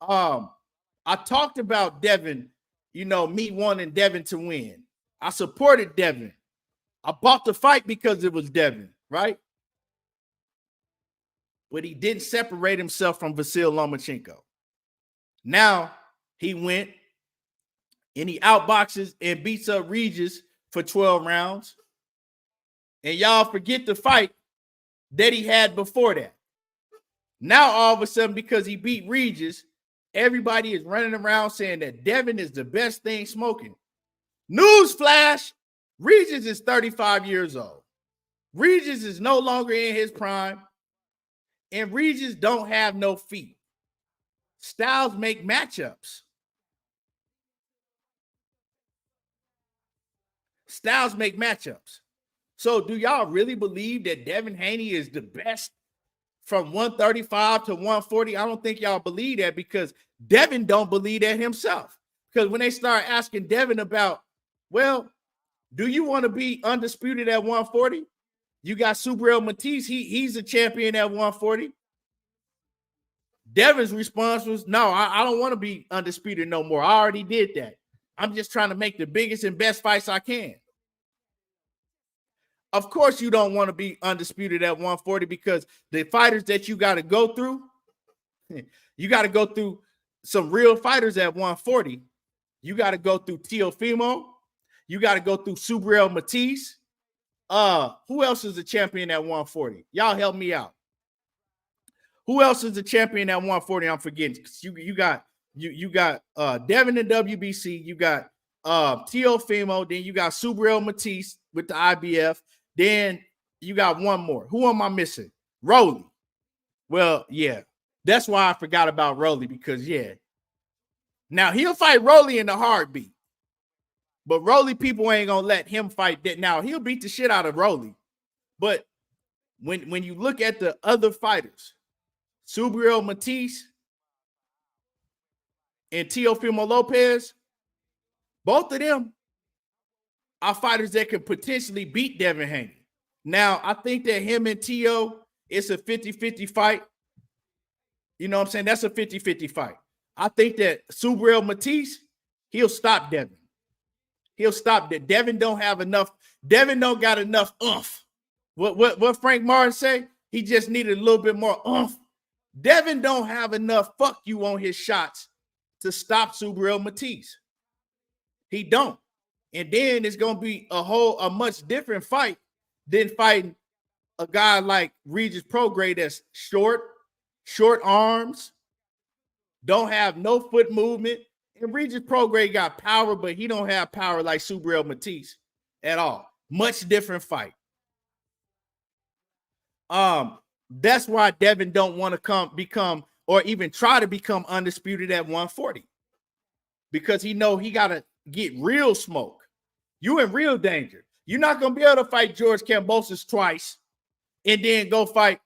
I talked about Devin, me wanting Devin to win. I supported Devin. I bought the fight because it was Devin, right? But he didn't separate himself from Vasyl Lomachenko. Now he went and he outboxes and beats up Regis for 12 rounds. And y'all forget the fight that he had before that. Now all of a sudden, because he beat Regis, everybody is running around saying that Devin is the best thing smoking. Newsflash, Regis is 35 years old. Regis is no longer in his prime. And Regis don't have no feet. Styles make matchups. Styles make matchups. So do y'all really believe that Devin Haney is the best from 135 to 140? I don't think y'all believe that because Devin don't believe that himself. Because when they start asking Devin about, well, do you want to be undisputed at 140? You got Subriel Matias. He's a champion at 140. Devin's response was, no, I don't want to be undisputed no more. I already did that. I'm just trying to make the biggest and best fights I can. Of course, you don't want to be undisputed at 140 because the fighters that you got to go through, you got to go through some real fighters at 140. You got to go through Teofimo. You got to go through Subriel Matias. Who else is a champion at 140? Y'all help me out. Who else is a champion at 140? I'm forgetting. You got Devin and WBC. You got Teofimo. Then you got Subriel Matias with the IBF. Then you got one more. Who am I missing? Rolly. Well, yeah. That's why I forgot about Rolly because, yeah. Now, he'll fight Rolly in the heartbeat. But Rolly people ain't going to let him fight that. Now, he'll beat the shit out of Rolly. But when you look at the other fighters, Subriel Matias and Teofimo Lopez, both of them are fighters that can potentially beat Devin Haney. Now, I think that him and Teo, it's a 50-50 fight. You know what I'm saying? That's a 50-50 fight. I think that Subriel Matias, he'll stop Devin. He'll stop that. Devin don't have enough. Devin don't got enough oomph. What Frank Martin say? He just needed a little bit more oomph. Devin don't have enough fuck you on his shots to stop Subriel Matias. He don't. And then it's going to be a much different fight than fighting a guy like Regis Prograis that's short arms, don't have no foot movement. And Regis Prograis got power, but he don't have power like Subriel Matias at all. Much different fight. That's why Devin don't want to become or even try to become undisputed at 140. Because he know he got to get real smoke. You in real danger. You're not going to be able to fight George Kambosos twice and then go fight,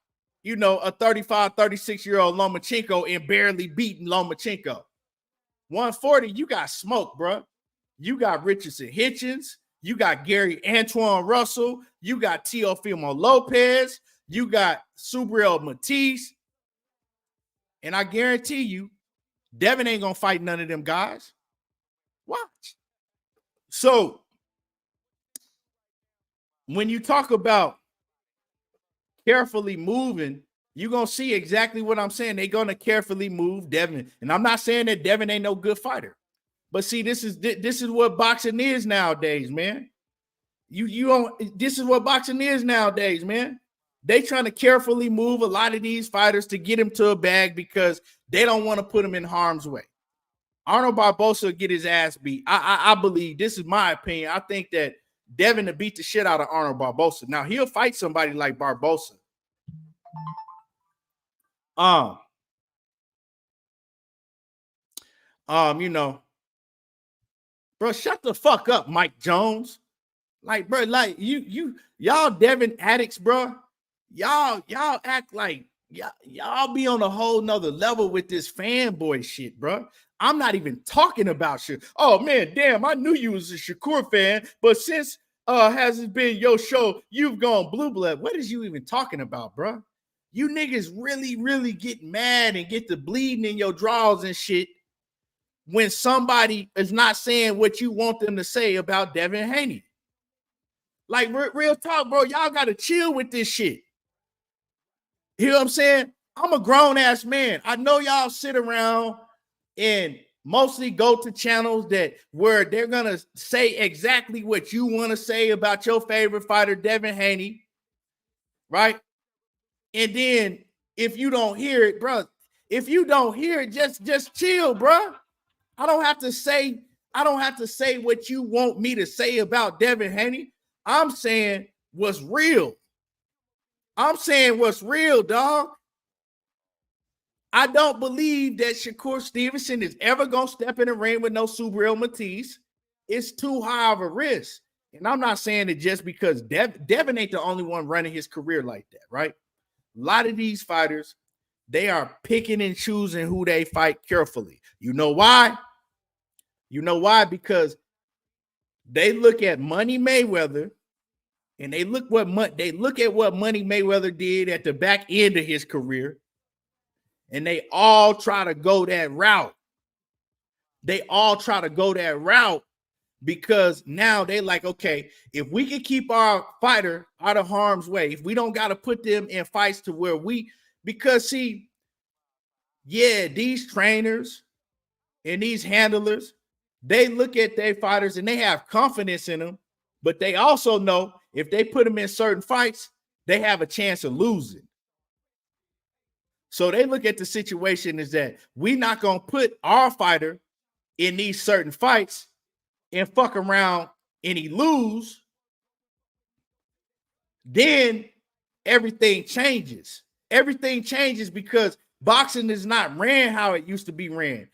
a 35, 36-year-old Lomachenko and barely beating Lomachenko. 140, you got smoke, bro. You got Richardson Hitchens. You got Gary Antoine Russell. You got Teofimo Lopez. You got Subriel Matias. And I guarantee you, Devin ain't going to fight none of them guys. Watch. So, when you talk about carefully moving. You're going to see exactly what I'm saying. They're going to carefully move Devin. And I'm not saying that Devin ain't no good fighter. But see, this is what boxing is nowadays, man. You don't, this is what boxing is nowadays, man. They trying to carefully move a lot of these fighters to get him to a bag because they don't want to put him in harm's way. Arnold Barbosa will get his ass beat. I believe, this is my opinion. I think that Devin to beat the shit out of Arnold Barbosa. Now he'll fight somebody like Barbosa. You know, bro, shut the fuck up, Mike Jones. Like, bro, like y'all Devin addicts, bro. Y'all act like y'all be on a whole nother level with this fanboy shit, bro. I'm not even talking about shit. Oh man, damn, I knew you was a Shakur fan, but since has it been your show, you've gone blue blood. What is you even talking about, bro? You niggas really get mad and get the bleeding in your drawers and shit when somebody is not saying what you want them to say about Devin Haney. Like, real talk, bro. Y'all got to chill with this shit. You know what I'm saying? I'm a grown-ass man. I know y'all sit around and mostly go to channels that where they're going to say exactly what you want to say about your favorite fighter, Devin Haney, right? And then if you don't hear it, bro, if you don't hear it, just chill, bro. I don't have to say what you want me to say about Devin Haney. I'm saying what's real. I'm saying what's real, dog. I don't believe that Shakur Stevenson is ever going to step in the ring with no Subriel Matias. It's too high of a risk. And I'm not saying it just because Devin ain't the only one running his career like that, right? A lot of these fighters, they are picking and choosing who they fight carefully. You know why? You know why? Because they look at Money Mayweather and they look at what Money Mayweather did at the back end of his career, and they all try to go that route. They all try to go that route because now they like, okay, if we can keep our fighter out of harm's way, if we don't got to put them in fights to where because see, yeah, these trainers and these handlers, they look at their fighters and they have confidence in them, but they also know if they put them in certain fights, they have a chance of losing. So they look at the situation as that we're not going to put our fighter in these certain fights and fuck around and he lose. Then everything changes. Everything changes because boxing is not ran how it used to be ran.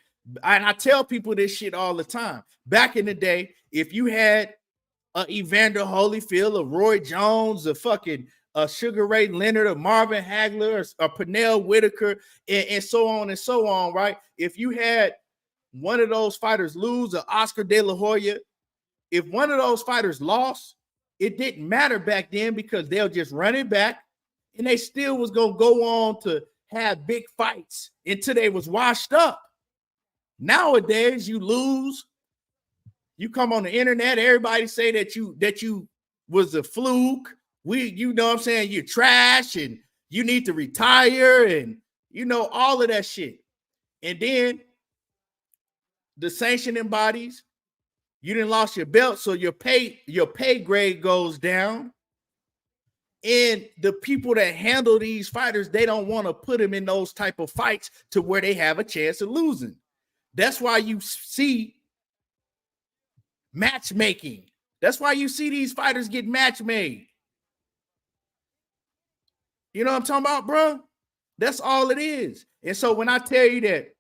And I tell people this shit all the time. Back in the day, if you had a Evander Holyfield, a Roy Jones, a fucking Sugar Ray Leonard, a Marvin Hagler, a Pernell Whitaker, and so on, right? If you had one of those fighters lose, a Oscar De La Hoya, if one of those fighters lost, it didn't matter back then because they'll just run it back and they still was going to go on to have big fights until they was washed up. Nowadays, you lose, you come on the internet, everybody say that you was a fluke. You know what I'm saying? You're trash and you need to retire and you know all of that shit. And then the sanctioning bodies, you didn't lost your belt, so your pay grade goes down. And the people that handle these fighters, they don't want to put them in those type of fights to where they have a chance of losing. That's why you see matchmaking. That's why you see these fighters get match made. You know what I'm talking about, bro? That's all it is. And so when I tell you that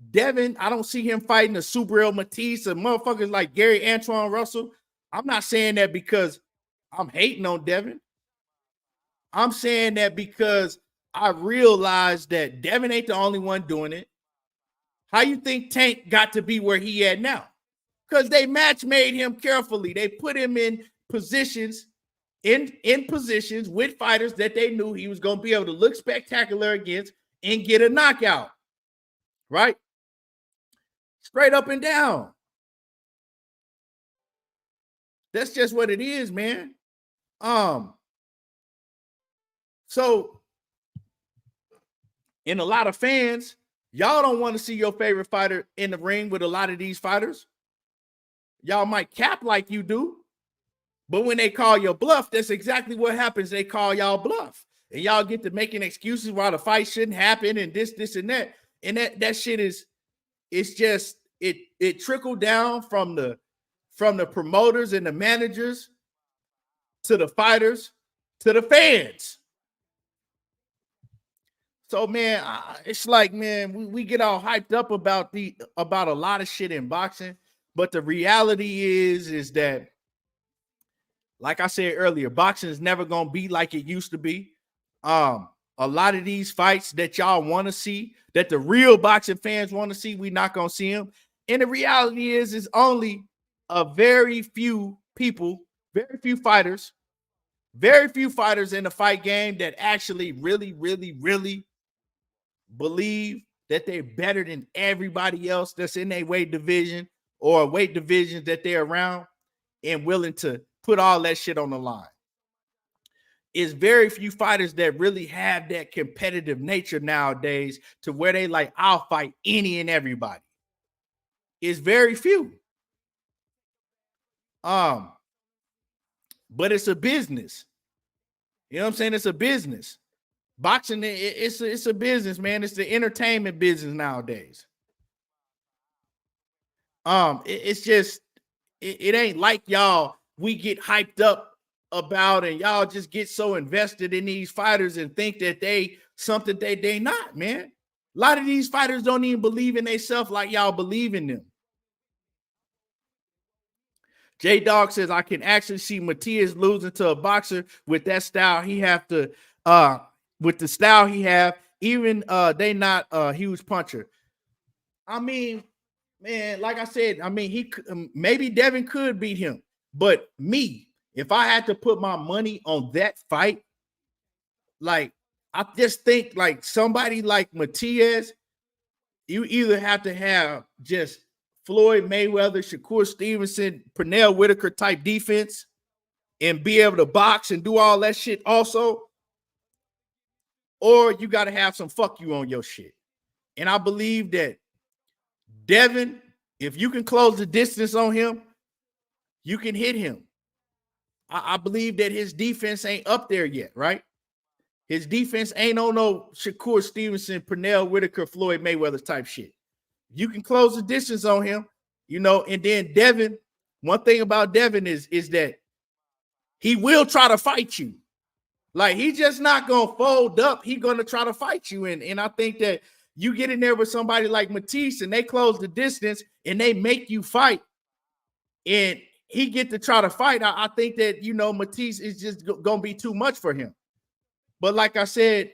Devin, I don't see him fighting a Subriel Matias or motherfuckers like Gary Antoine Russell, I'm not saying that because I'm hating on Devin. I'm saying that because I realized that Devin ain't the only one doing it. How you think Tank got to be where he at now? Because they match made him carefully. They put him in positions, in positions with fighters that they knew he was going to be able to look spectacular against and get a knockout. Right? Straight up and down. That's just what it is, man. So, in a lot of fans, y'all don't want to see your favorite fighter in the ring with a lot of these fighters. Y'all might cap like you do, but when they call your bluff, that's exactly what happens. They call y'all bluff, and y'all get to making excuses why the fight shouldn't happen and this, and that. And that shit is, it's just, it trickled down from the promoters and the managers to the fighters to the fans. So, man, it's like, man, we get all hyped up about a lot of shit in boxing, but the reality is that, like I said earlier, boxing is never gonna be like it used to be. A lot of these fights that y'all want to see, that the real boxing fans want to see, we not gonna see them. And the reality is only a very few people, very few fighters in the fight game that actually really, really, really believe that they're better than everybody else that's in their weight division or weight divisions that they're around and willing to put all that shit on the line. It's very few fighters that really have that competitive nature nowadays to where they like, I'll fight any and everybody. It's very few. But it's a business. You know what I'm saying? It's a business. Boxing, it's a business, man. It's the entertainment business nowadays. It's just, it ain't like y'all, we get hyped up about and y'all just get so invested in these fighters and think that they something that they not, man. A lot of these fighters don't even believe in themselves like y'all believe in them. J-Dog says, I can actually see Matias losing to a boxer with that style he have to, with the style he have, even they not a huge puncher. I mean, man, like I said, I mean, he maybe Devin could beat him, but me, if I had to put my money on that fight, like I just think like somebody like Matias, you either have to have just Floyd Mayweather, Shakur Stevenson, Pernell Whitaker type defense and be able to box and do all that shit also, or you got to have some fuck you on your shit. And I believe that Devin, if you can close the distance on him, you can hit him. I believe that his defense ain't up there yet, right? His defense ain't on no Shakur Stevenson, Pernell Whitaker, Floyd Mayweather type shit. You can close the distance on him, you know, and then Devin, one thing about Devin is that he will try to fight you. Like, he's just not going to fold up. He's going to try to fight you. And I think that you get in there with somebody like Matias and they close the distance and they make you fight and he get to try to fight. I think that, you know, Matias is just going to be too much for him. But like I said,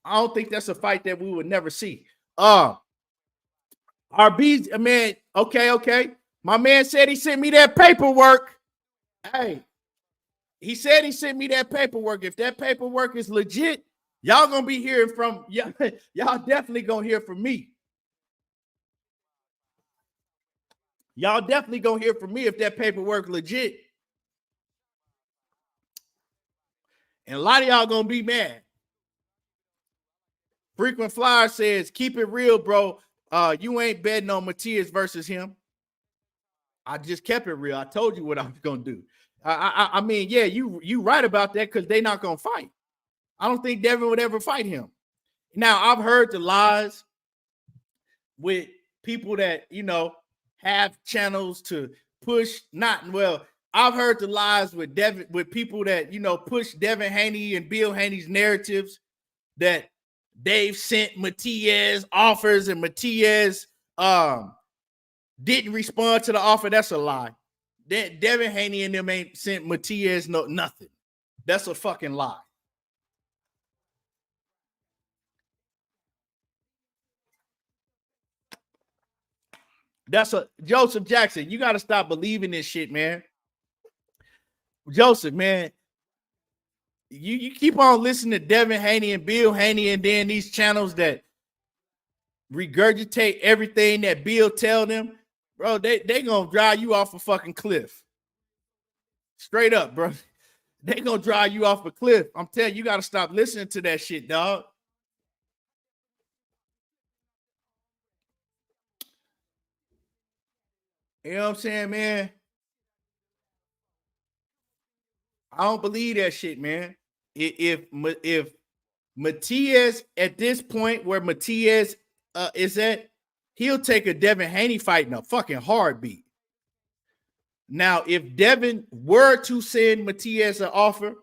I don't think that's a fight that we would never see. RB's, man, okay. My man said he sent me that paperwork. Hey, he said he sent me that paperwork. If that paperwork is legit, y'all gonna be hearing from y'all definitely gonna hear from me. Y'all definitely gonna hear from me if that paperwork legit. And a lot of y'all gonna be mad. Frequent Flyer says, keep it real, bro. You ain't betting on Matias versus him. I just kept it real. I told you what I was gonna do. I mean, yeah, you right about that because they're not gonna fight. I don't think Devin would ever fight him. Now, I've heard the lies with people that, you know, have channels to push, I've heard the lies with Devin, with people that, you know, push Devin Haney and Bill Haney's narratives that they've sent Matias offers and Matias didn't respond to the offer. That's a lie. Devin Haney and them ain't sent Matias nothing. That's a fucking lie. That's a Joseph Jackson. You got to stop believing this shit, man. Joseph, man, you keep on listening to Devin Haney and Bill Haney and then these channels that regurgitate everything that Bill tell them, bro, they gonna drive you off a fucking cliff. Straight up, bro. they gonna drive you off a cliff. I'm telling you, you gotta stop listening to that shit, dog. You know what I'm saying, man? I don't believe that shit, man. If Matias at this point where Matias is at, he'll take a Devin Haney fight in a fucking heartbeat. Now, if Devin were to send Matias an offer,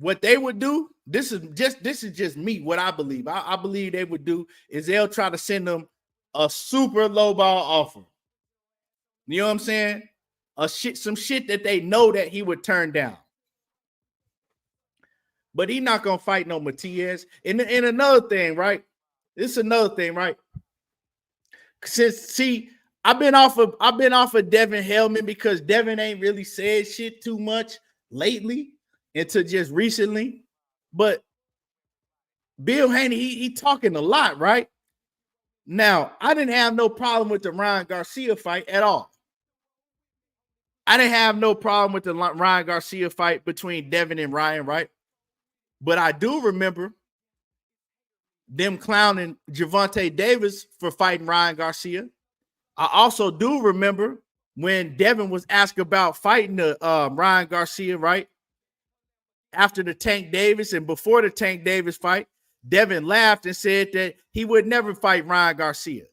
what they would do, this is just me, what I believe. I believe they would do is they'll try to send them a super low ball offer. You know what I'm saying? Some shit that they know that he would turn down. But he's not gonna fight no Matias. And another thing, right? This is another thing, right? I've been off of Devin Hellman because Devin ain't really said shit too much lately until just recently. But Bill Haney, he talking a lot, right? Now, I didn't have no problem with the Ryan Garcia fight at all. I didn't have no problem with the Ryan Garcia fight between Devin and Ryan, right? But I do remember them clowning Gervonta Davis for fighting Ryan Garcia. I also do remember when Devin was asked about fighting the Ryan Garcia, right? After the Tank Davis and before the Tank Davis fight, Devin laughed and said that he would never fight Ryan Garcia,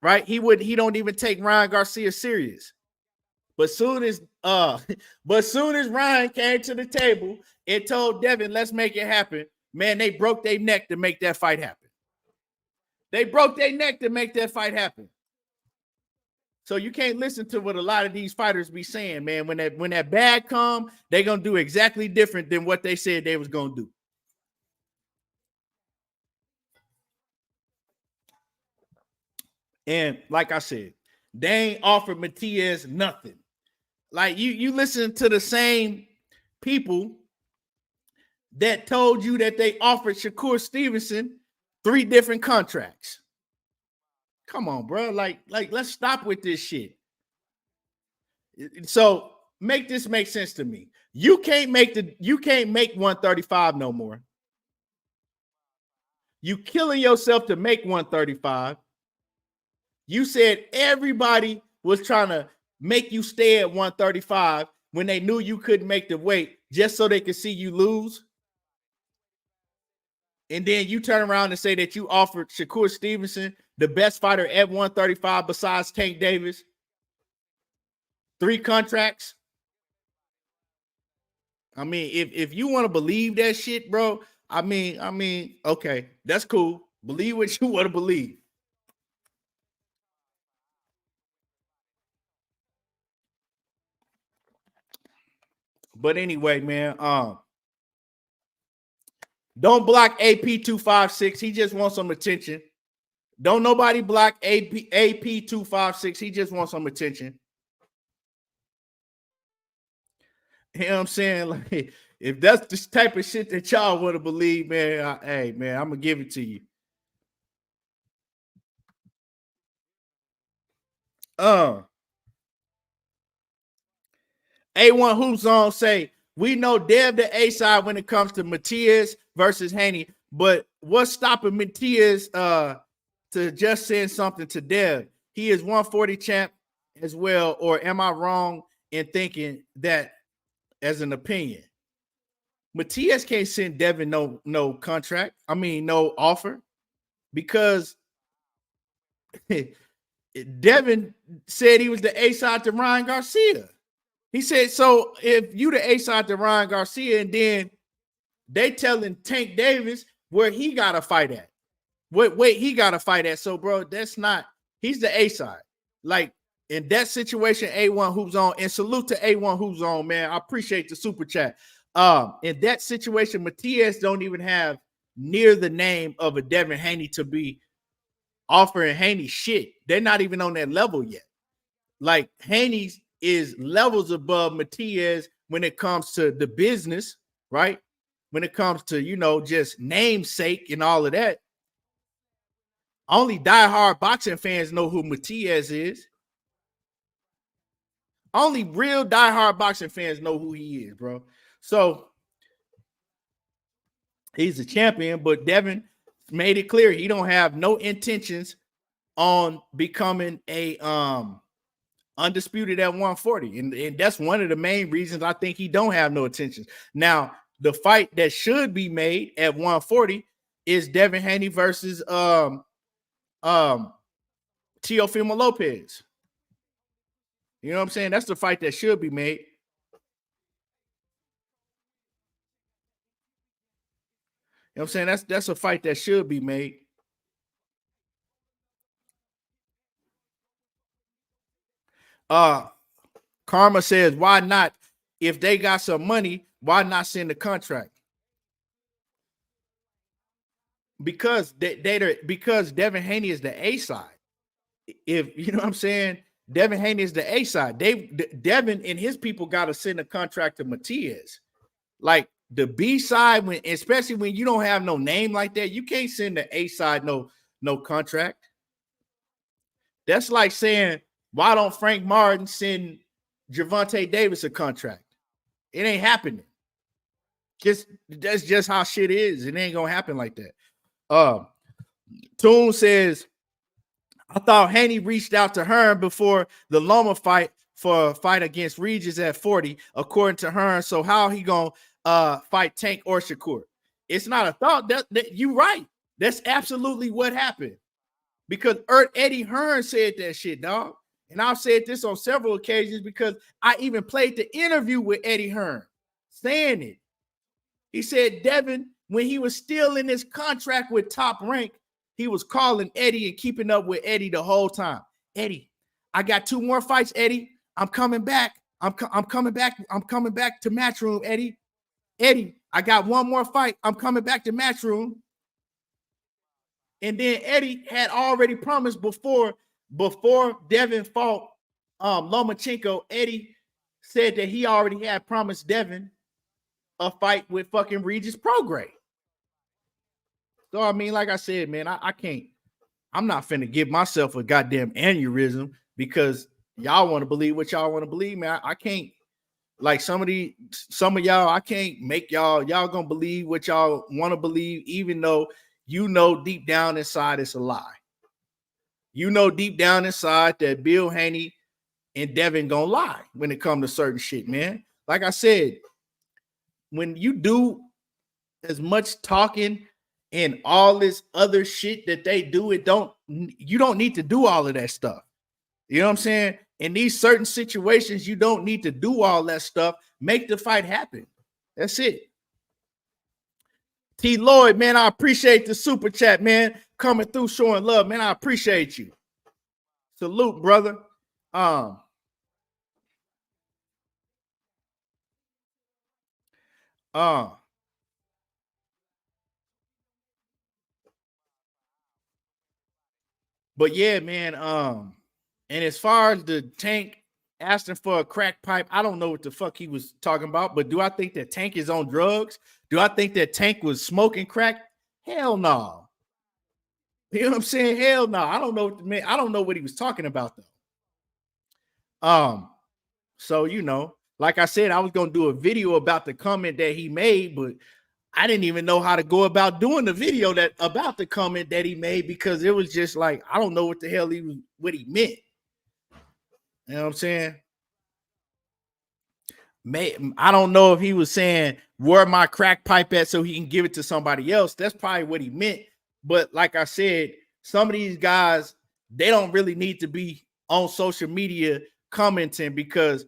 right? He don't even take Ryan Garcia serious. But soon as Ryan came to the table and told Devin, let's make it happen, man, they broke their neck to make that fight happen. They broke their neck to make that fight happen. So you can't listen to what a lot of these fighters be saying, man. When that bag come, they're gonna do exactly different than what they said they was gonna do. And like I said, they ain't offered Matias nothing. Like you listen to the same people that told you that they offered Shakur Stevenson 3 different contracts. Come on, bro. Like let's stop with this shit. So make this make sense to me. You can't make 135 no more. You killing yourself to make 135. You said everybody was trying to make you stay at 135 when they knew you couldn't make the weight just so they could see you lose. And then you turn around and say that you offered Shakur Stevenson, the best fighter at 135 besides Tank Davis, 3 contracts. I mean, if you want to believe that shit, bro, I mean, okay, that's cool. Believe what you want to believe. But anyway, man, don't block AP256. He just wants some attention. Don't nobody block AP256. He just wants some attention. You know what I'm saying? Like, if that's the type of shit that y'all want to believe, man, hey, man, I'm going to give it to you. A1 Hoops on say, we know Dev the A side when it comes to Matias versus Haney, but what's stopping Matias to just send something to Dev? He is 140 champ as well, or am I wrong in thinking that as an opinion? Matias can't send Devin no contract. I mean, no offer, because Devin said he was the A side to Ryan Garcia. He said, so if you the A side to Ryan Garcia, and then they telling Tank Davis where he got to fight at, what weight he got to fight at. So, bro, that's not, he's the A side. Like, in that situation, A1 Hoops on, and salute to A1 Hoops on, man. I appreciate the super chat. In that situation, Matias don't even have near the name of a Devin Haney to be offering Haney shit. They're not even on that level yet. Like, Haney's is levels above Matias when it comes to the business, right? When it comes to, you know, just namesake and all of that. Only diehard boxing fans know who Matias is. Only real diehard boxing fans know who he is, bro. So he's a champion, but Devin made it clear he don't have no intentions on becoming a undisputed at 140. And that's one of the main reasons I think he don't have no intentions. Now, the fight that should be made at 140 is Devin Haney versus Teofimo Lopez. You know what I'm saying? That's the fight that should be made. You know what I'm saying? That's a fight that should be made. Karma says, why not? If they got some money, why not send the contract? Because because Devin Haney is the A side. If you know what I'm saying, Devin Haney is the A side. Devin and his people got to send a contract to Matias. Like the B side, especially when you don't have no name like that, you can't send the A side no contract. That's like saying, why don't Frank Martin send Gervonta Davis a contract? It ain't happening. That's just how shit is. It ain't gonna happen like that. Toon says, I thought Haney reached out to Hearn before the Loma fight for a fight against Regis at 40, according to Hearn. So how he gonna fight Tank or Shakur? It's not a thought. That you right. That's absolutely what happened. Because Eddie Hearn said that shit, dog. And I've said this on several occasions because I even played the interview with Eddie Hearn saying it. He said Devin, when he was still in his contract with Top Rank, he was calling Eddie and keeping up with Eddie the whole time. Eddie, I got 2 more fights, Eddie. I'm coming back. I'm coming back. I'm coming back to Matchroom, Eddie. Eddie, I got 1 more fight. I'm coming back to Matchroom. And then Eddie had already promised before Devin fought Lomachenko, Eddie said that he already had promised Devin a fight with fucking Regis Prograis. So, I mean, like I said, man, I can't. I'm not finna give myself a goddamn aneurysm because y'all want to believe what y'all want to believe, man. I can't. Like some of y'all, I can't make y'all gonna believe what y'all want to believe, even though you know deep down inside it's a lie. You know deep down inside that Bill Haney and Devin gonna lie when it comes to certain shit, man. Like I said, when you do as much talking and all this other shit that they do, you don't need to do all of that stuff. You know what I'm saying? In these certain situations, you don't need to do all that stuff. Make the fight happen. That's it. T. Lloyd, man, I appreciate the super chat, man. Coming through, showing love, man. I appreciate you. Salute, brother. But yeah, man. And as far as the Tank asking for a crack pipe, I don't know what the fuck he was talking about. But do I think that Tank is on drugs? Do I think that Tank was smoking crack? Hell no. You know what I'm saying? Hell no. I don't know, man. I don't know what he was talking about though. So you know, like I said, I was gonna do a video about the comment that he made, but I didn't even know how to go about doing the video about the comment that he made because it was just like I don't know what the hell what he meant. You know what I'm saying? I don't know if he was saying where my crack pipe at so he can give it to somebody else. That's probably what he meant. But like I said, some of these guys, they don't really need to be on social media commenting because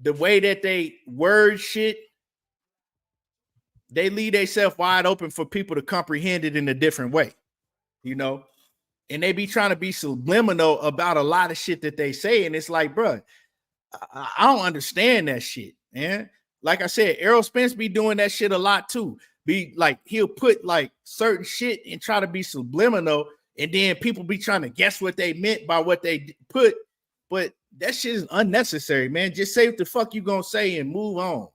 the way that they word shit, they leave themselves wide open for people to comprehend it in a different way, you know? And they be trying to be subliminal about a lot of shit that they say. And it's like, bro, I don't understand that shit, man. Like I said, Errol Spence be doing that shit a lot too. Be like, he'll put like certain shit and try to be subliminal. And then people be trying to guess what they meant by what they put. But that shit is unnecessary, man. Just say what the fuck you gonna say and move on.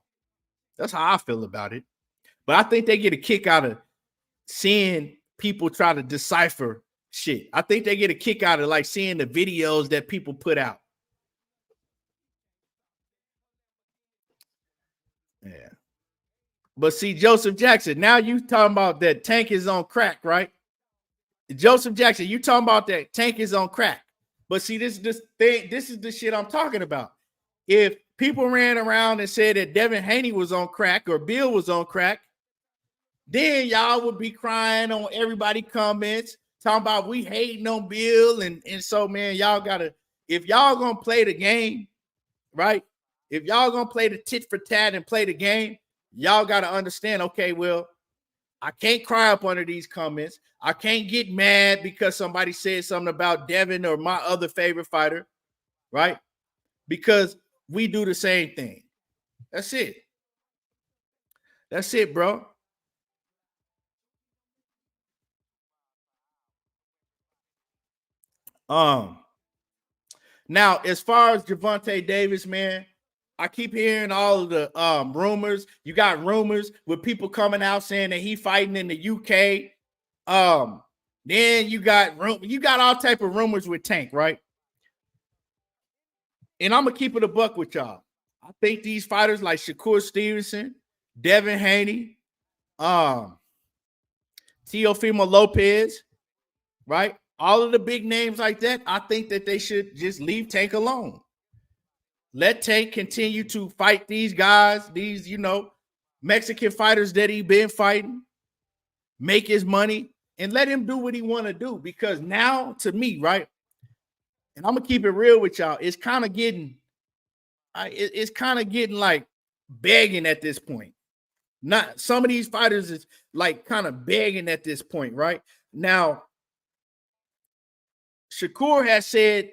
That's how I feel about it. But I think they get a kick out of seeing people try to decipher shit. I think they get a kick out of like seeing the videos that people put out. Yeah. But see, Joseph Jackson, now you talking about that Tank is on crack, right? Joseph Jackson, you talking about that Tank is on crack. But see, this is the shit I'm talking about. If people ran around and said that Devin Haney was on crack or Bill was on crack, then y'all would be crying on everybody comments, talking about we hating on Bill. And so, man, y'all gotta, if y'all gonna play the game, right? If y'all gonna play the tit for tat and play the game, y'all gotta understand, okay, well, I can't cry up under these comments. I can't get mad because somebody said something about Devin or my other favorite fighter, right? Because we do the same thing. That's it. That's it, bro. Now, as far as Gervonta Davis, man, I keep hearing all of the rumors. You got rumors with people coming out saying that he fighting in the UK. Then you got all type of rumors with Tank, right? And I'm gonna keep it a buck with y'all. I think these fighters like Shakur Stevenson, Devin Haney, Teofimo Lopez, right? All of the big names like that, I think that they should just leave Tank alone. Let Tank continue to fight these guys, these, Mexican fighters that he been fighting, make his money, and let him do what he want to do. Because now, to me, right, and I'm gonna keep it real with y'all, it's kind of getting like begging at this point. Not some of these fighters is like kind of begging at this point, right? Now, Shakur has said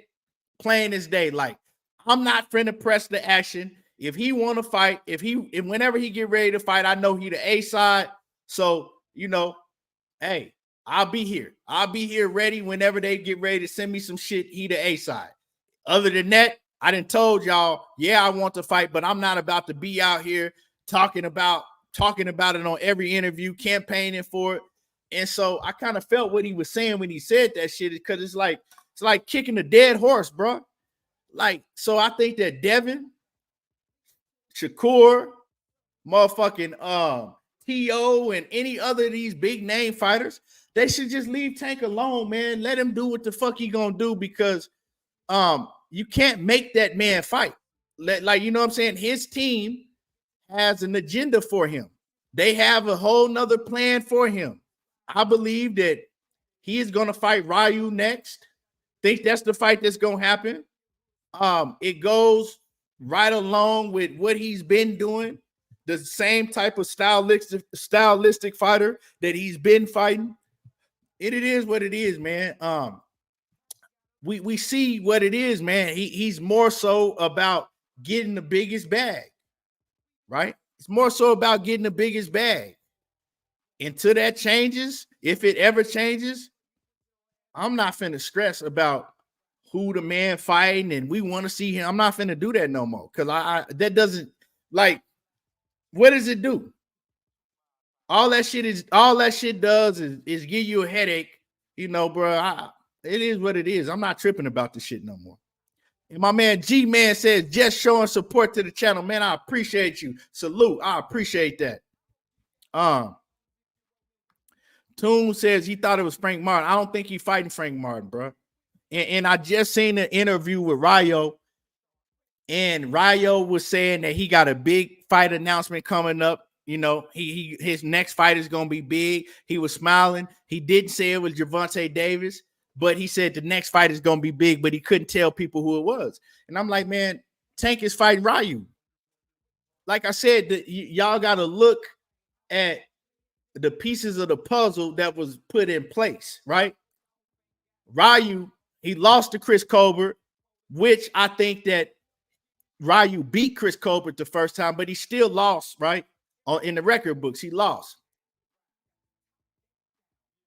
plain as day, like, I'm not finna press the action. If he want to fight, if whenever he get ready to fight, I know he the A side. So, hey, I'll be here. I'll be here ready whenever they get ready to send me some shit. He the A side. Other than that, I done told y'all, yeah, I want to fight, but I'm not about to be out here talking about it on every interview, campaigning for it. And so I kind of felt what he was saying when he said that shit, because it's like kicking a dead horse, bro. Like, so I think that Devin, Shakur, motherfucking T.O. and any other of these big name fighters, they should just leave Tank alone, man. Let him do what the fuck he gonna do, because you can't make that man fight. Like, you know what I'm saying? His team has an agenda for him. They have a whole nother plan for him. I believe that he is gonna fight Ryu next. Think that's the fight that's gonna happen. It goes right along with what he's been doing, the same type of stylistic fighter that he's been fighting. It is what it is, man. We see what it is, man. He's more so about getting the biggest bag, right? It's more so about getting the biggest bag. Until that changes, if it ever changes, I'm not finna stress about who the man fighting and we want to see him. I'm not finna do that no more, because that doesn't, like, what does it do? All that shit does is give you a headache, bro. It is what it is. I'm not tripping about this shit no more. And my man G-Man says, just showing support to the channel, man. I appreciate you. Salute. I appreciate that. Toon says he thought it was Frank Martin. I don't think he's fighting Frank Martin, bro. And I just seen an interview with Ryo, and Ryo was saying that he got a big fight announcement coming up. His next fight is gonna be big. He was smiling. He didn't say it was Gervonta Davis, but he said the next fight is gonna be big, but he couldn't tell people who it was. And I'm like, man, Tank is fighting Ryu. Like I said, y'all gotta look at the pieces of the puzzle that was put in place, right? Ryu, he lost to Chris Colbert, which I think that Ryu beat Chris Colbert the first time, but he still lost, right? In the record books, he lost.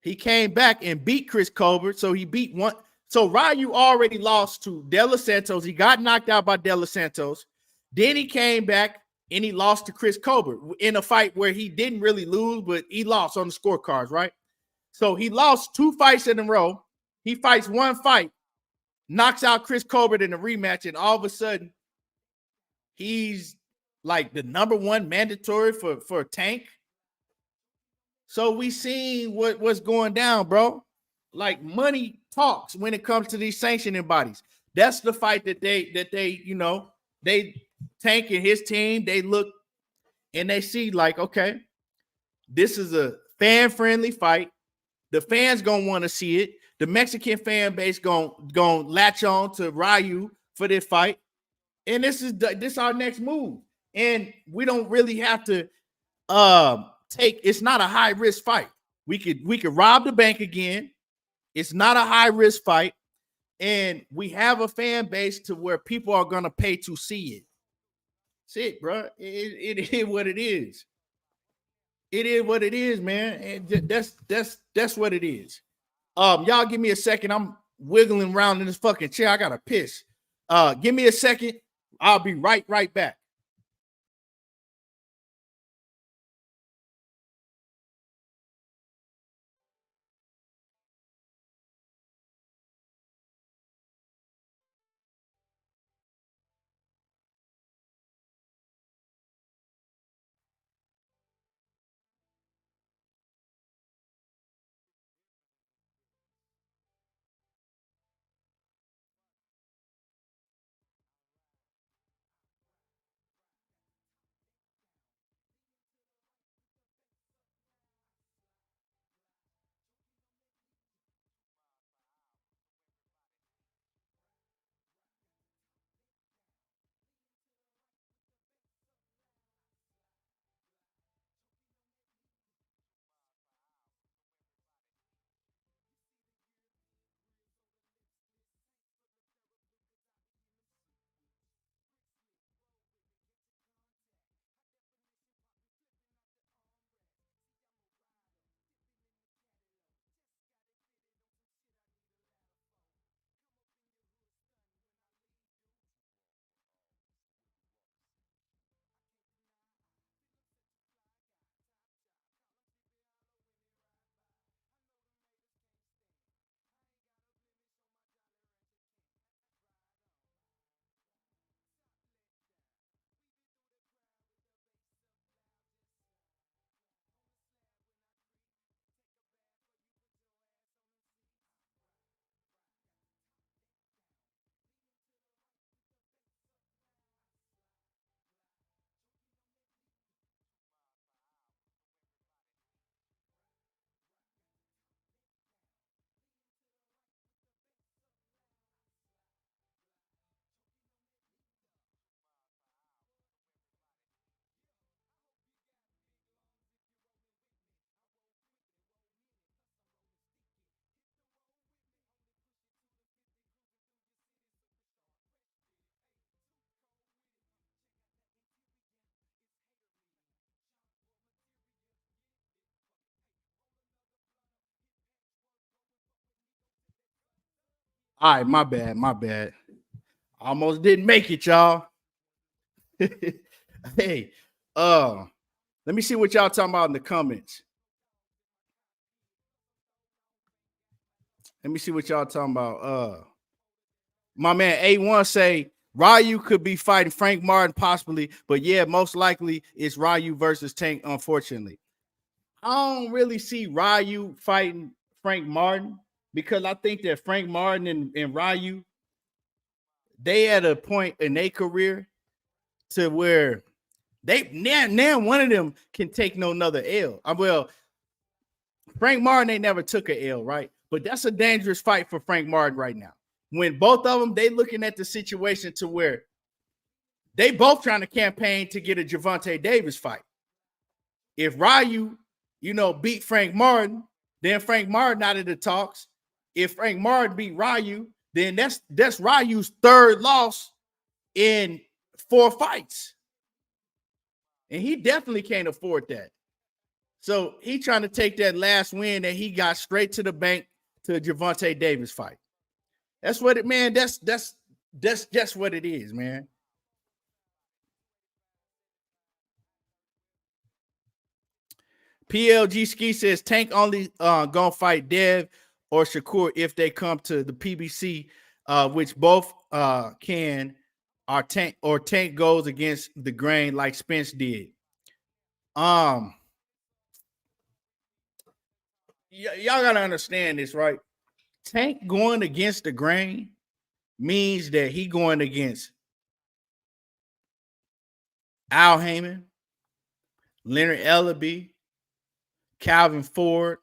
He came back and beat Chris Colbert, so he beat one. So Ryu already lost to De Los Santos. He got knocked out by De Los Santos. Then he came back and he lost to Chris Colbert in a fight where he didn't really lose, but he lost on the scorecards, right? So he lost 2 fights in a row. He fights one fight, knocks out Chris Colbert in a rematch, and all of a sudden, he's like the number one mandatory for Tank. So we seen what's going down, bro. Like money talks when it comes to these sanctioning bodies. That's the fight that they you know, they Tank and his team, they look and they see like, okay, this is a fan-friendly fight. The fans gonna want to see it. The Mexican fan base gonna latch on to Ryu for this fight. And this is our next move. And we don't really have to it's not a high risk fight. We could rob the bank again. It's not a high risk fight, and we have a fan base to where people are gonna pay to see it. That's it, bro. It is what it is. It is what it is, man. And that's what it is. Y'all give me a second. I'm wiggling around in this fucking chair. I gotta piss. Give me a second. I'll be right back. All right, my bad. Almost didn't make it, y'all. Hey, let me see what y'all talking about in the comments. Let me see what y'all talking about. My man A1 say Ryu could be fighting Frank Martin possibly, but yeah, most likely it's Ryu versus Tank, unfortunately. I don't really see Ryu fighting Frank Martin because I think that Frank Martin and Ryu, they at a point in their career to where they now one of them can take no another L. Well, Frank Martin ain't never took a L, right? But that's a dangerous fight for Frank Martin right now. When both of them, they looking at the situation to where they both trying to campaign to get a Gervonta Davis fight. If Ryu, beat Frank Martin, then Frank Martin out of the talks. If Frank Martin beat Ryu, then that's Ryu's third loss in 4 fights. And he definitely can't afford that. So he trying to take that last win that he got straight to the bank to a Gervonta Davis fight. That's what it, man. That's just what it is, man. PLG Ski says Tank only gonna fight Dev or Shakur if they come to the PBC, which both can Tank goes against the grain like Spence did. Y'all gotta understand this, right? Tank going against the grain means that he going against Al Heyman, Leonard Ellaby, Calvin Ford,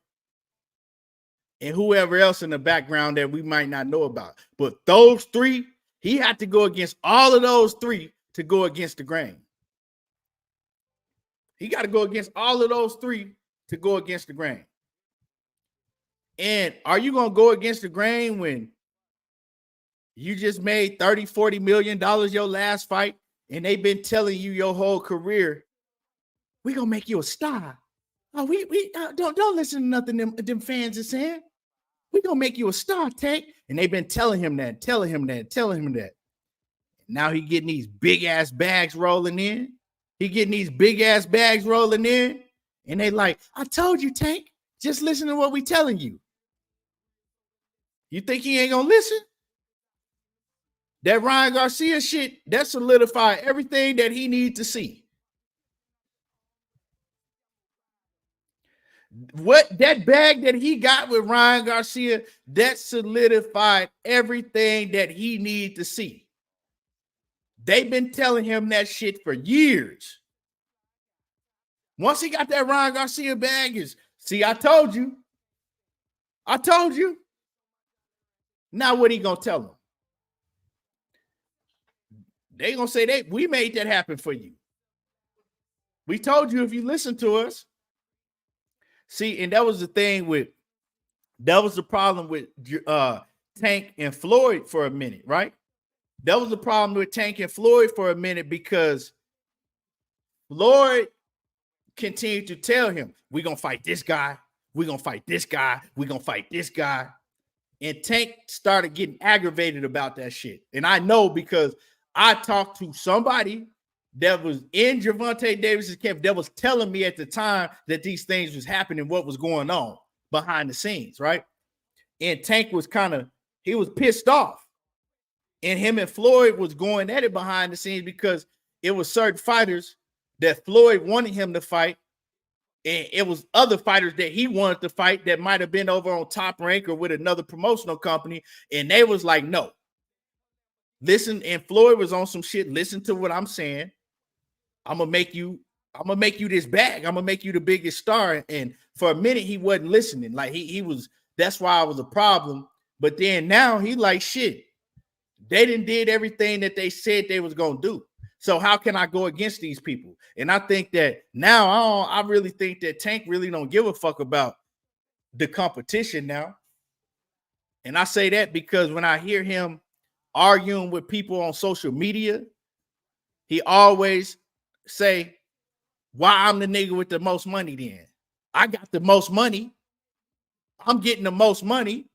and whoever else in the background that we might not know about. But those three, he had to go against all of those three to go against the grain. He got to go against all of those three to go against the grain. And are you going to go against the grain when you just made $30-40 million your last fight and they've been telling you your whole career, we're going to make you a star? Oh, we don't listen to nothing them fans are saying. We're going to make you a star, Tank. And they've been telling him that. Now he getting these big-ass bags rolling in. And they like, I told you, Tank, just listen to what we telling you. You think he ain't going to listen? That Ryan Garcia shit, that solidified everything that he needs to see. What that bag that he got with Ryan Garcia, that solidified everything that he needed to see. They've been telling him that shit for years. Once he got that Ryan Garcia bag, see, I told you. Now what he gonna tell them? They gonna say we made that happen for you. We told you if you listen to us. See, and that was the problem with Tank and Floyd for a minute, right? That was the problem with Tank and Floyd for a minute because Floyd continued to tell him, we're going to fight this guy. We're going to fight this guy. We're going to fight this guy. And Tank started getting aggravated about that shit. And I know because I talked to somebody that was in Gervonta Davis's camp that was telling me at the time that these things was happening, what was going on behind the scenes, right? And Tank was he was pissed off. And him and Floyd was going at it behind the scenes because it was certain fighters that Floyd wanted him to fight. And it was other fighters that he wanted to fight that might have been over on Top Rank or with another promotional company. And they was like, no. Listen, and Floyd was on some shit. Listen to what I'm saying. I'm gonna make you this bag. I'm gonna make you the biggest star. And for a minute, he wasn't listening. Like he was, that's why I was a problem. But then now he like, shit, they did everything that they said they was gonna do. So how can I go against these people? And I think that now I really think that Tank really don't give a fuck about the competition now. And I say that because when I hear him arguing with people on social media, he always say, why I'm the nigga with the most money then? I got the most money. I'm getting the most money.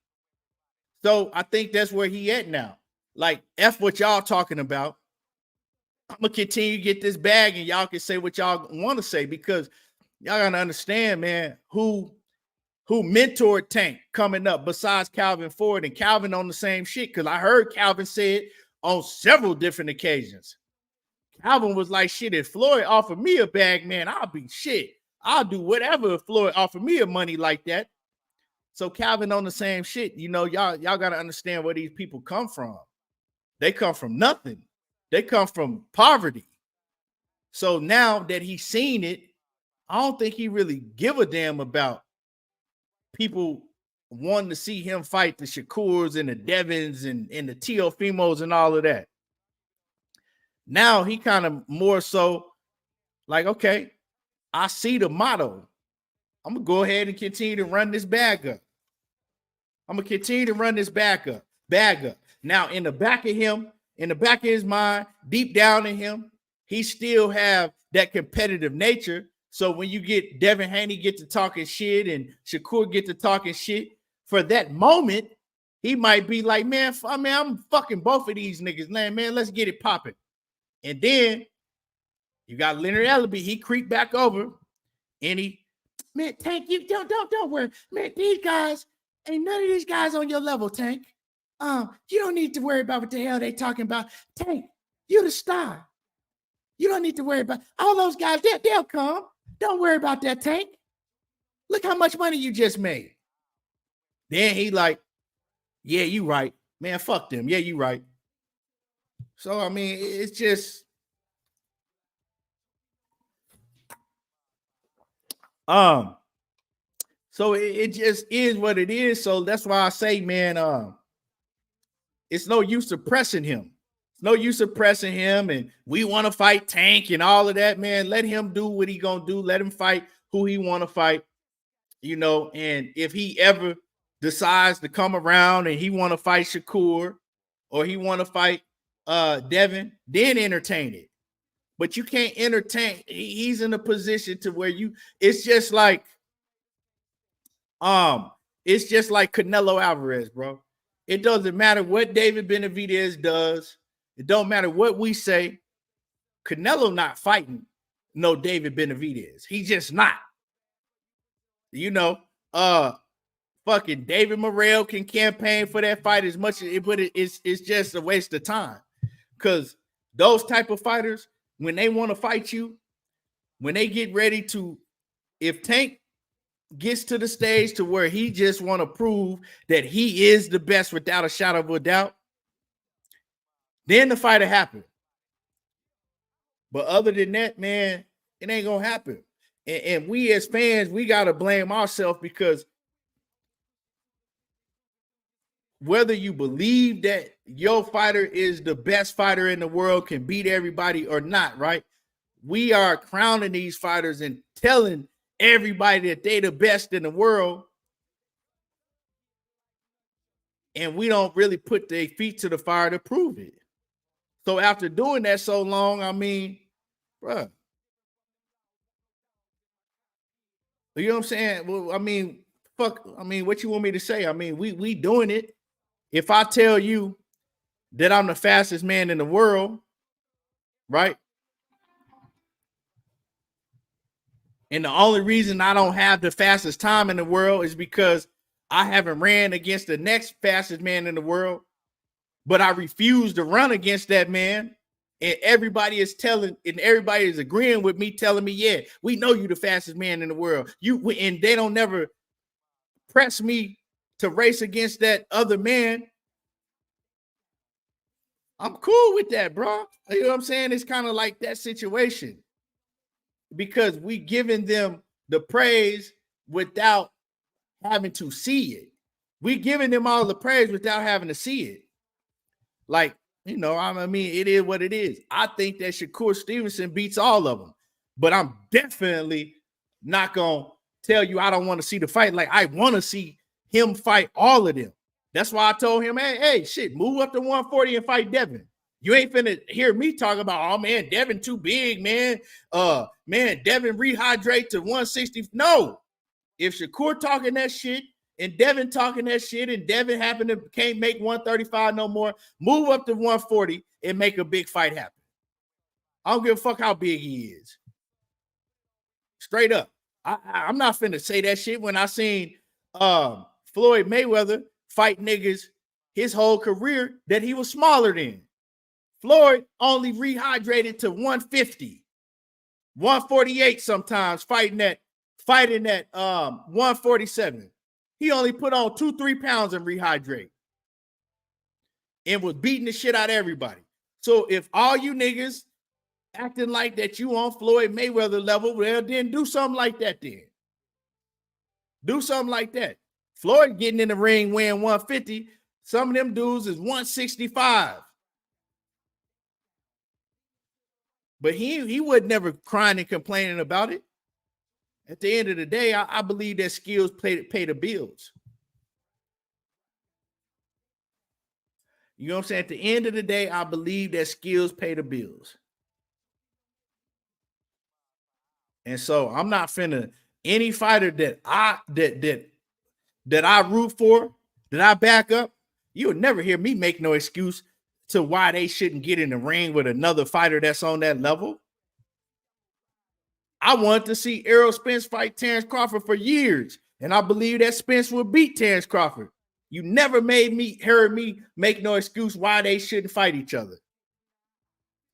So I think that's where he at now. Like, F what y'all talking about. I'm going to continue to get this bag and y'all can say what y'all want to say because y'all got to understand, man, who mentored Tank coming up besides Calvin Ford and Calvin on the same shit. Because I heard Calvin say it on several different occasions. Calvin was like, shit, if Floyd offered me a bag, man, I'll be shit. I'll do whatever if Floyd offered me a money like that. So Calvin on the same shit. You know, y'all got to understand where these people come from. They come from nothing. They come from poverty. So now that he's seen it, I don't think he really give a damn about people wanting to see him fight the Shakurs and the Devins and the Teofimos and all of that. Now he kind of more so like, okay, I see the motto. I'm going to go ahead and continue to run this bag up. Bag up. Now, in the back of him, in the back of his mind, deep down in him, he still have that competitive nature. So when you get Devin Haney get to talking shit and Shakur get to talking shit, for that moment, he might be like, man, I'm fucking both of these niggas. Man, let's get it popping. And then you got Leonard Ellaby. He creeped back over and man, Tank, you don't worry. Man, these guys, ain't none of these guys on your level, Tank. You don't need to worry about what the hell they talking about. Tank, You're the star. You don't need to worry about all those guys. They'll come. Don't worry about that, Tank. Look how much money you just made. Then he like, yeah, you right. Man, fuck them. Yeah, you right. So, I mean, it's just so it just is what it is. So that's why I say, man, it's no use suppressing him. It's no use suppressing him, and we want to fight Tank and all of that, man. Let him do what he gonna do. Let him fight who he want to fight, you know. And if he ever decides to come around and he want to fight Shakur or he want to fight Devin, then entertain it. But you can't entertain. He's in a position to where it's just like Canelo Alvarez, bro. It doesn't matter what David Benavidez does. It don't matter what we say. Canelo not fighting no David Benavidez. He's just not. You know, fucking David Morrell can campaign for that fight as much as it, but it's just a waste of time. Because those type of fighters, when they want to fight you, when they get ready to, if Tank gets to the stage to where he just want to prove that he is the best without a shadow of a doubt, then the fight will happen. But other than that, man, it ain't gonna happen. And we as fans, we gotta blame ourselves, because whether you believe that your fighter is the best fighter in the world, can beat everybody or not, right? We are crowning these fighters and telling everybody that they the best in the world, and we don't really put their feet to the fire to prove it. So after doing that so long, I mean, bruh, you know what I'm saying? Well, I mean, fuck, I mean, what you want me to say? I mean, we doing it. If I tell you that I'm the fastest man in the world, right? And the only reason I don't have the fastest time in the world is because I haven't ran against the next fastest man in the world, but I refuse to run against that man. And everybody is agreeing with me, telling me, yeah, we know you the fastest man in the world. And they don't never press me to race against that other man. I'm cool with that, bro. You know what I'm saying? It's kind of like that situation, because we giving them the praise without having to see it. We giving them all the praise without having to see it. Like, you know, I mean, it is what it is. I think that Shakur Stevenson beats all of them, but I'm definitely not going to tell you I don't want to see the fight. Like, I want to see him fight all of them. That's why I told him, hey, shit, move up to 140 and fight Devin. You ain't finna hear me talk about, oh, man, Devin too big, man. Man, Devin rehydrate to 160. No. If Shakur talking that shit and Devin talking that shit and Devin can't make 135 no more, move up to 140 and make a big fight happen. I don't give a fuck how big he is. Straight up. I'm not finna say that shit when I seen Floyd Mayweather fight niggas his whole career that he was smaller than. Floyd only rehydrated to 150, 148 sometimes, fighting at 147. He only put on 2-3 pounds and rehydrate and was beating the shit out of everybody. So if all you niggas acting like that you on Floyd Mayweather level, well, then do something like that then. Do something like that. Floyd getting in the ring weighing 150. Some of them dudes is 165. But he was never crying and complaining about it. At the end of the day, I believe that skills pay the bills. You know what I'm saying? At the end of the day, I believe that skills pay the bills. And so I'm not finna any fighter that I root for, that I back up, you'll never hear me make no excuse to why they shouldn't get in the ring with another fighter that's on that level. I wanted to see Errol Spence fight Terrence Crawford for years, and I believe that Spence will beat Terrence Crawford. You never heard me make no excuse why they shouldn't fight each other.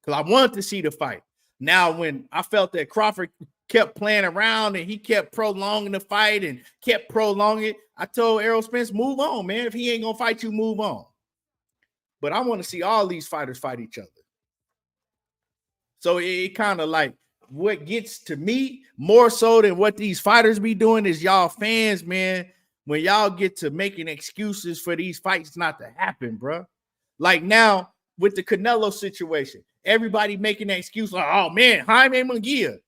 because I wanted to see the fight. Now, when I felt that Crawford kept playing around and he kept prolonging the fight and kept prolonging it, I told Errol Spence, move on, man. If he ain't going to fight you, move on. But I want to see all these fighters fight each other. So it kind of like what gets to me more so than what these fighters be doing is y'all fans, man, when y'all get to making excuses for these fights not to happen, bro. Like now with the Canelo situation, everybody making that excuse like, oh, man, Jaime Munguia.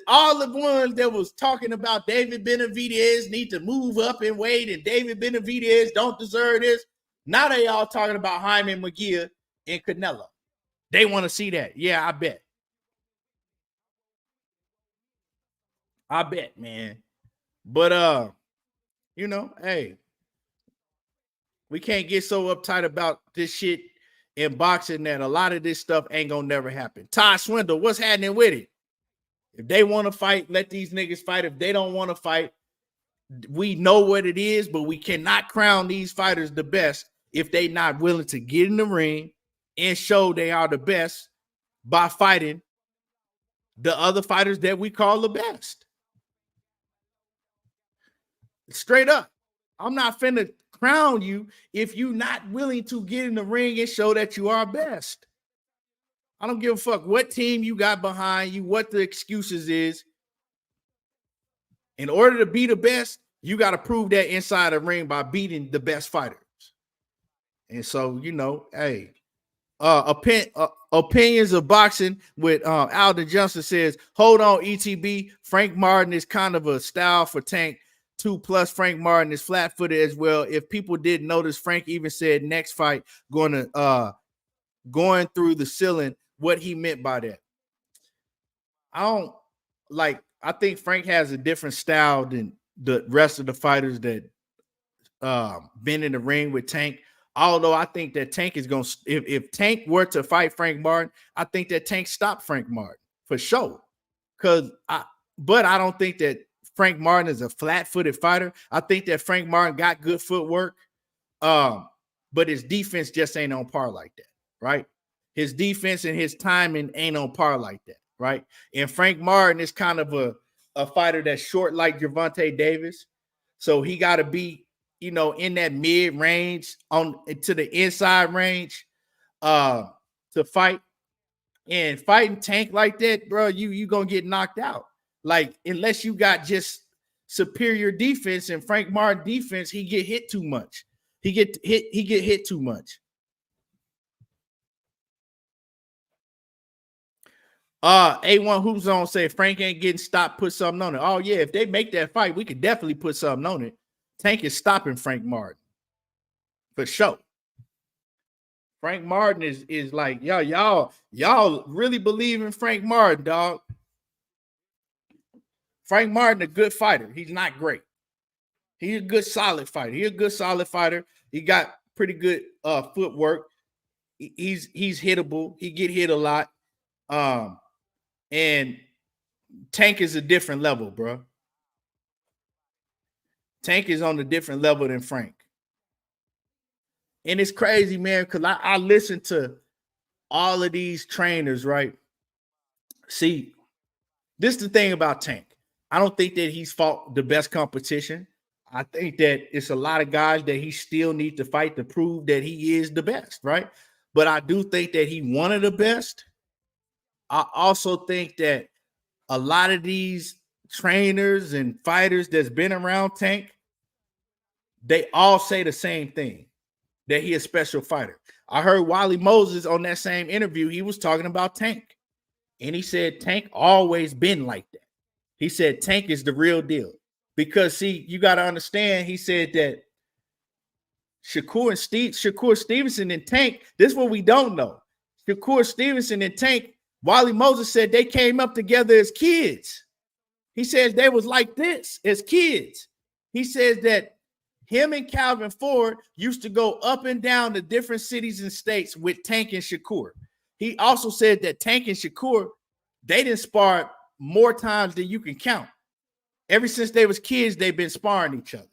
All the ones that was talking about David Benavidez need to move up and weight and David Benavidez don't deserve this. Now they all talking about Jaime Munguia and Canelo. They want to see that. Yeah, I bet. I bet, man. But you know, hey, we can't get so uptight about this shit in boxing that a lot of this stuff ain't gonna never happen. Todd Swindle, what's happening with it? If they want to fight, let these niggas fight. If they don't want to fight, we know what it is, but we cannot crown these fighters the best if they not willing to get in the ring and show they are the best by fighting the other fighters that we call the best. Straight up. I'm not finna crown you if you're not willing to get in the ring and show that you are best. I don't give a fuck what team you got behind you, what the excuses is. In order to be the best, you got to prove that inside the ring by beating the best fighters. And so, you know, hey, opinions of boxing with Alden Johnson says, hold on, ETB. Frank Martin is kind of a style for Tank. 2+ Frank Martin is flat-footed as well. If people didn't notice, Frank even said next fight going through the ceiling, what he meant by that. I think Frank has a different style than the rest of the fighters that been in the ring with Tank. Although I think that Tank is going to, if Tank were to fight Frank Martin, I think that Tank stopped Frank Martin for sure. But I don't think that Frank Martin is a flat-footed fighter. I think that Frank Martin got good footwork, but his defense just ain't on par like that, right? His defense and his timing ain't on par like that, right? And Frank Martin is kind of a fighter that's short like Gervonta Davis. So he got to be, you know, in that mid-range to the inside range to fight. And fighting Tank like that, bro, you going to get knocked out. Like, unless you got just superior defense and Frank Martin defense, he get hit too much. He get hit too much. A1 Hoops Zone say Frank ain't getting stopped, put something on it. Oh, yeah, if they make that fight, we could definitely put something on it. Tank is stopping Frank Martin. For sure. Frank Martin is like, y'all really believe in Frank Martin, dog. Frank Martin, a good fighter. He's not great. He's a good, solid fighter. He got pretty good footwork. He's hittable. He get hit a lot. And Tank is a different level, bro. Tank is on a different level than Frank. And it's crazy, man, because I listen to all of these trainers, right? See, this is the thing about Tank. I don't think that he's fought the best competition. I think that it's a lot of guys that he still needs to fight to prove that he is the best, right? But I do think that he one of the best. I also think that a lot of these trainers and fighters that's been around Tank, they all say the same thing, that he a special fighter. I heard Wally Moses on that same interview, he was talking about Tank. And he said Tank always been like that. He said Tank is the real deal. Because, see, you got to understand, he said that Shakur Stevenson and Tank, this is what we don't know. Shakur Stevenson and Tank, Wally Moses said they came up together as kids. He says they was like this as kids. He says that him and Calvin Ford used to go up and down to different cities and states with Tank and Shakur. He also said that Tank and Shakur, they didn't spar more times than you can count. Ever since they was kids, they've been sparring each other.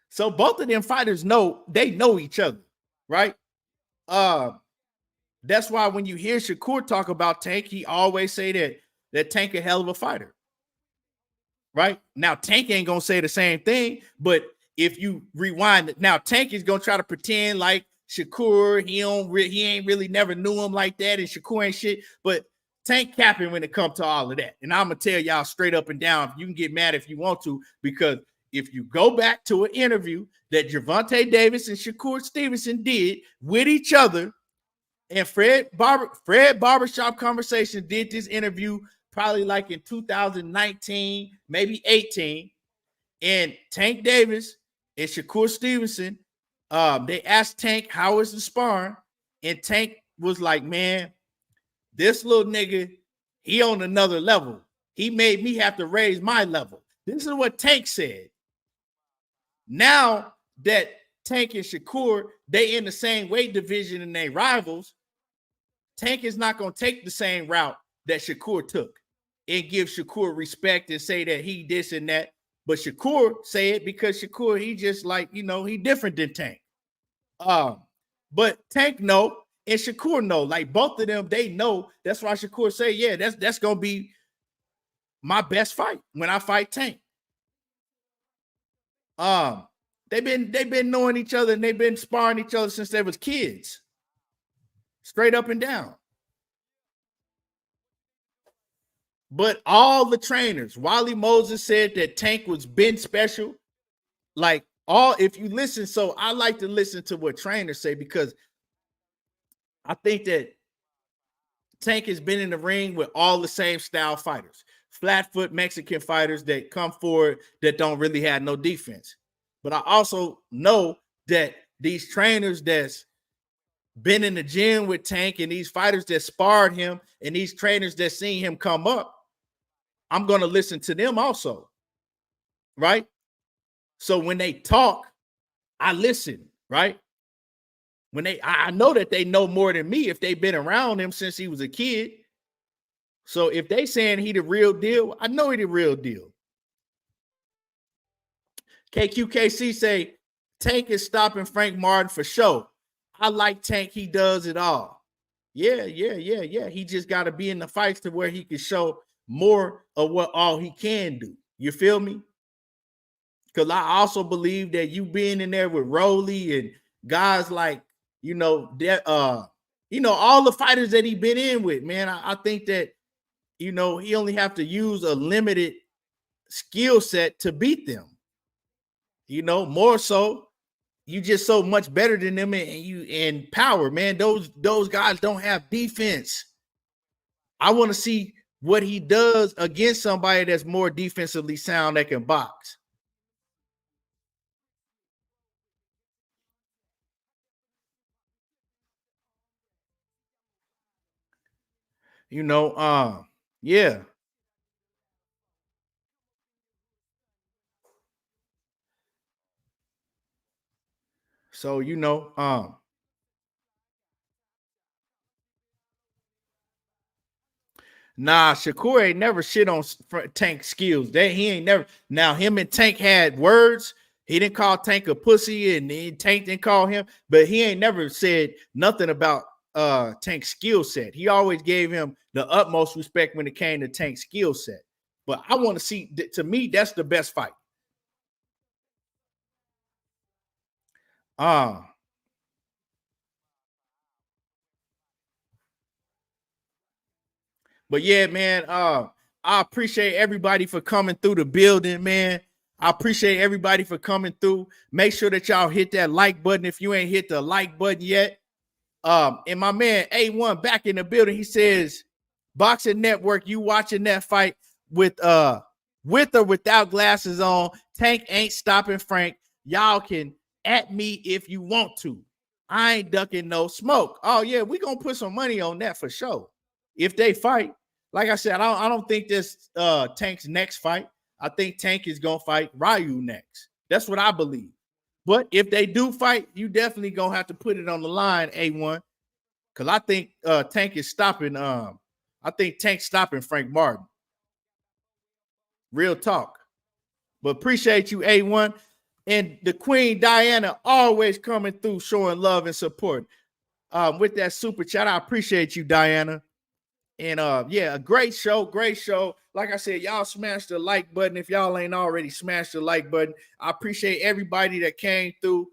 So both of them fighters know, they know each other, right? That's why when you hear Shakur talk about Tank, he always say that Tank a hell of a fighter. Right? Now, Tank ain't going to say the same thing, but if you rewind it, now Tank is going to try to pretend like Shakur, he ain't really never knew him like that, and Shakur ain't shit, but Tank capping when it comes to all of that. And I'm going to tell y'all straight up and down, you can get mad if you want to, because if you go back to an interview that Gervonta Davis and Shakur Stevenson did with each other, and Fred Barbershop Conversation did this interview probably like in 2019, maybe 18, and Tank Davis and Shakur Stevenson, they asked Tank, how is the sparring? And Tank was like, man, this little nigga, he on another level. He made me have to raise my level. This is what Tank said. Now that Tank and Shakur, they in the same weight division and they rivals, Tank is not going to take the same route that Shakur took and give Shakur respect and say that he this and that. But Shakur say it because Shakur, he just like, he different than Tank. But Tank know and Shakur know, like both of them, they know. That's why Shakur say, yeah, that's gonna be my best fight when I fight Tank. They've been knowing each other and they've been sparring each other since they was kids. Straight up and down. But all the trainers, Wally Moses said that Tank was been special. Like if you listen, so I like to listen to what trainers say because I think that Tank has been in the ring with all the same style fighters, flat-foot Mexican fighters that come forward that don't really have no defense. But I also know that these trainers that's been in the gym with Tank and these fighters that sparred him and these trainers that seen him come up, I'm going to listen to them also, right? So when they talk, I listen, right? I know that they know more than me if they've been around him since he was a kid. So if they saying he the real deal, I know he the real deal. KQKC say, Tank is stopping Frank Martin for sure. I like Tank. He does it all. Yeah. He just got to be in the fights to where he can show more of what all he can do. You feel me? Because I also believe that you being in there with Rolly and guys like, all the fighters that he been in with, man, I think that, he only have to use a limited skill set to beat them. More so, you just so much better than them and power, man. Those guys don't have defense. I want to see what he does against somebody that's more defensively sound that can box. Yeah. So, nah, Shakur ain't never shit on Tank skills. He ain't never. Now, him and Tank had words. He didn't call Tank a pussy, and Tank didn't call him, but he ain't never said nothing about Tank's skill set. He always gave him the utmost respect when it came to Tank's skill set. But I want to see, to me, that's the best fight. But yeah, man, I appreciate everybody for coming through the building, man. I appreciate everybody for coming through. Make sure that y'all hit that like button if you ain't hit the like button yet. And my man A1 back in the building, he says, Boxing Network, you watching that fight with or without glasses on. Tank ain't stopping Frank. Y'all can at me if you want to. I ain't ducking no smoke. Oh yeah, we gonna put some money on that for sure. If they fight, like I said, I don't think this Tank's next fight. I think Tank is gonna fight Ryu next. That's what I believe. But if they do fight, you definitely gonna have to put it on the line, A1. Because I think Tank is stopping. I think Tank's stopping Frank Martin. Real talk. But appreciate you, A1. And the Queen Diana always coming through showing love and support. with that super chat. I appreciate you, Diana. And yeah, a great show. Like I said, y'all smash the like button if y'all ain't already smashed the like button. I appreciate everybody that came through,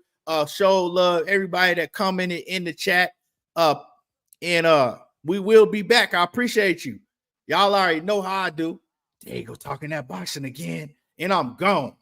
show love, everybody that commented in the chat. And we will be back. I appreciate you. Y'all already know how I do. There you go, talking that boxing again, and I'm gone.